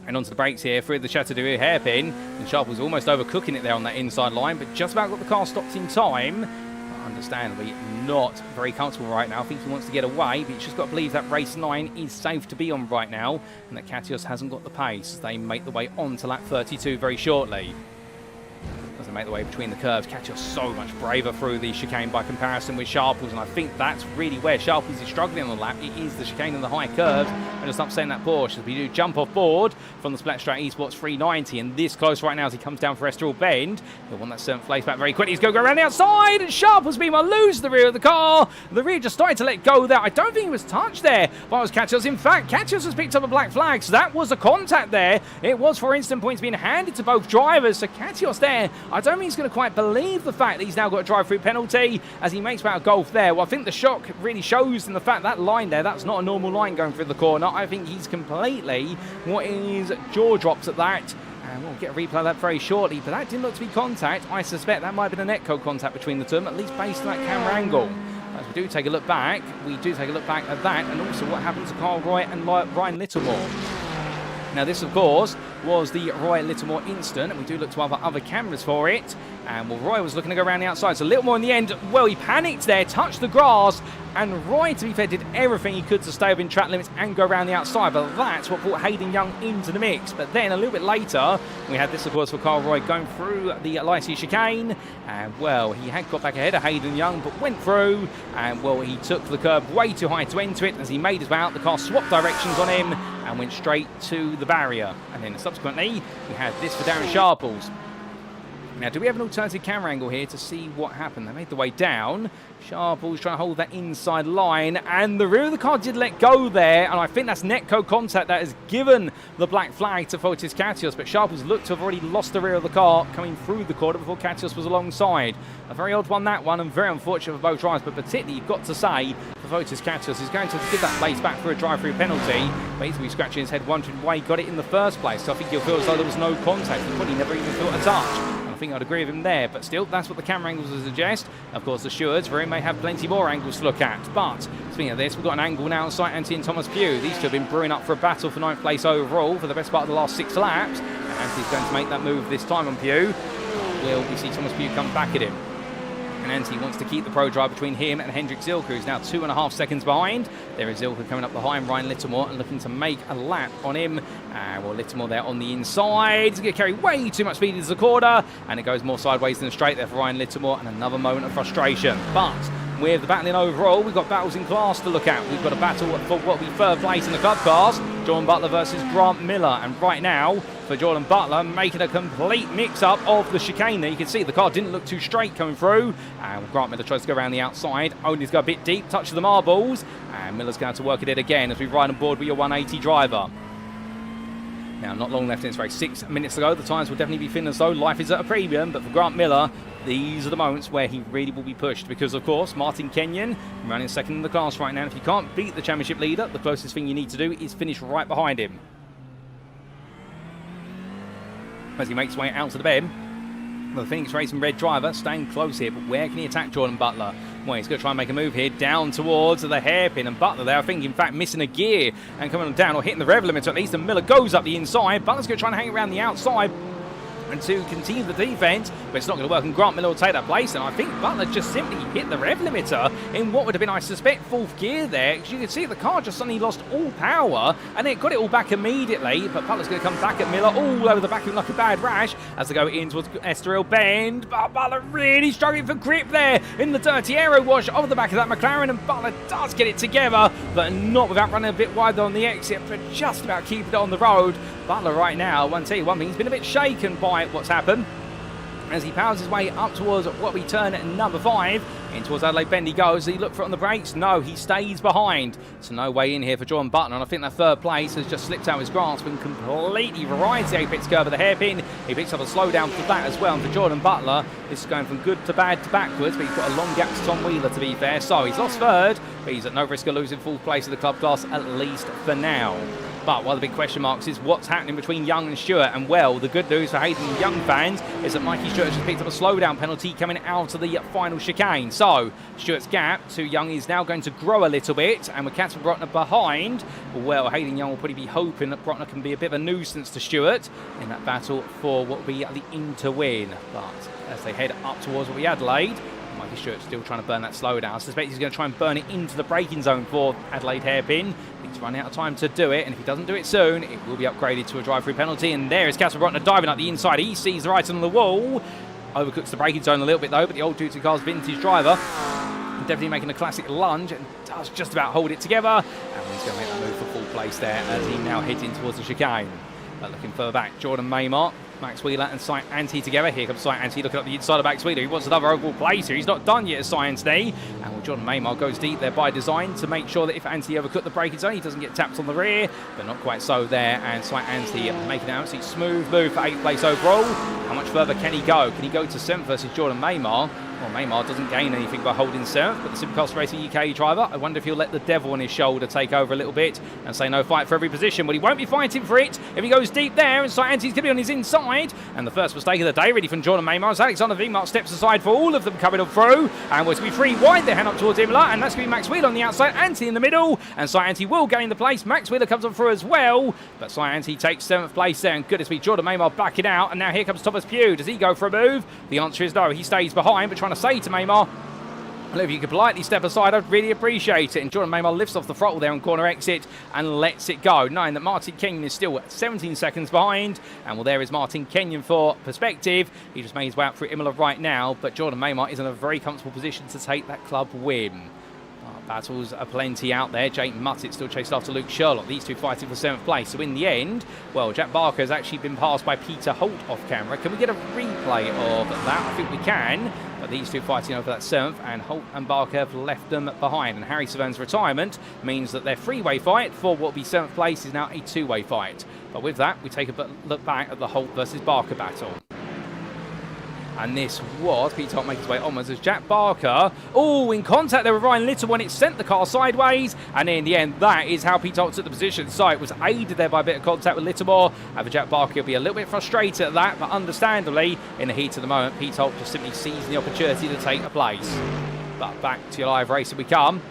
And onto the brakes here through the Chateau hairpin. And Sharples almost overcooking it there on that inside line, but just about got the car stopped in time. Understandably not very comfortable right now. I think he wants to get away, but he's just got to believe that race 9 is safe to be on right now, and that Katios hasn't got the pace. They make the way on to lap 32 very shortly. As they make the way between the curves, Katios so much braver through the chicane by comparison with Sharples, and I think that's really where Sharples is struggling on the lap. It is the chicane and the high curves, and just upsetting that Porsche as we do jump off board from the Split Straight Esports 390, and this close right now as he comes down for Estoril Bend. He'll want that 7th place back very quickly. He's going to go around the outside, and Sharples meanwhile loses the rear of the car. The rear just started to let go there. I don't think he was touched there by Katios. In fact, Katios has picked up a black flag, so that was a contact there. It was for instant points being handed to both drivers, so Katios there, I don't think he's going to quite believe the fact that he's now got a drive-through penalty as he makes about a golf there. Well, I think the shock really shows in the fact that line there, that's not a normal line going through the corner. I think he's completely, what is jaw drops at that. And we'll get a replay of that very shortly, but that didn't look to be contact. I suspect that might have been a netcode contact between the two of them, at least based on that camera angle. As we do take a look back, at that, and also what happened to Carl Roy and Ryan Littlemore. Now this, of course, was the Roy Littlemore instant, and we do look to other cameras for it. And well, Roy was looking to go around the outside, so Littlemore in the end, well, he panicked there, touched the grass, and Roy, to be fair, did everything he could to stay within track limits and go around the outside, but that's what brought Hayden Young into the mix. But then a little bit later, we had this, of course, for Carl Roy going through the Lycée chicane, and well, he had got back ahead of Hayden Young, but went through, and well, he took the curb way too high to enter it. As he made his way out, the car swapped directions on him and went straight to the barrier. And then subsequently, we had this for Darren Sharples. Now, do we have an alternative camera angle here to see what happened? They made the way down. Sharples trying to hold that inside line, and the rear of the car did let go there, and I think that's netcode contact that has given the black flag to Votis Katios, but Sharples looked to have already lost the rear of the car coming through the corner before Katios was alongside. A very odd one, that one, and very unfortunate for both drivers, but particularly you've got to say for Votis Katios, he's going to give that place back for a drive-through penalty, basically scratching his head wondering why he got it in the first place. So I think he'll feel as though there was no contact. He probably never even felt a touch. I think I'd agree with him there, but still, that's what the camera angles will suggest. Of course, the stewards very may have plenty more angles to look at, but speaking of this, we've got an angle now on site, Anthony and Thomas Pugh. These two have been brewing up for a battle for 9th place overall for the best part of the last 6 laps, and Anthony's going to make that move this time on Pugh. Will we see Thomas Pugh come back at him? And Anthony wants to keep the pro drive between him and Hendrik Zilka, who's now 2.5 seconds behind. There is Zilka coming up behind Ryan Littlemore and looking to make a lap on him. Well, Littlemore there on the inside. He's going to carry way too much speed into the corner, and it goes more sideways than straight there for Ryan Littlemore, and another moment of frustration. But with the battling overall, we've got battles in class to look at. We've got a battle for what we third place in the club cars, Jordan Butler versus Grant Miller, and right now for Jordan Butler making a complete mix-up of the chicane there. You can see the car didn't look too straight coming through, and Grant Miller tries to go around the outside, only to go a bit deep, touch of the marbles, and Miller's going to work at it again as we ride on board with your 180 driver. Now, not long left in this race, 6 minutes ago. The tyres will definitely be thin as though life is at a premium, but for Grant Miller, these are the moments where he really will be pushed because, of course, Martin Kenyon running second in the class right now. If you can't beat the championship leader, the closest thing you need to do is finish right behind him. As he makes his way out to the bend, the Phoenix Racing red driver staying close here, but where can he attack Jordan Butler? Well, he's going to try and make a move here down towards the hairpin, and Butler there, I think, in fact, missing a gear and coming down or hitting the rev limiter at least, and Miller goes up the inside. Butler's going to try and hang around the outside. and to continue the defence, but it's not going to work, and Grant Miller will take that place, and I think Butler just simply hit the rev limiter in what would have been, I suspect, 4th gear there, because you can see the car just suddenly lost all power, and it got it all back immediately, but Butler's going to come back at Miller all over the back of him like a bad rash as they go in towards Estoril bend, but Butler really struggling for grip there in the dirty aero wash over the back of that McLaren, and Butler does get it together, but not without running a bit wider on the exit, but just about keeping it on the road. Butler right now, one thing, he's been a bit shaken by what's happened as he powers his way up towards what we turn at number 5. In towards Adelaide bend he goes. Does he look for it on the brakes? No, he stays behind. So no way in here for Jordan Butler, and I think that 3rd place has just slipped out his grasp and completely rides the apex curve of the hairpin. He picks up a slowdown for that as well, and for Jordan Butler, this is going from good to bad to backwards, but he's got a long gap to Tom Wheeler, to be fair. So he's lost 3rd, but he's at no risk of losing 4th place in the club class, at least for now. But one of the big question marks is what's happening between Young and Stewart. And well, the good news for Hayden and Young fans is that Mikey Stewart just picked up a slowdown penalty coming out of the final chicane. So Stewart's gap to Young is now going to grow a little bit, and with Casper Brotner behind, well, Hayden Young will probably be hoping that Brotner can be a bit of a nuisance to Stewart in that battle for what will be the Inter win. But as they head up towards what we Adelaide, Mikey Stewart's still trying to burn that slowdown. I suspect he's going to try and burn it into the braking zone for Adelaide hairpin. He's running out of time to do it, and if he doesn't do it soon, it will be upgraded to a drive-through penalty. And there is Casper Brotner diving up the inside. He sees the right on the wall. Overcooks the braking zone a little bit though, but the old Duty Cars vintage driver definitely making a classic lunge and does just about hold it together. And he's going to make the move for full place there as he now heads in towards the chicane. But looking further back, Jordan Maymar, Max Wheeler and Cy Anti together. Here comes Cy Anti looking up the inside of Max Wheeler. He wants another overall place here. He's not done yet as Cy Anti. And well, Jordan Maymar goes deep there by design to make sure that if Anti overcut the braking zone, he doesn't get tapped on the rear. But not quite so there. And Cy Anti making an absolutely smooth move for 8th place overall. How much further can he go? Can he go to 7th versus Jordan Maymar? Well, Maymar doesn't gain anything by holding 7th, but the Supercross Racing UK driver, I wonder if he'll let the devil on his shoulder take over a little bit and say no fight for every position. Well, he won't be fighting for it if he goes deep there, and Cy Anti's going to be on his inside. And the first mistake of the day, really, from Jordan Maymar, as Alexander Wingmark steps aside for all of them coming up through. And we're to be free wide, they hand up towards Imola, and that's going to be Max Wheeler on the outside, Anti in the middle, and Cy Anti will gain the place. Max Wheeler comes on through as well, but Cy Anti takes 7th place there, and goodness me, Jordan Maymar backing out, and now here comes Thomas Pugh. Does he go for a move? The answer is no, he stays behind, but trying to say to Maymar, well, if you could politely step aside, I'd really appreciate it. And Jordan Maymar lifts off the throttle there on corner exit and lets it go, knowing that Martin Kenyon is still 17 seconds behind. And well, there is Martin Kenyon for perspective. He just made his way out through Imola right now, but Jordan Maymar is in a very comfortable position to take that club win. Battles are plenty out there. Jake Muttett still chased after Luke Sherlock. These two fighting for 7th place. So in the end, well, Jack Barker has actually been passed by Peter Holt off camera. Can we get a replay of that? I think we can. But these two fighting over that 7th, and Holt and Barker have left them behind. And Harry Savern's retirement means that their freeway fight for what will be 7th place is now a 2-way fight. But with that, we take a look back at the Holt versus Barker battle. And this was Pete Holt making his way onwards as Jack Barker, in contact there with Ryan Little when it sent the car sideways, and in the end that is how Pete Holt took the position. So it was aided there by a bit of contact with Littlemore, and for Jack Barker he'll be a little bit frustrated at that, but understandably in the heat of the moment Pete Holt just simply seized the opportunity to take a place. But back to your live racing we come.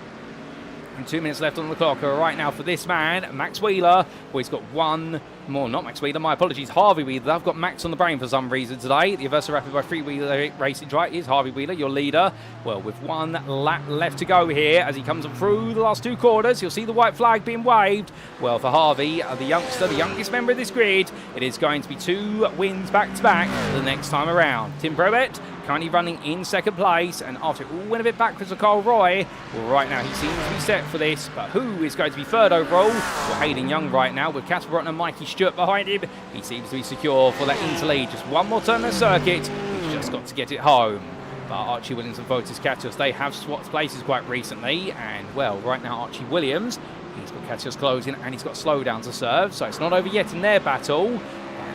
And 2 minutes left on the clock right now for this man, Max Wheeler. Well, he's got one more, not Max Wheeler, my apologies, Harvey Wheeler. I've got Max on the brain for some reason today. The Aversa Rapid by Free Wheeler Racing driver is Harvey Wheeler, your leader. Well, with one lap left to go here as he comes through the last 2 quarters, you'll see the white flag being waved. Well, for Harvey, the youngster, the youngest member of this grid, it is going to be 2 wins back-to-back the next time around. Tim Probert currently running in 2nd place, and after it all went a bit backwards for Carl Roy, well, right now he seems to be set for this, but who is going to be 3rd overall? Well, Hayden Young right now with Casper Brotner and Mikey Stewart behind him. He seems to be secure for that interlead. Just one more turn of the circuit, he's just got to get it home. But Archie Williams and Votis Katios, they have swapped places quite recently, and well, right now Archie Williams, he's got Katios closing and he's got slowdown to serve, so it's not over yet in their battle.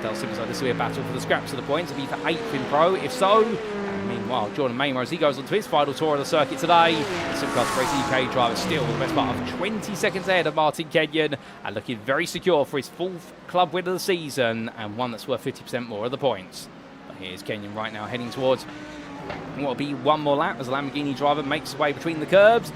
Does seem like this will be a battle for the scraps of the points. It'll be for 8th in pro, if so. And meanwhile, Jordan Maymar, as he goes on to his final tour of the circuit today, the Supercross Racing UK driver still the best part of 20 seconds ahead of Martin Kenyon, and looking very secure for his 4th club win of the season, and one that's worth 50% more of the points. But here's Kenyon right now heading towards what will be one more lap as the Lamborghini driver makes his way between the curbs.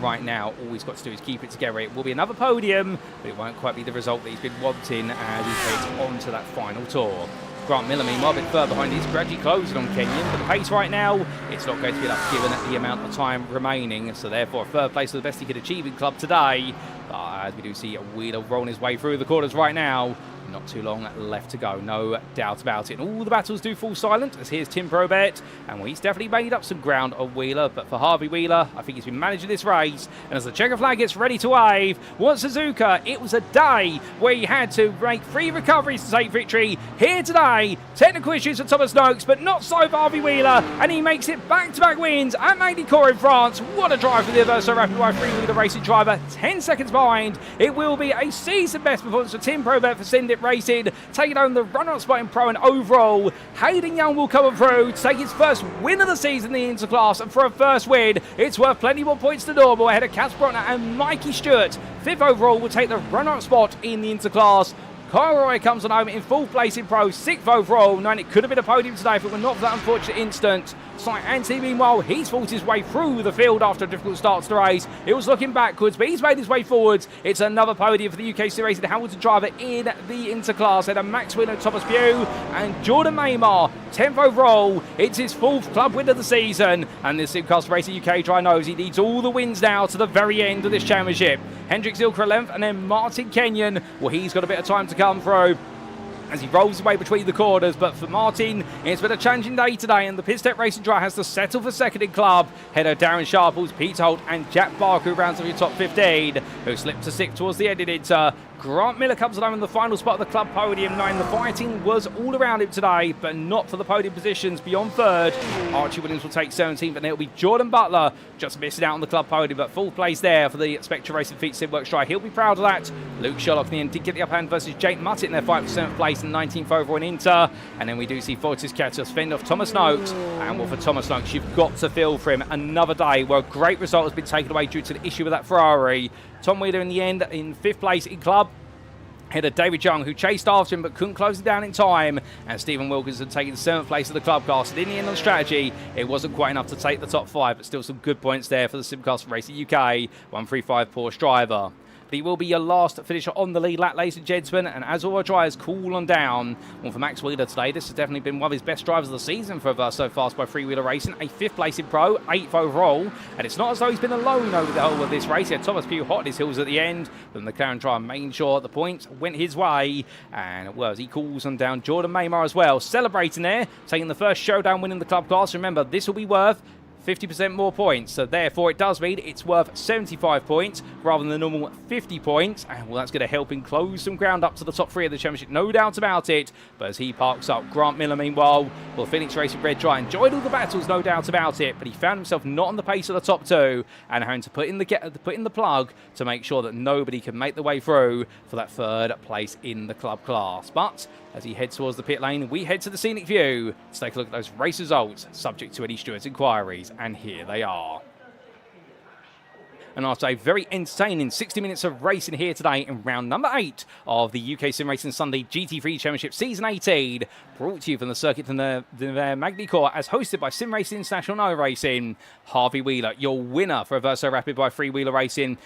Right now, all he's got to do is keep it together. It will be another podium, but it won't quite be the result that he's been wanting as he heads on to that final tour. Grant Miller, meanwhile, a bit further behind, he's gradually closing on Kenyon, but the pace right now, it's not going to be enough given the amount of time remaining, so therefore third place is the best he could achieve in club today. But as we do see Wheeler rolling his way through the quarters right now, not too long left to go, no doubt about it. And all the battles do fall silent, as here's Tim Probert, and he's definitely made up some ground on Wheeler, but for Harvey Wheeler, I think he's been managing this race, and as the checker flag gets ready to wave, once Suzuka, it was a day where he had to make 3 recoveries to take victory. Here today, technical issues for Thomas Noakes, but not so for Harvey Wheeler, and he makes it back-to-back wins at Magny-Cours in France. What a drive for the Adverso Rapid by Wheeler Racing driver, 10 seconds behind. It will be a season best performance for Tim Probert for SimRacing Racing, taking home the run-up spot in Pro and overall. Hayden Young will come through to take his first win of the season in the interclass, and for a first win, it's worth plenty more points than normal ahead of Casper Brotner and Mikey Stewart. 5th overall will take the run-up spot in the interclass. Kyle Roy comes on home in 4th place in Pro, 6th overall, knowing it could have been a podium today if it were not for that unfortunate instant. Anthony, meanwhile, he's fought his way through the field after a difficult start to the race. It was looking backwards, but he's made his way forwards. It's another podium for the UKSimRacing Hamilton driver in the interclass. And Max Wheeler, Thomas Pugh, and Jordan Maymar, 10th overall. It's his 4th club win of the season. And the Simcast Racing UK driver knows he needs all the wins now to the very end of this championship. Hendrik Zilker 11th, and then Martin Kenyon. Well, he's got a bit of time to come through as he rolls his way between the corners. But for Martin, it's been a challenging day today, and the Pistep Racing driver has to settle for second in club. Header Darren Sharples, Pete Holt, and Jack Barker who rounds off your top 15, who slipped to 6th towards the end in Inter. Grant Miller comes along in the final spot of the club podium, knowing the fighting was all around him today, but not for the podium positions beyond 3rd. Archie Williams will take 17th, and it'll be Jordan Butler just missing out on the club podium, but 4th place there for the Spectre Racing Feet Simworks drive. He'll be proud of that. Luke Sherlock in the end did get the upper hand versus Jake Muttett in their fight for 7th place and 19th overall in Inter. And then we do see Fortis Katos fend off Thomas Noakes. And well, for Thomas Noakes, you've got to feel for him. Another day where a great result has been taken away due to the issue with that Ferrari. Tom Wheeler in the end in 5th place in club. Header David Young, who chased after him but couldn't close it down in time, and Stephen Wilkinson taking 7th place of the club class. And in the end on strategy, it wasn't quite enough to take the top 5, but still some good points there for the Simcast Racing UK 135 Porsche driver. But he will be your last finisher on the lead lap, ladies and gentlemen, and as all our drivers cool on down, well, for Max Wheeler today, this has definitely been one of his best drivers of the season for so fast by Free Wheeler Racing. A 5th place in Pro, 8th overall, and it's not as though he's been alone over the whole of this race. He had Thomas Pugh hot on his heels at the end, but the McLaren driver making sure the points went his way, and well, as he cools on down, Jordan Maymar as well, celebrating there, taking the first Showdown win in the club class. Remember, this will be worth 50% more points, so therefore it does mean it's worth 75 points rather than the normal 50 points, and well, that's going to help him close some ground up to the top 3 of the championship, no doubt about it. But as he parks up, Grant Miller meanwhile, well, Phoenix Racing Red Dry enjoyed all the battles, no doubt about it, but he found himself not on the pace of the top 2 and having to put in the plug to make sure that nobody can make the way through for that 3rd place in the club class. But as he heads towards the pit lane, we head to the scenic view to take a look at those race results, subject to Eddie Stewart's inquiries, and here they are. And after a very entertaining 60 minutes of racing here today in round number 8 of the UKSimRacing Sunday GT3 Championship Season 18, brought to you from the Circuit de Nevers Magny-Cours as hosted by SimRacing International iRacing, Harvey Wheeler, your winner for Adverso Rapid by Free Wheeler Racing.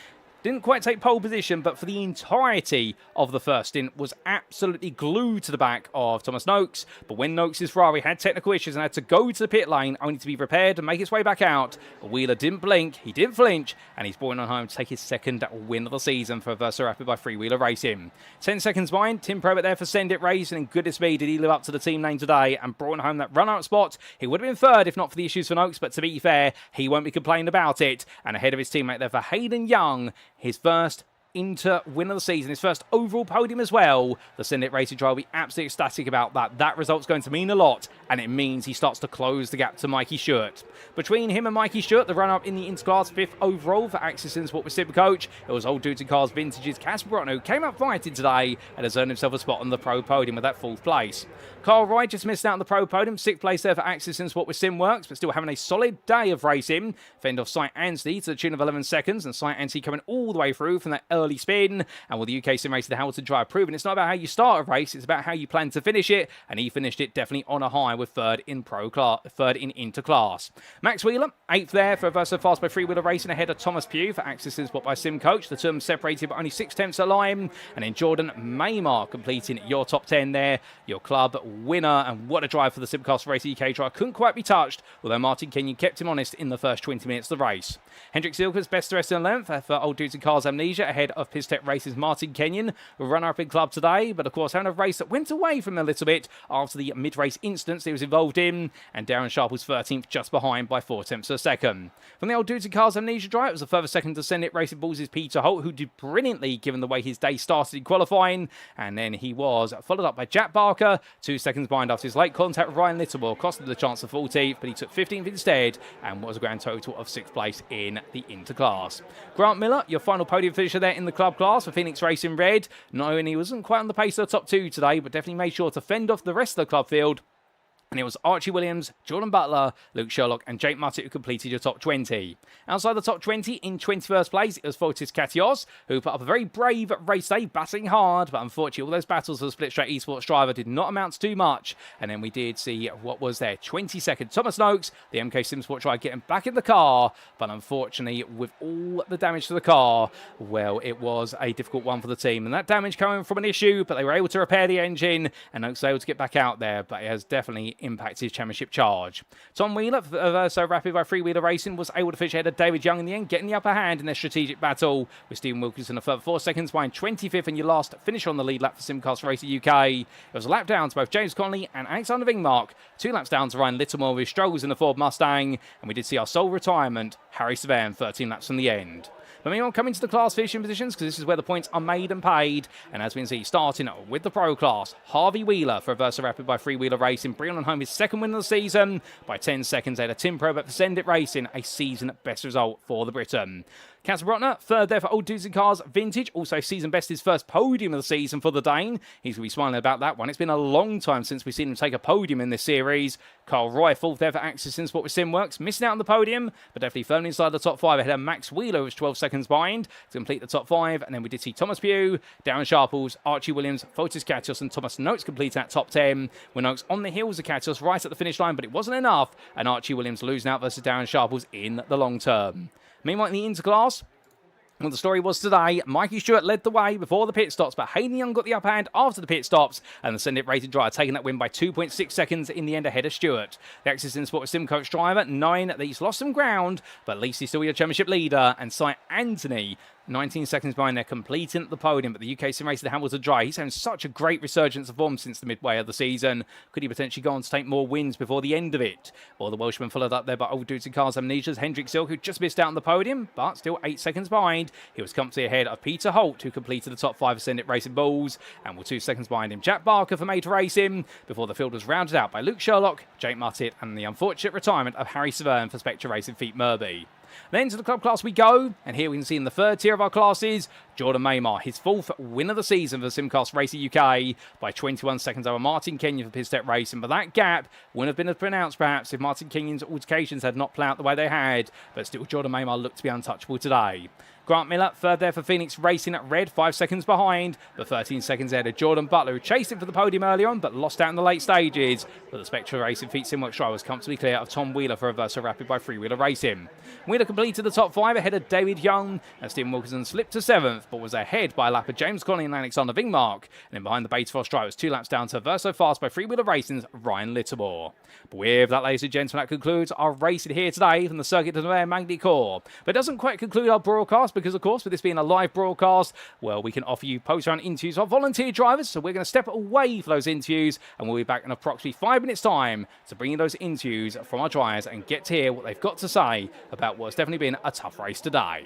Didn't quite take pole position, but for the entirety of the first stint was absolutely glued to the back of Thomas Noakes. But when Noakes' Ferrari had technical issues and had to go to the pit lane, only to be repaired and make his way back out, Wheeler didn't blink, he didn't flinch, and he's brought on home to take his 2nd win of the season for Adverso Rapid by Free Wheeler Racing. 10 seconds behind, Tim Probert there for Send It Racing, and goodness me, did he live up to the team name today and brought home that run-out spot. He would have been 3rd if not for the issues for Noakes, but to be fair, he won't be complaining about it. And ahead of his teammate there for Hayden Young, his first Inter win of the season, his first overall podium as well. The Send It Racing driver will be absolutely ecstatic about that. That result's going to mean a lot, and it means he starts to close the gap to Mikey Stewart. Between him and Mikey Stewart, the run-up in the Interclass 5th overall for Axis and Sport with Supercoach, it was Old Duty Cars Vintage's Casper Brotner who came up fighting today and has earned himself a spot on the Pro podium with that 4th place. Carl Roy just missed out on the Pro podium, 6th place there for Axis and Sport with SimWorks, but still having a solid day of racing. Fend off Sight Anstey to the tune of 11 seconds, and Sight Anstey coming all the way through from that early spin. And with the UKSimRacing Hamilton driver proven, it's not about how you start a race, it's about how you plan to finish it. And he finished it definitely on a high with third in interclass. Max Wheeler, 8th there for Verso Fast by Freewheeler Racing, ahead of Thomas Pugh for Access Spot by Sim Coach. The two of them separated by only 6/10 a line. And then Jordan Maymar completing your top 10 there, your club winner. And what a drive for the Simcast Racing UK driver. Couldn't quite be touched, although Martin Kenyon kept him honest in the first 20 minutes of the race. Hendrik Silva's best the rest in length for Old Dudes and Cars Amnesia, ahead of Pistech Racing's Martin Kenyon, runner-up in club today, but of course having a race that went away from him a little bit after the mid-race incidents he was involved in, and Darren Sharp was 13th, just behind by 4/10 of a second. From the Old Dudes and Cars Amnesia drive, it was a further second to send it. Racing Bulls' Peter Holt, who did brilliantly given the way his day started in qualifying, and then he was followed up by Jack Barker, 2 seconds behind after his late contact with Ryan Littlemore, costed the chance of 14th, but he took 15th instead, and was a grand total of 6th place in the interclass. Grant Miller, your final podium finisher there in the club class for Phoenix Racing Red. Not only wasn't quite on the pace of the top 2 today, but definitely made sure to fend off the rest of the club field. And it was Archie Williams, Jordan Butler, Luke Sherlock and Jake Muttett who completed your top 20. Outside the top 20, in 21st place, it was Fortis Katios, who put up a very brave race day, battling hard, but unfortunately all those battles for the split straight esports driver did not amount to too much. And then we did see what was there, 22nd, Thomas Noakes, the MK Sim Sport driver, getting back in the car, but unfortunately with all the damage to the car, well, it was a difficult one for the team. And that damage coming from an issue, but they were able to repair the engine, and Noakes was able to get back out there, but it has definitely impacted his championship charge. Tom Wheeler, so rapid by Freewheeler Racing, was able to finish ahead of David Young in the end, getting the upper hand in their strategic battle, with Stephen Wilkinson a further 4 seconds behind, 25th in your last finish on the lead lap for Simcast Racing UK. It was a lap down to both James Connolly and Alexander Vingmark, 2 laps down to Ryan Littlemore with struggles in the Ford Mustang, and we did see our sole retirement, Harry Savan, 13 laps from the end. But meanwhile, coming to the class finishing positions, because this is where the points are made and paid. And as we can see, starting with the pro class, Harvey Wheeler for Versa Rapid by Freewheeler Racing, bringing on home his second win of the season by 10 seconds ahead of Tim Probert for Send It Racing, a season best result for the Briton. Casper Brotner, third there for Old Dudes and Cars Vintage, also season best, his first podium of the season for the Dane. He's going to be smiling about that one. It's been a long time since we've seen him take a podium in this series. Carl Roy, fourth there for Access Sport with SimWorks, missing out on the podium, but definitely firmly inside the top 5 ahead of Max Wheeler, who's 12 seconds behind to complete the top 5. And then we did see Thomas Pugh, Darren Sharples, Archie Williams, Fotis Katios and Thomas Noakes complete that top 10. With Noakes on the heels of Katios right at the finish line, but it wasn't enough, and Archie Williams losing out versus Darren Sharples in the long term. Meanwhile, in the interclass, well, the story was today, Mikey Stewart led the way before the pit stops, but Hayden Young got the upper hand after the pit stops, and the Send It rated driver taking that win by 2.6 seconds in the end ahead of Stewart. The Access Sport Sim Coach driver, 9 that he's lost some ground, but at least he's still your championship leader, and Cy Anthony, 19 seconds behind there, completing the podium, but the UKSimRacing Hamilton dry. He's having such a great resurgence of form since the midway of the season. Could he potentially go on to take more wins before the end of it? Well, the Welshman followed up there by Old Dudes and Cars Amnesia's Hendrik Silk, who just missed out on the podium, but still 8 seconds behind. He was comfortably ahead of Peter Holt, who completed the top 5 of Send It Racing Bulls, and were 2 seconds behind him Jack Barker for Made to Racing, before the field was rounded out by Luke Sherlock, Jake Muttett, and the unfortunate retirement of Harry Severn for Spectre Racing Feet Murby. Then to the club class we go, and here we can see in the third tier of our classes, Jordan Maymar, his 4th win of the season for Simcast Racing UK by 21 seconds over Martin Kenyon for Pistech Racing. But that gap wouldn't have been as pronounced perhaps if Martin Kenyon's altercations had not played out the way they had, but still Jordan Maymar looked to be untouchable today. Grant Miller, third there for Phoenix Racing at Red, 5 seconds behind, but 13 seconds ahead of Jordan Butler, who chased him for the podium early on, but lost out in the late stages. But the Spectre Racing Feet Simworks driver was comfortably clear of Tom Wheeler for Versa Rapid by Freewheeler Racing. Wheeler completed the top 5 ahead of David Young, and Stephen Wilkinson slipped to 7th, but was ahead by a lap of James Connolly and Alexander Vingmark. And then behind the Beta Frost drivers, 2 laps down to Verso Fast by Freewheeler Racing's Ryan Littlemore. But with that, ladies and gentlemen, that concludes our racing here today from the Circuit de Nevers Magny-Cours. But it doesn't quite conclude our broadcast because, of course, with this being a live broadcast, well, we can offer you post-round interviews of volunteer drivers, so we're going to step away for those interviews, and we'll be back in approximately 5 minutes' time to bring you those interviews from our drivers and get to hear what they've got to say about what's definitely been a tough race today.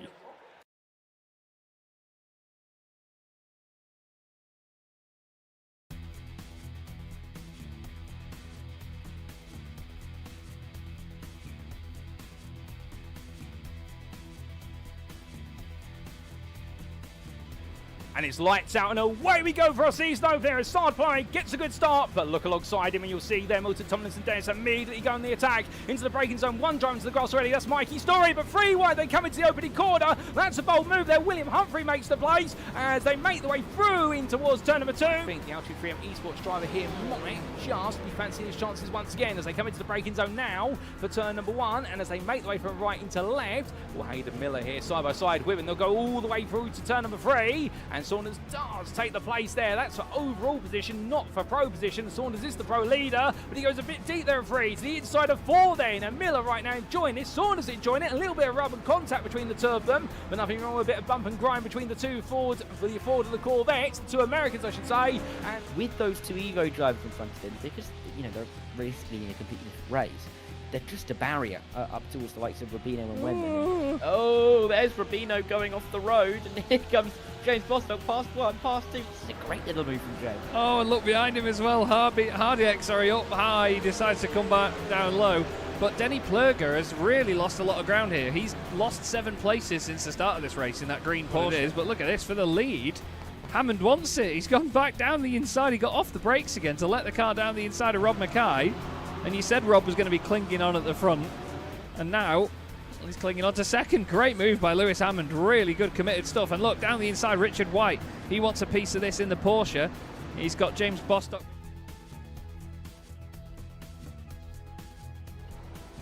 And And it's lights out and away we go for our season opener as Sardply gets a good start, but look alongside him and you'll see there Milton Tomlinson Dennis immediately go on the attack into the braking zone. One drive into the grass already, that's Mikey Story, but 3 wide they come into the opening corner. That's a bold move there. William Humphrey makes the place as they make the way through in towards turn number 2. I think the Altitude 3M esports driver here might just be fancying his chances once again as they come into the braking zone now for turn number 1, and as they make the way from right into left, well, Hayden Miller here side by side with him. They'll go all the way through to turn number 3, and Saunders does take the place there. That's for overall position, not for pro position. Saunders is the pro leader, but he goes a bit deep there at 3 to the inside of 4 then, and Miller right now enjoying this. Saunders enjoying it. A little bit of rub and contact between the two of them, but nothing wrong with a bit of bump and grind between the two Ford, for the Ford and the Corvettes, the two Americans I should say. And with those two Evo drivers in front of them, they're just, you know, they're realistically in a completely different race. They're just a barrier up towards the likes of Rubino and Wendling. Oh, there's Rubino going off the road, and here comes James Bostock, past 1, past 2. This is a great little move from James. Oh, and look behind him as well. Hardy up high, he decides to come back down low. But Denny Plurger has really lost a lot of ground here. He's lost 7 places since the start of this race in that green Porsche. But look at this, for the lead, Hammond wants it. He's gone back down the inside. He got off the brakes again to let the car down the inside of Rob Mackay. And you said Rob was going to be clinging on at the front. And now he's clinging on to second. Great move by Lewis Hammond. Really good committed stuff. And look, down the inside, Richard White. He wants a piece of this in the Porsche. He's got James Bostock.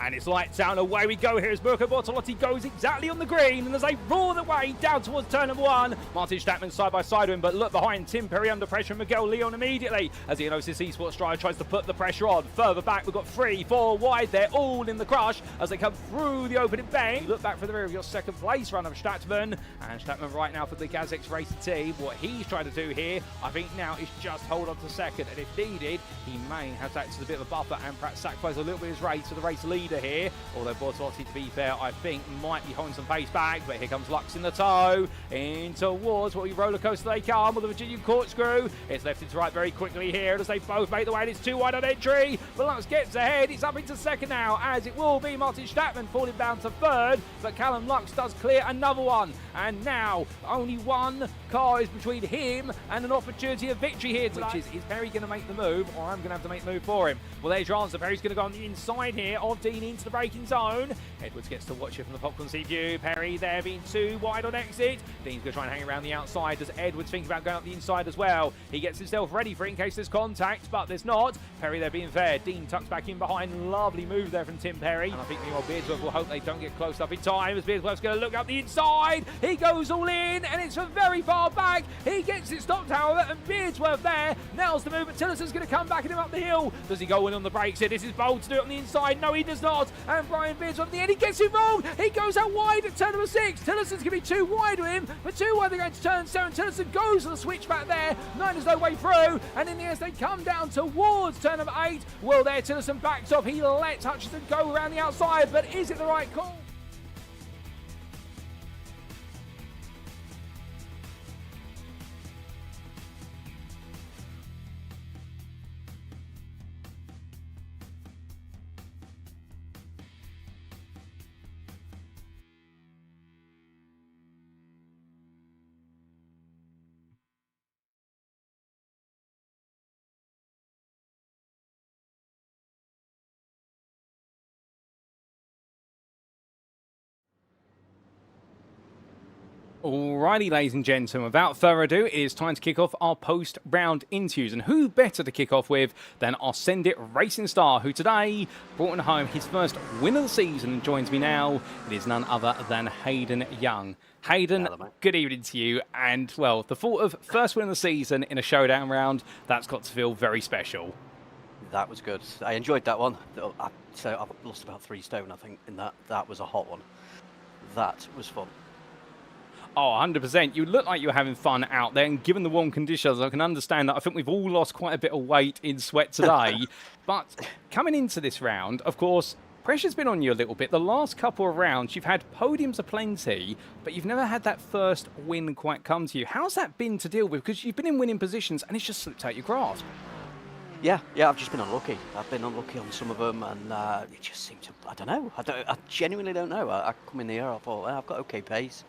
And it's lights out and away we go here as Mirko Bortolotti goes exactly on the green, and as they roar the way down towards turn number 1, Martin Statman side by side with him, but look behind, Tim Perry under pressure and Miguel Leon immediately as the Inosis Esports driver tries to put the pressure on. Further back we've got 3, 4 wide, they're all in the crush as they come through the opening bay. Look back for the rear of your second place runner, Statman, and Statman right now for the Gazex Racing team. What he's trying to do here, I think now, is just hold on to second, and if needed, he may have to act as a bit of a buffer and perhaps sacrifice a little bit of his race for the race leader here, although Bortolotti, to be fair, I think might be holding some pace back. But here comes Lux in the tow in towards what we roller coaster they come with the Virginian corkscrew. It's left into right very quickly here as they both make the way, and it's 2 wide on entry, but Lux gets ahead. It's up into second now, as it will be Martin Statman falling down to 3rd, but Callum Lux does clear another one, and now only 1 car is between him and an opportunity of victory here today. Which is Perry going to make the move, or I'm going to have to make the move for him? Well, there's your answer. Perry's going to go on the inside here of Dean into the braking zone. Edwards gets to watch it from the popcorn seat view. Perry there being 2 wide on exit. Dean's going to try and hang around the outside. Does Edwards think about going up the inside as well? He gets himself ready for it in case there's contact, but there's not. Perry there being fair. Dean tucks back in behind. Lovely move there from Tim Perry. And I think meanwhile Beardsworth will hope they don't get close up in time as Beardsworth's going to look up the inside. He goes all in, and it's from very far back. He gets it stopped, however, and Beardsworth there nails the move, but Tillerson's going to come back at him up the hill. Does he go in on the brakes here? This is bold to do it on the inside. No, he does not. And Brian Beardsworth at the end, he gets it wrong. He goes out wide at turn number 6. Tillerson's going to be 2 wide with him, but 2 wide they're going to turn 7. Tillerson goes on the switch back there. 9 is no way through, and in the end they come down towards turn number 8. Well, there Tillerson backs off. He lets Hutchinson go around the outside, but is it the right call? Alrighty, ladies and gentlemen, without further ado, it is time to kick off our post-round interviews. And who better to kick off with than our Send It racing star, who today brought home his first win of the season and joins me now. It is none other than Hayden Young. Hayden, good evening to you. And, well, the thought of first win of the season in a showdown round, that's got to feel very special. That was good. I enjoyed that one. So I've lost about 3 stone, I think, in that. That was a hot one. That was fun. Oh, 100%. You look like you were having fun out there, and given the warm conditions, I can understand that. I think we've all lost quite a bit of weight in sweat today. But coming into this round, of course, pressure's been on you a little bit. The last couple of rounds, you've had podiums aplenty, but you've never had that first win quite come to you. How's that been to deal with? Because you've been in winning positions, and it's just slipped out your grasp. Yeah, I've just been unlucky. I've been unlucky on some of them, and it just seemed to, I don't know. I genuinely don't know. I come in the air, I thought, I've got okay pace.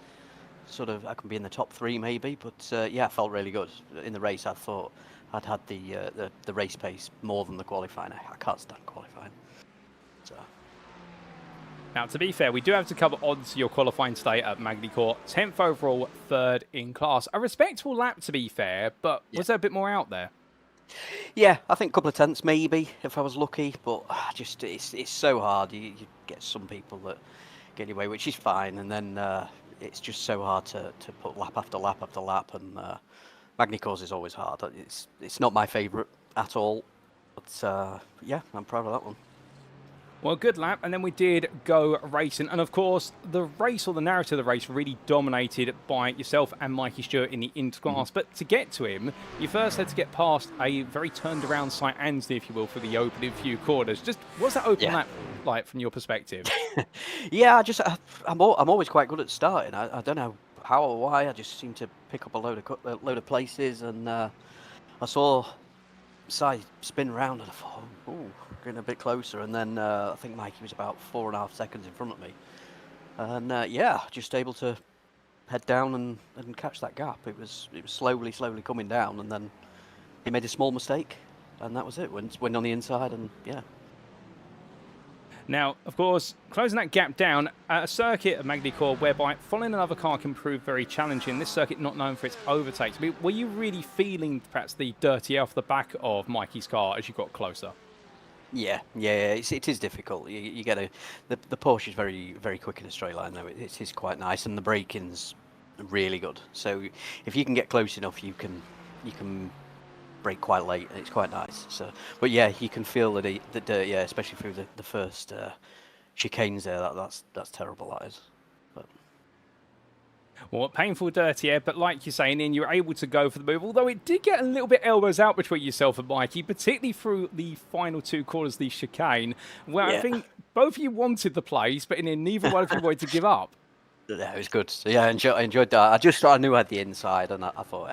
sort of, I can be in the top 3 maybe, but yeah, I felt really good. In the race, I thought I'd had the race pace more than the qualifying. I can't stand qualifying. So. Now, to be fair, we do have to cover odds to your qualifying state at Magny-Cours. 10th overall, 3rd in class. A respectable lap, to be fair, but was there a bit more out there? Yeah, I think a couple of tenths maybe, if I was lucky, but just it's so hard. You get some people that get your way, which is fine, and then it's just so hard to put lap after lap after lap, and Magny-Cours is always hard. It's not my favourite at all, but yeah, I'm proud of that one. Well, good lap, and then we did go racing. And of course, the race, or the narrative of the race, really dominated by yourself and Mikey Stewart in the interclass. But to get to him, you first had to get past a very turned around sight Ansley, if you will, for the opening few quarters. Just what's that open lap like from your perspective? Yeah, I'm always quite good at starting. I don't know how or why. I just seem to pick up a load of places, and I saw Sai spin round, and I thought, ooh, getting a bit closer, and then I think Mikey was about 4.5 seconds in front of me, and yeah, just able to head down and catch that gap. It was slowly coming down, and then he made a small mistake, and that was it. Went on the inside, and yeah. Now, of course, closing that gap down at a circuit of Magny-Cours whereby following another car can prove very challenging. This circuit not known for its overtakes. I mean, were you really feeling perhaps the dirty air off the back of Mikey's car as you got closer? Yeah, it is difficult. You get the Porsche is very quick in a straight line though. It is quite nice, and the braking's really good. So if you can get close enough, you can brake quite late, and it's quite nice. So, but yeah, you can feel the dirt, yeah, especially through the first chicanes there. That's terrible. That is. But. Well, painful dirty air, but like you're saying, Ian, you were able to go for the move, although it did get a little bit elbows out between yourself and Mikey, particularly through the final 2 quarters, the chicane, where I think both of you wanted the place, but in the end, neither one of you wanted to give up. Yeah, it was good. So, yeah, I enjoyed that. I knew I had the inside, and I thought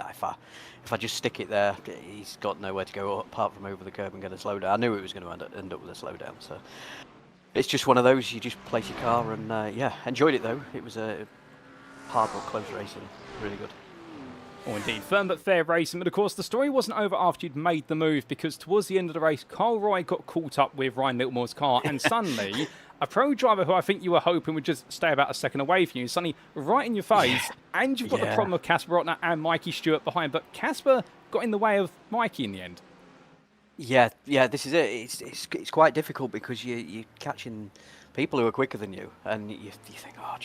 if I just stick it there, he's got nowhere to go apart from over the curb and get a slowdown. I knew it was going to end up with a slowdown, so it's just one of those. You just place your car, and yeah, enjoyed it though. It was a hard but close racing, really good. Oh, indeed. Firm but fair racing. But of course, the story wasn't over after you'd made the move, because towards the end of the race, Carl Roy got caught up with Ryan Littlemore's car, and suddenly a pro driver who I think you were hoping would just stay about a second away from you, suddenly right in your face, and you've got the problem of Casper Rotner and Mikey Stewart behind, but Casper got in the way of Mikey in the end. Yeah, this is it. It's quite difficult because you're catching people who are quicker than you, and you think, oh,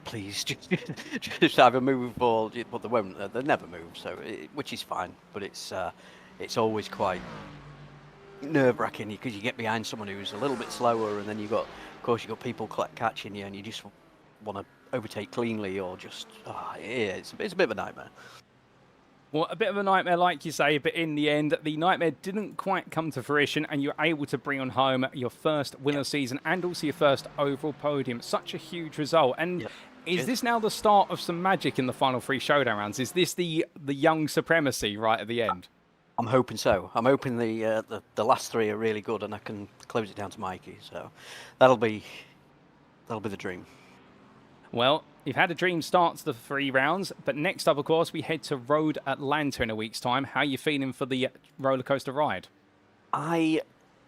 please, just either move or, but they won't. They never move, so which is fine. But it's always quite nerve-wracking because you get behind someone who's a little bit slower, and then you've got people catching you, and you just want to overtake cleanly, or just it's a bit of a nightmare. Well, a bit of a nightmare, like you say, but in the end, the nightmare didn't quite come to fruition, and you're able to bring on home your first win of the season and also your first overall podium. Such a huge result. And is this now the start of some magic in the final 3 showdown rounds? Is this the young supremacy right at the end? I'm hoping so. I'm hoping the last 3 are really good, and I can close it down to Mikey. So that'll be the dream. Well, you've had a dream start to the 3 rounds, but next up, of course, we head to Road Atlanta in a week's time. How are you feeling for the roller coaster ride? I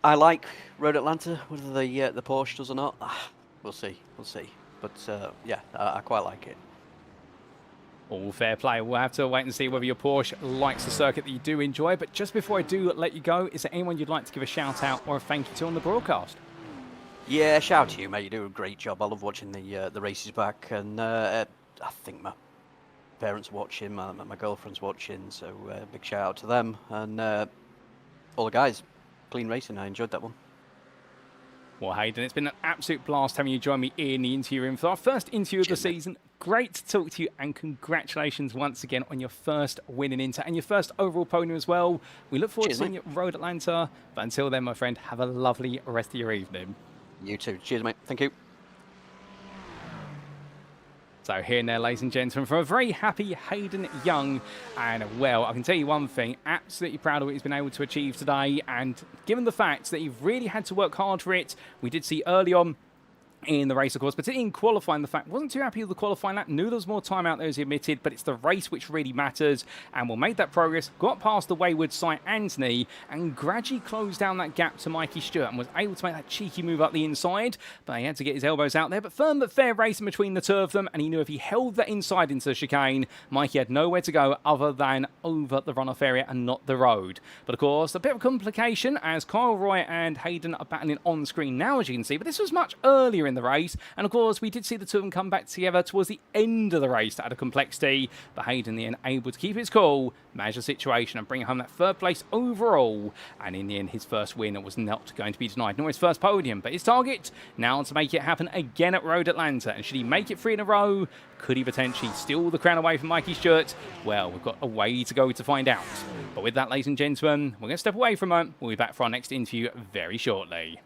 like Road Atlanta, whether the Porsche does or not. We'll see. But yeah, I quite like it. All fair play. We'll have to wait and see whether your Porsche likes the circuit that you do enjoy. But just before I do let you go, is there anyone you'd like to give a shout out or a thank you to on the broadcast? Yeah, shout out to you, mate. You do a great job. I love watching the races back, and I think my parents are watching, my girlfriend's watching, so big shout out to them, and all the guys. Clean racing, I enjoyed that one. Well, Hayden, it's been an absolute blast having you join me in the interview room for our first interview of the season. Great to talk to you, and congratulations once again on your first win in Inter and your first overall podium as well. We look forward to seeing you at Road Atlanta, but until then, my friend, have a lovely rest of your evening. You too. Cheers, mate. Thank you. So here and there, ladies and gentlemen, from a very happy Hayden Young. And, well, I can tell you one thing, absolutely proud of what he's been able to achieve today. And given the fact that he really had to work hard for it, we did see early on in the race, of course, particularly in qualifying. The fact wasn't too happy with the qualifying lap, knew there was more time out there as he admitted, but it's the race which really matters, and will make that progress. Got past the wayward Cy Anthony and gradually closed down that gap to Mikey Stewart and was able to make that cheeky move up the inside, but he had to get his elbows out there. But firm but fair racing between the two of them, and he knew if he held that inside into the chicane, Mikey had nowhere to go other than over the runoff area and not the road. But of course, a bit of a complication as Kyle Roy and Hayden are battling on screen now, as you can see, but this was much earlier in the race, and of course we did see the two of them come back together towards the end of the race to add a complexity, but Hayden in the end able to keep his cool, manage the situation and bring home that third place overall, and in the end his first win was not going to be denied, nor his first podium, but his target now to make it happen again at Road Atlanta. And should he make it 3 in a row, could he potentially steal the crown away from Mikey Stewart? Well, we've got a way to go to find out. But with that, ladies and gentlemen, we're going to step away from it. We'll be back for our next interview very shortly.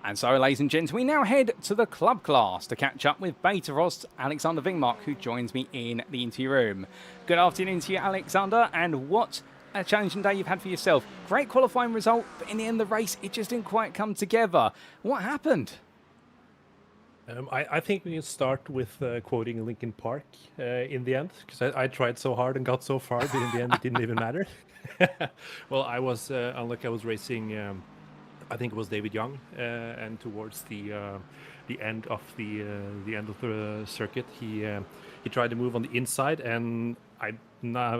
And so, ladies and gents, we now head to the club class to catch up with Beta Rost Alexander Vingmark, who joins me in the interview room. Good afternoon to you, Alexander, and what a challenging day you've had for yourself. Great qualifying result, but in the end of the race, it just didn't quite come together. What happened? I think we can start with quoting Linkin Park in the end, because I tried so hard and got so far, but in the end it didn't even matter. Well, I was unlucky. I was racing, I think it was David Young, and towards the end of the circuit, he tried to move on the inside, and I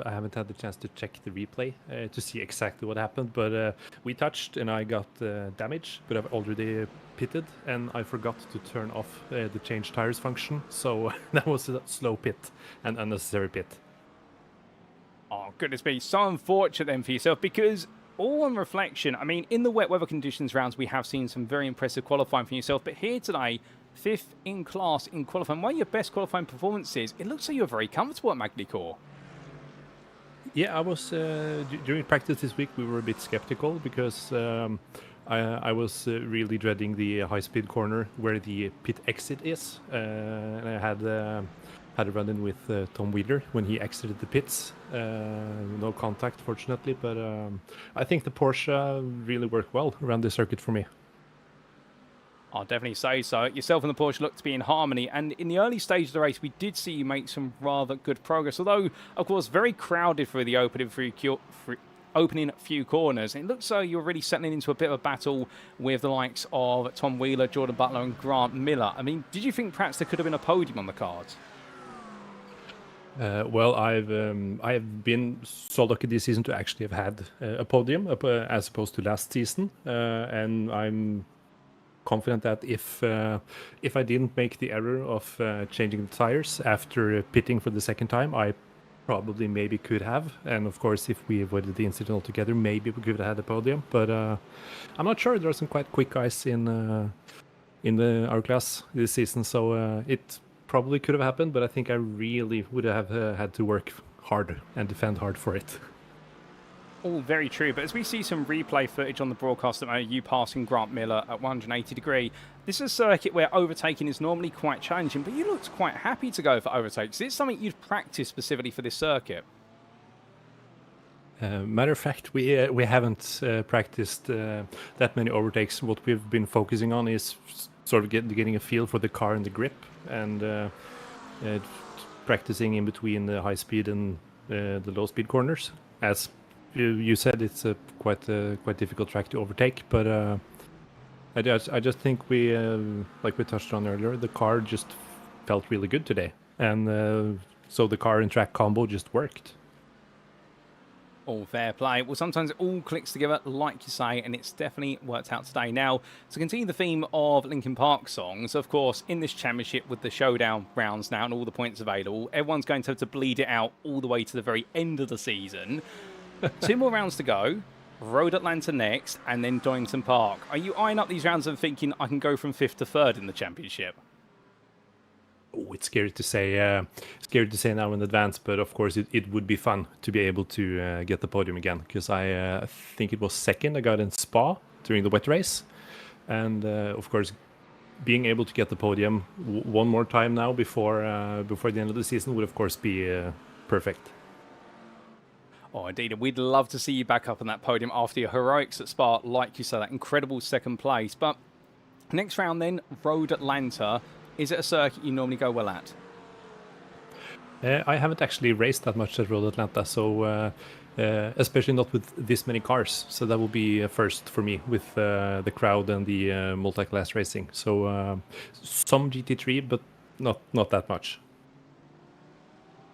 haven't had the chance to check the replay to see exactly what happened, but we touched and I got damage, but I've already pitted and I forgot to turn off the change tires function, so that was a slow pit and unnecessary pit. Oh, goodness me, so unfortunate then for yourself, because all on reflection, I mean, in the wet weather conditions rounds, we have seen some very impressive qualifying for yourself, but here today, 5th in class in qualifying, one of your best qualifying performances, it looks like you're very comfortable at Magny-Cours. Yeah, I was during practice this week. We were a bit skeptical because I was really dreading the high-speed corner where the pit exit is, and I had a run-in with Tom Wheeler when he exited the pits. No contact, fortunately, but I think the Porsche really worked well around the circuit for me. I'll definitely say so. Yourself and the Porsche look to be in harmony, and in the early stage of the race, we did see you make some rather good progress, although, of course, very crowded through the opening few corners. It looks like you're really settling into a bit of a battle with the likes of Tom Wheeler, Jordan Butler and Grant Miller. I mean, did you think perhaps there could have been a podium on the cards? Well, I have been so lucky this season to actually have had a podium as opposed to last season, and I'm confident that if I didn't make the error of changing the tires after pitting for the second time, I probably maybe could have. And of course, if we avoided the incident altogether, maybe we could have had a podium. But I'm not sure. There are some quite quick guys in our class this season, so it probably could have happened. But I think I really would have had to work hard and defend hard for it. All very true, but as we see some replay footage on the broadcast of you passing Grant Miller at 180 degree, this is a circuit where overtaking is normally quite challenging, but you looked quite happy to go for overtakes. Is it something you've practiced specifically for this circuit? Matter of fact, we haven't practiced that many overtakes. What we've been focusing on is sort of getting a feel for the car and the grip, and practicing in between the high speed and the low speed corners. As you said, it's a quite difficult track to overtake, but I just think we, like we touched on earlier, the car just felt really good today, and so the car and track combo just worked. All fair play. Well, sometimes it all clicks together, like you say, and it's definitely worked out today. Now, to continue the theme of Linkin Park songs, of course, in this championship with the Showdown rounds now and all the points available, everyone's going to have to bleed it out all the way to the very end of the season. 2 more rounds to go. Road Atlanta next, and then Donington Park. Are you eyeing up these rounds and thinking I can go from 5th to 3rd in the championship? Oh, it's scary to say now in advance, but of course it would be fun to be able to get the podium again, because I think it was 2nd I got in Spa during the wet race, and of course being able to get the podium one more time now before before the end of the season would of course be perfect. Oh, indeed. We'd love to see you back up on that podium after your heroics at Spa, like you said, that incredible second place. But next round then, Road Atlanta. Is it a circuit you normally go well at? I haven't actually raced that much at Road Atlanta, so especially not with this many cars. So that will be a first for me with the crowd and the multi-class racing. So some GT3, but not that much.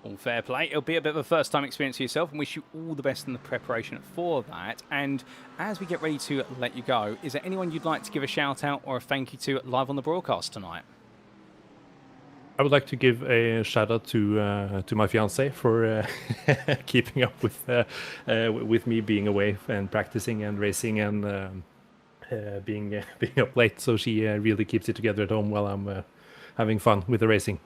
All fair play. It'll be a bit of a first-time experience for yourself, and wish you all the best in the preparation for that. And as we get ready to let you go, is there anyone you'd like to give a shout-out or a thank you to live on the broadcast tonight? I would like to give a shout-out to my fiancée for keeping up with me being away and practicing and racing and being up late. So she really keeps it together at home while I'm having fun with the racing.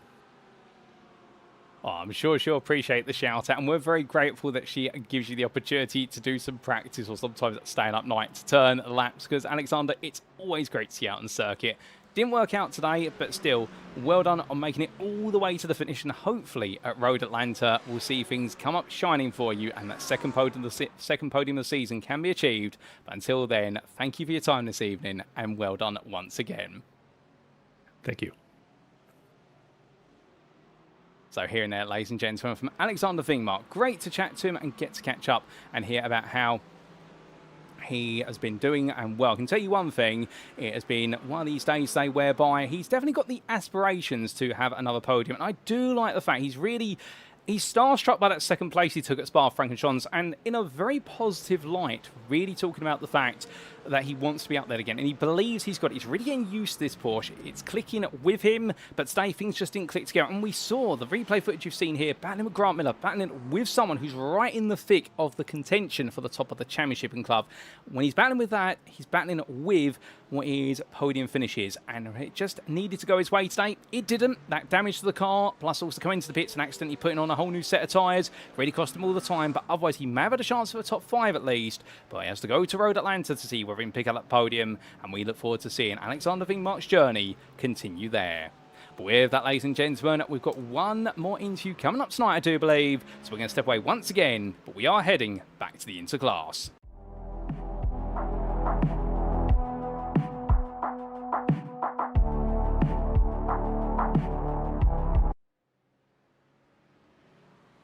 Oh, I'm sure she'll appreciate the shout out, and we're very grateful that she gives you the opportunity to do some practice or sometimes staying up night to turn laps, because Alexander, it's always great to see you out on the circuit. Didn't work out today, but still, well done on making it all the way to the finish, and hopefully at Road Atlanta we'll see things come up shining for you and that second podium of the season can be achieved. But until then, thank you for your time this evening, and well done once again. Thank you. So here and there, ladies and gentlemen, from Alexander Vingmark. Great to chat to him and get to catch up and hear about how he has been doing. And well, I can tell you one thing, it has been one of these days today whereby he's definitely got the aspirations to have another podium. And I do like the fact he's starstruck by that second place he took at Spa-Francorchamps, and in a very positive light, really talking about the fact that he wants to be out there again, and he believes he's got it. He's really getting used to this Porsche. It's clicking with him, but today things just didn't click together. And we saw the replay footage you've seen here, battling with Grant Miller, battling with someone who's right in the thick of the contention for the top of the championship and club. When he's battling with that, he's battling with what is podium finishes, and it just needed to go his way today. It didn't. That damage to the car, plus also coming into the pits and accidentally putting on a whole new set of tyres, really cost him all the time, but otherwise he may have had a chance for a top 5 at least. But he has to go to Road Atlanta to see whether he can pick up that podium, and we look forward to seeing Alexander Vingmark's journey continue there. But with that, ladies and gentlemen, we've got one more interview coming up tonight, I do believe, so we're going to step away once again, but we are heading back to the Interclass.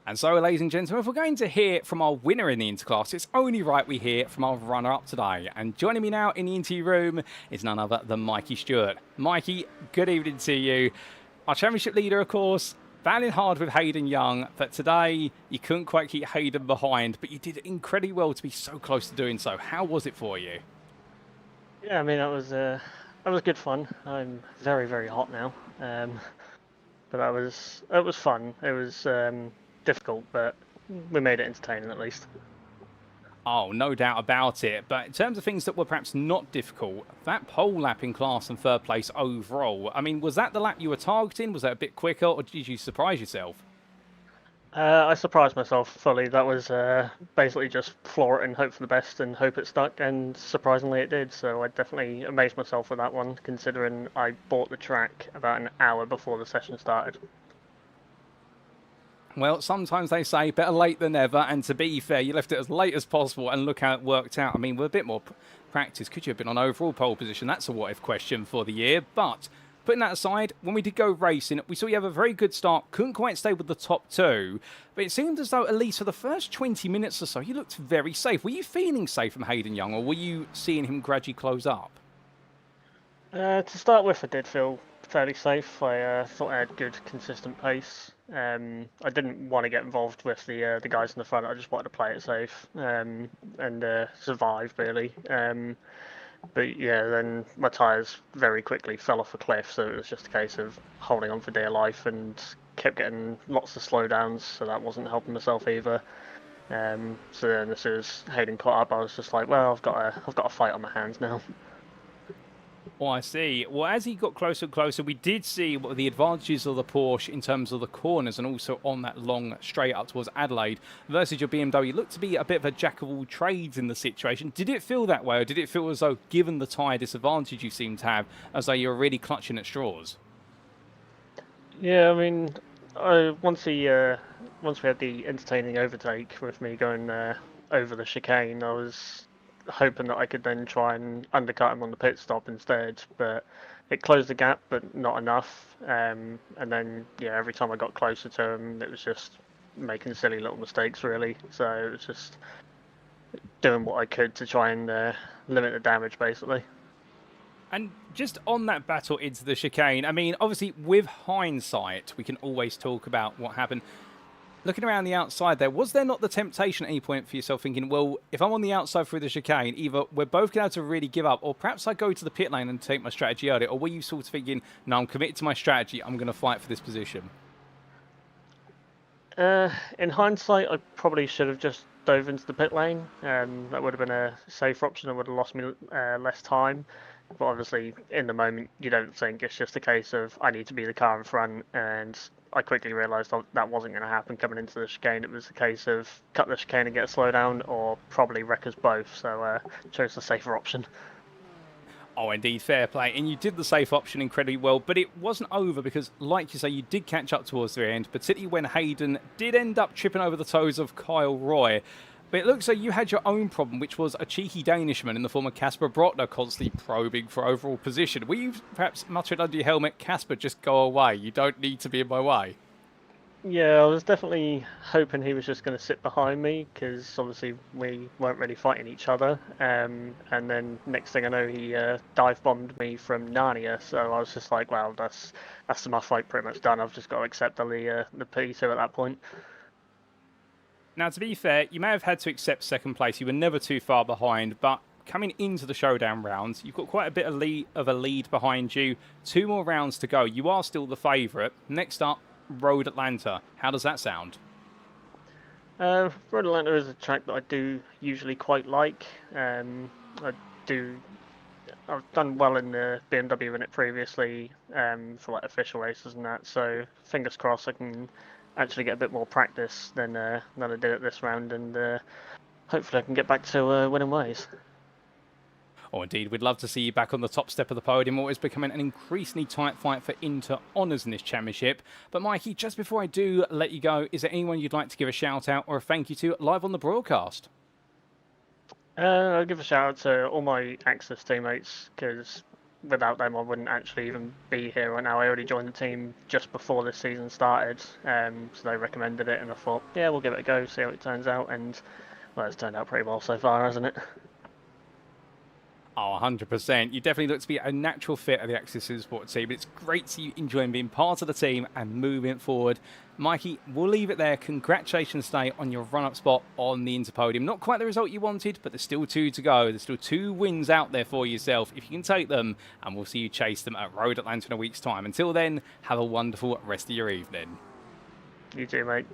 And so, ladies and gentlemen, if we're going to hear from our winner in the Interclass, it's only right we hear from our runner-up today. And joining me now in the interview room is none other than Mikey Stewart. Mikey, good evening to you. Our championship leader, of course, battling hard with Hayden Young, but today you couldn't quite keep Hayden behind, but you did incredibly well to be so close to doing so. How was it for you? Yeah, I mean, that was good fun. I'm very, very hot now, but it was fun. It was difficult, but we made it entertaining at least. Oh, no doubt about it. But in terms of things that were perhaps not difficult, that pole lap in class and third place overall, I mean, was that the lap you were targeting? Was that a bit quicker, or did you surprise yourself? I surprised myself fully. That was basically just floor it and hope for the best and hope it stuck, and surprisingly it did. So I definitely amazed myself with that one, considering I bought the track about an hour before the session started. Well, sometimes they say better late than never, and to be fair, you left it as late as possible, and look how it worked out. I mean, with a bit more practice, could you have been on overall pole position? That's a what-if question for the year, but putting that aside, when we did go racing, we saw you have a very good start, couldn't quite stay with the top 2, but it seemed as though, at least for the first 20 minutes or so, you looked very safe. Were you feeling safe from Hayden Young, or were you seeing him gradually close up? To start with, I did feel fairly safe. I thought I had good, consistent pace. I didn't want to get involved with the guys in the front. I just wanted to play it safe and survive, really. But yeah, then my tyres very quickly fell off a cliff, so it was just a case of holding on for dear life and kept getting lots of slowdowns, so that wasn't helping myself either. So then as soon as Hayden caught up, I was just like, well, I've got a fight on my hands now. Oh, I see. Well, as he got closer and closer, we did see what the advantages of the Porsche in terms of the corners and also on that long straight up towards Adelaide versus your BMW. Looked to be a bit of a jack of all trades in the situation. Did it feel that way, or did it feel as though, given the tyre disadvantage you seem to have, as though you were really clutching at straws? Yeah, I mean, once we had the entertaining overtake with me going over the chicane, I was hoping that I could then try and undercut him on the pit stop instead, but it closed the gap, but not enough. And then, yeah, every time I got closer to him, it was just making silly little mistakes, really. So it was just doing what I could to try and limit the damage, basically. And just on that battle into the chicane, I mean, obviously, with hindsight, we can always talk about what happened. Looking around the outside there, was there not the temptation at any point for yourself thinking, well, if I'm on the outside through the chicane, either we're both going to have to really give up, or perhaps I go to the pit lane and take my strategy earlier? Or were you sort of thinking, no, I'm committed to my strategy, I'm going to fight for this position? In hindsight, I probably should have just dove into the pit lane. That would have been a safer option. That would have lost me less time. But obviously, in the moment, you don't think. It's just a case of, I need to be the car in front, and I quickly realised that wasn't going to happen coming into the chicane. It was a case of cut the chicane and get a slowdown, or probably wreck us both. So chose the safer option. Oh, indeed, fair play. And you did the safe option incredibly well, but it wasn't over because, like you say, you did catch up towards the end, particularly when Hayden did end up tripping over the toes of Kyle Roy. But it looks like you had your own problem, which was a cheeky Danishman in the form of Casper Brotner constantly probing for overall position. Were you perhaps muttering under your helmet, Casper, just go away, you don't need to be in my way? Yeah, I was definitely hoping he was just going to sit behind me, because obviously we weren't really fighting each other. And then next thing I know, he dive bombed me from Narnia. So I was just like, well, that's my fight pretty much done. I've just got to accept the P2 at that point. Now, to be fair, you may have had to accept second place. You were never too far behind, but coming into the showdown rounds, you've got quite a bit of a lead behind you. 2 more rounds to go. You are still the favourite. Next up, Road Atlanta. How does that sound? Road Atlanta is a track that I do usually quite like. I've done well in the BMW in it previously for like official races and that. So fingers crossed I can actually get a bit more practice than I did at this round, and hopefully I can get back to winning ways. Oh, indeed, we'd love to see you back on the top step of the podium. What is becoming an increasingly tight fight for Inter honours in this championship. But Mikey, just before I do let you go, is there anyone you'd like to give a shout out or a thank you to live on the broadcast? I'll give a shout out to all my Access teammates, because without them I wouldn't actually even be here right now. I already joined the team just before this season started, so they recommended it, and I thought, yeah, we'll give it a go, see how it turns out, and well, it's turned out pretty well so far, hasn't it? Oh, 100%. You definitely look to be a natural fit of the Access Sports team. It's great to see you enjoying being part of the team and moving forward. Mikey, we'll leave it there. Congratulations today on your run-up spot on the Inter podium. Not quite the result you wanted, but there's still 2 to go. There's still 2 wins out there for yourself if you can take them, and we'll see you chase them at Road Atlanta in a week's time. Until then, have a wonderful rest of your evening. You too, mate.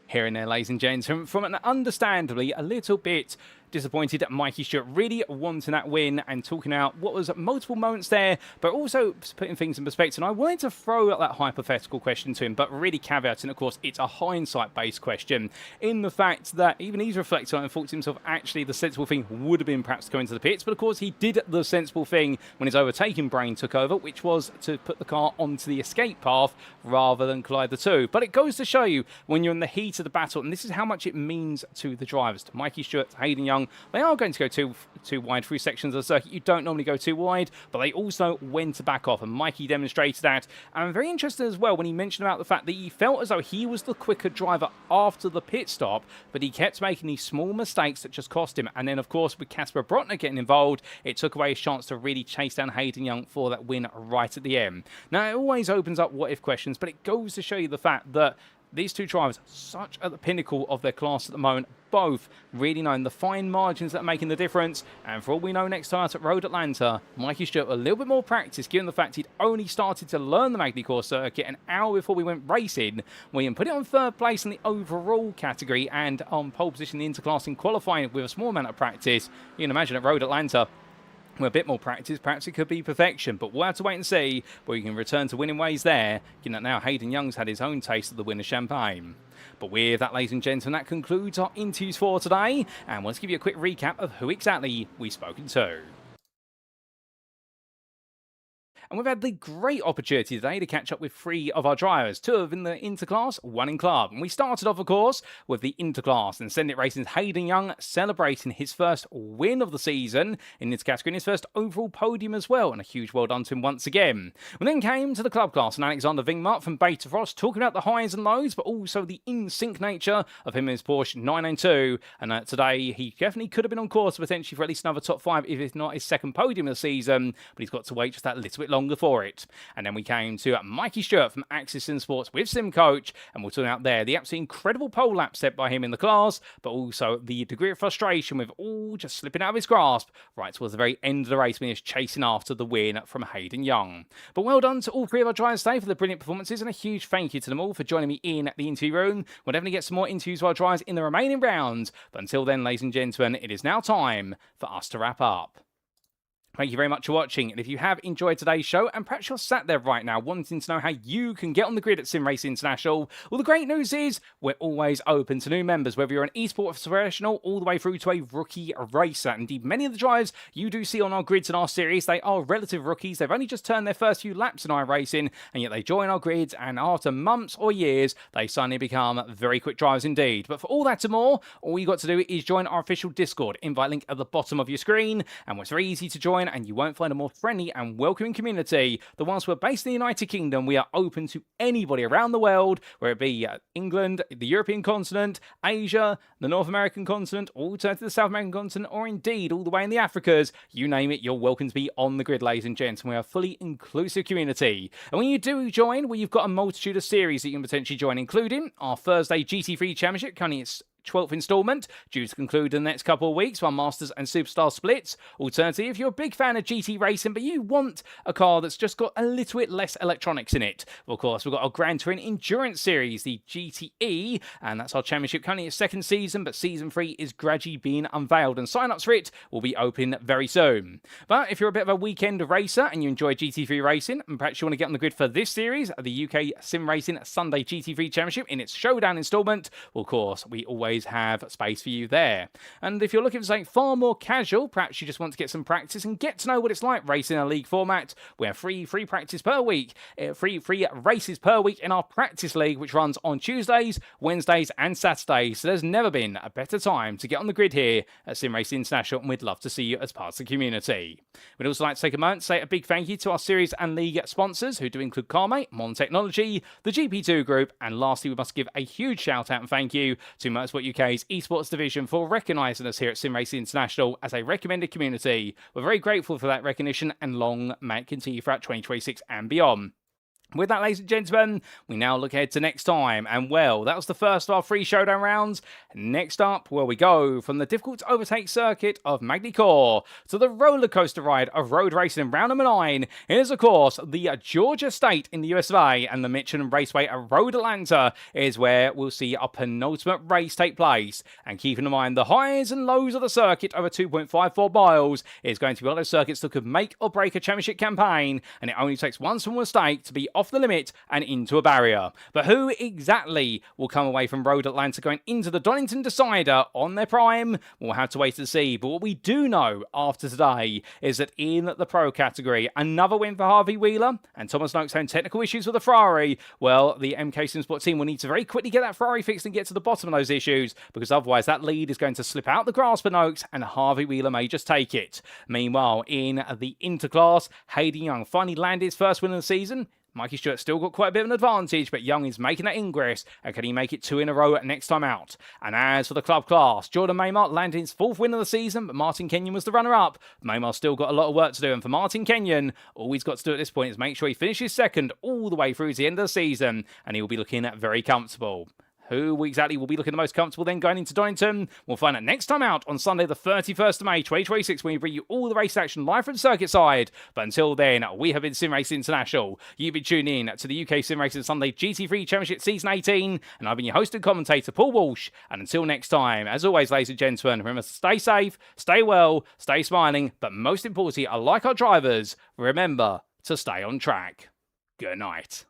Here and there, ladies and gents, from an understandably a little bit disappointed Mikey Stewart, really wanting that win and talking out what was multiple moments there, but also putting things in perspective. And I wanted to throw out that hypothetical question to him, but really caveating, of course, it's a hindsight-based question in the fact that even he's reflected on it and thought to himself, actually, the sensible thing would have been perhaps going to the pits. But of course, he did the sensible thing when his overtaking brain took over, which was to put the car onto the escape path rather than collide the two. But it goes to show you when you're in the heat of the battle, and this is how much it means to the drivers, to Mikey Stewart, to Hayden Young. They are going to go too wide through sections of the circuit. You don't normally go too wide, but they also went to back off, and Mikey demonstrated that. And I'm very interested as well when he mentioned about the fact that he felt as though he was the quicker driver after the pit stop, but he kept making these small mistakes that just cost him. And then, of course, with Casper Brotner getting involved, it took away his chance to really chase down Hayden Young for that win right at the end. Now, it always opens up what-if questions, but it goes to show you the fact that these 2 drivers, such at the pinnacle of their class at the moment, both really knowing the fine margins that are making the difference. And for all we know, next start at Road Atlanta, Mikey Stewart a little bit more practice, given the fact he'd only started to learn the Magny-Cours circuit an hour before we went racing. We can put it on 3rd place in the overall category and on pole position in the interclass in qualifying with a small amount of practice. You can imagine at Road Atlanta, With a bit more practice, perhaps it could be perfection, but we'll have to wait and see where you can return to winning ways there, given that now Hayden Young's had his own taste of the winner's champagne. But with that, ladies and gentlemen, that concludes our interviews for today, and let's give you a quick recap of who exactly we've spoken to. And we've had the great opportunity today to catch up with 3 of our drivers, 2 of in the interclass, 1 in club. And we started off, of course, with the interclass and Ascendant Racing's Hayden Young celebrating his first win of the season in this category and his first overall podium as well. And a huge well done to him once again. We then came to the club class and Alexander Wingmark from Beta Frost talking about the highs and lows, but also the in-sync nature of him and his Porsche 992. And today, he definitely could have been on course potentially for at least another top 5, if not his second podium of the season. But he's got to wait just that little bit longer for it. And then we came to Mikey Stewart from Axis Sim Sports with Sim Coach, and we'll talk out there the absolutely incredible pole lap set by him in the class, but also the degree of frustration with all just slipping out of his grasp right towards the very end of the race when he was chasing after the win from Hayden Young. But well done to all 3 of our drivers today for the brilliant performances, and a huge thank you to them all for joining me in the interview room. We'll definitely get some more interviews with our drivers in the remaining rounds, but until then, ladies and gentlemen, it is now time for us to wrap up. Thank you very much for watching, and if you have enjoyed today's show, and perhaps you're sat there right now wanting to know how you can get on the grid at SimRacing International, well, the great news is we're always open to new members, whether you're an esports professional all the way through to a rookie racer. Indeed, many of the drivers you do see on our grids in our series, they are relative rookies. They've only just turned their first few laps in iRacing, and yet they join our grids, and after months or years, they suddenly become very quick drivers indeed. But for all that and more, all you got to do is join our official Discord. Invite link at the bottom of your screen, and it's very easy to join, and you won't find a more friendly and welcoming community. But whilst we're based in the United Kingdom, we are open to anybody around the world, whether it be England, the European continent, Asia, the North American continent, all to the South American continent, or indeed all the way in the Africas. You name it, you're welcome to be on the grid, ladies and gents. We are a fully inclusive community. And when you do join, well, you've got a multitude of series that you can potentially join, including our Thursday GT3 Championship, currently it's 12th instalment, due to conclude in the next couple of weeks, while Masters and Superstar splits. Alternatively, if you're a big fan of GT racing, but you want a car that's just got a little bit less electronics in it, well, of course, we've got our Grand Touring Endurance Series, the GTE, and that's our championship currently its 2nd season, but season 3 is gradually being unveiled, and sign-ups for it will be open very soon. But if you're a bit of a weekend racer and you enjoy GT3 racing, and perhaps you want to get on the grid for this series, the UKSimRacing Sunday GT3 Championship in its Showdown instalment, well, of course, we always have space for you there. And if you're looking for something far more casual, perhaps you just want to get some practice and get to know what it's like racing in a league format, we have free practice per week, free races per week in our practice league, which runs on Tuesdays, Wednesdays and Saturdays. So there's never been a better time to get on the grid here at SimRacing International, and we'd love to see you as part of the community. We'd also like to take a moment to say a big thank you to our series and league sponsors, who do include CarMate, Modern Technology, the GP2 Group, and lastly, we must give a huge shout out and thank you to Motorsport UK's esports division for recognising us here at SimRacing International as a recommended community. We're very grateful for that recognition, and long may it continue throughout 2026 and beyond. With that, ladies and gentlemen, we now look ahead to next time, and well, that was the first of our 3 Showdown rounds. Next up, where we go from the difficult to overtake circuit of Magny-Cours to the roller coaster ride of road racing in round number 9. It is, of course, the Georgia State in the USA, and the Michelin Raceway at Road Atlanta is where we'll see our penultimate race take place. And keeping in mind the highs and lows of the circuit over 2.54 miles, is going to be one of those circuits that could make or break a championship campaign, and it only takes one small mistake to be off the limit and into a barrier. But who exactly will come away from Road Atlanta going into the Donington Decider on their prime? We'll have to wait to see. But what we do know after today is that in the Pro category, another win for Harvey Wheeler, and Thomas Noakes having technical issues with the Ferrari. Well, the MK Sim Sport team will need to very quickly get that Ferrari fixed and get to the bottom of those issues, because otherwise that lead is going to slip out the grasp for Noakes, and Harvey Wheeler may just take it. Meanwhile, in the Interclass, Hayden Young finally landed his first win of the season. Mikey Stewart still got quite a bit of an advantage, but Young is making that ingress, and can he make it 2 in a row next time out? And as for the club class, Jordan Maymart landed his 4th win of the season, but Martin Kenyon was the runner-up. Maymar's still got a lot of work to do, and for Martin Kenyon, all he's got to do at this point is make sure he finishes 2nd all the way through to the end of the season, and he will be looking very comfortable. Who exactly will be looking the most comfortable then going into Donington? We'll find out next time out on Sunday the 31st of May 2026 when we bring you all the race action live from circuit side. But until then, we have been SimRacing International. You've been tuning in to the UK SimRacing Sunday GT3 Championship Season 18, and I've been your host and commentator, Paul Walsh. And until next time, as always, ladies and gentlemen, remember to stay safe, stay well, stay smiling, but most importantly, like our drivers, remember to stay on track. Good night.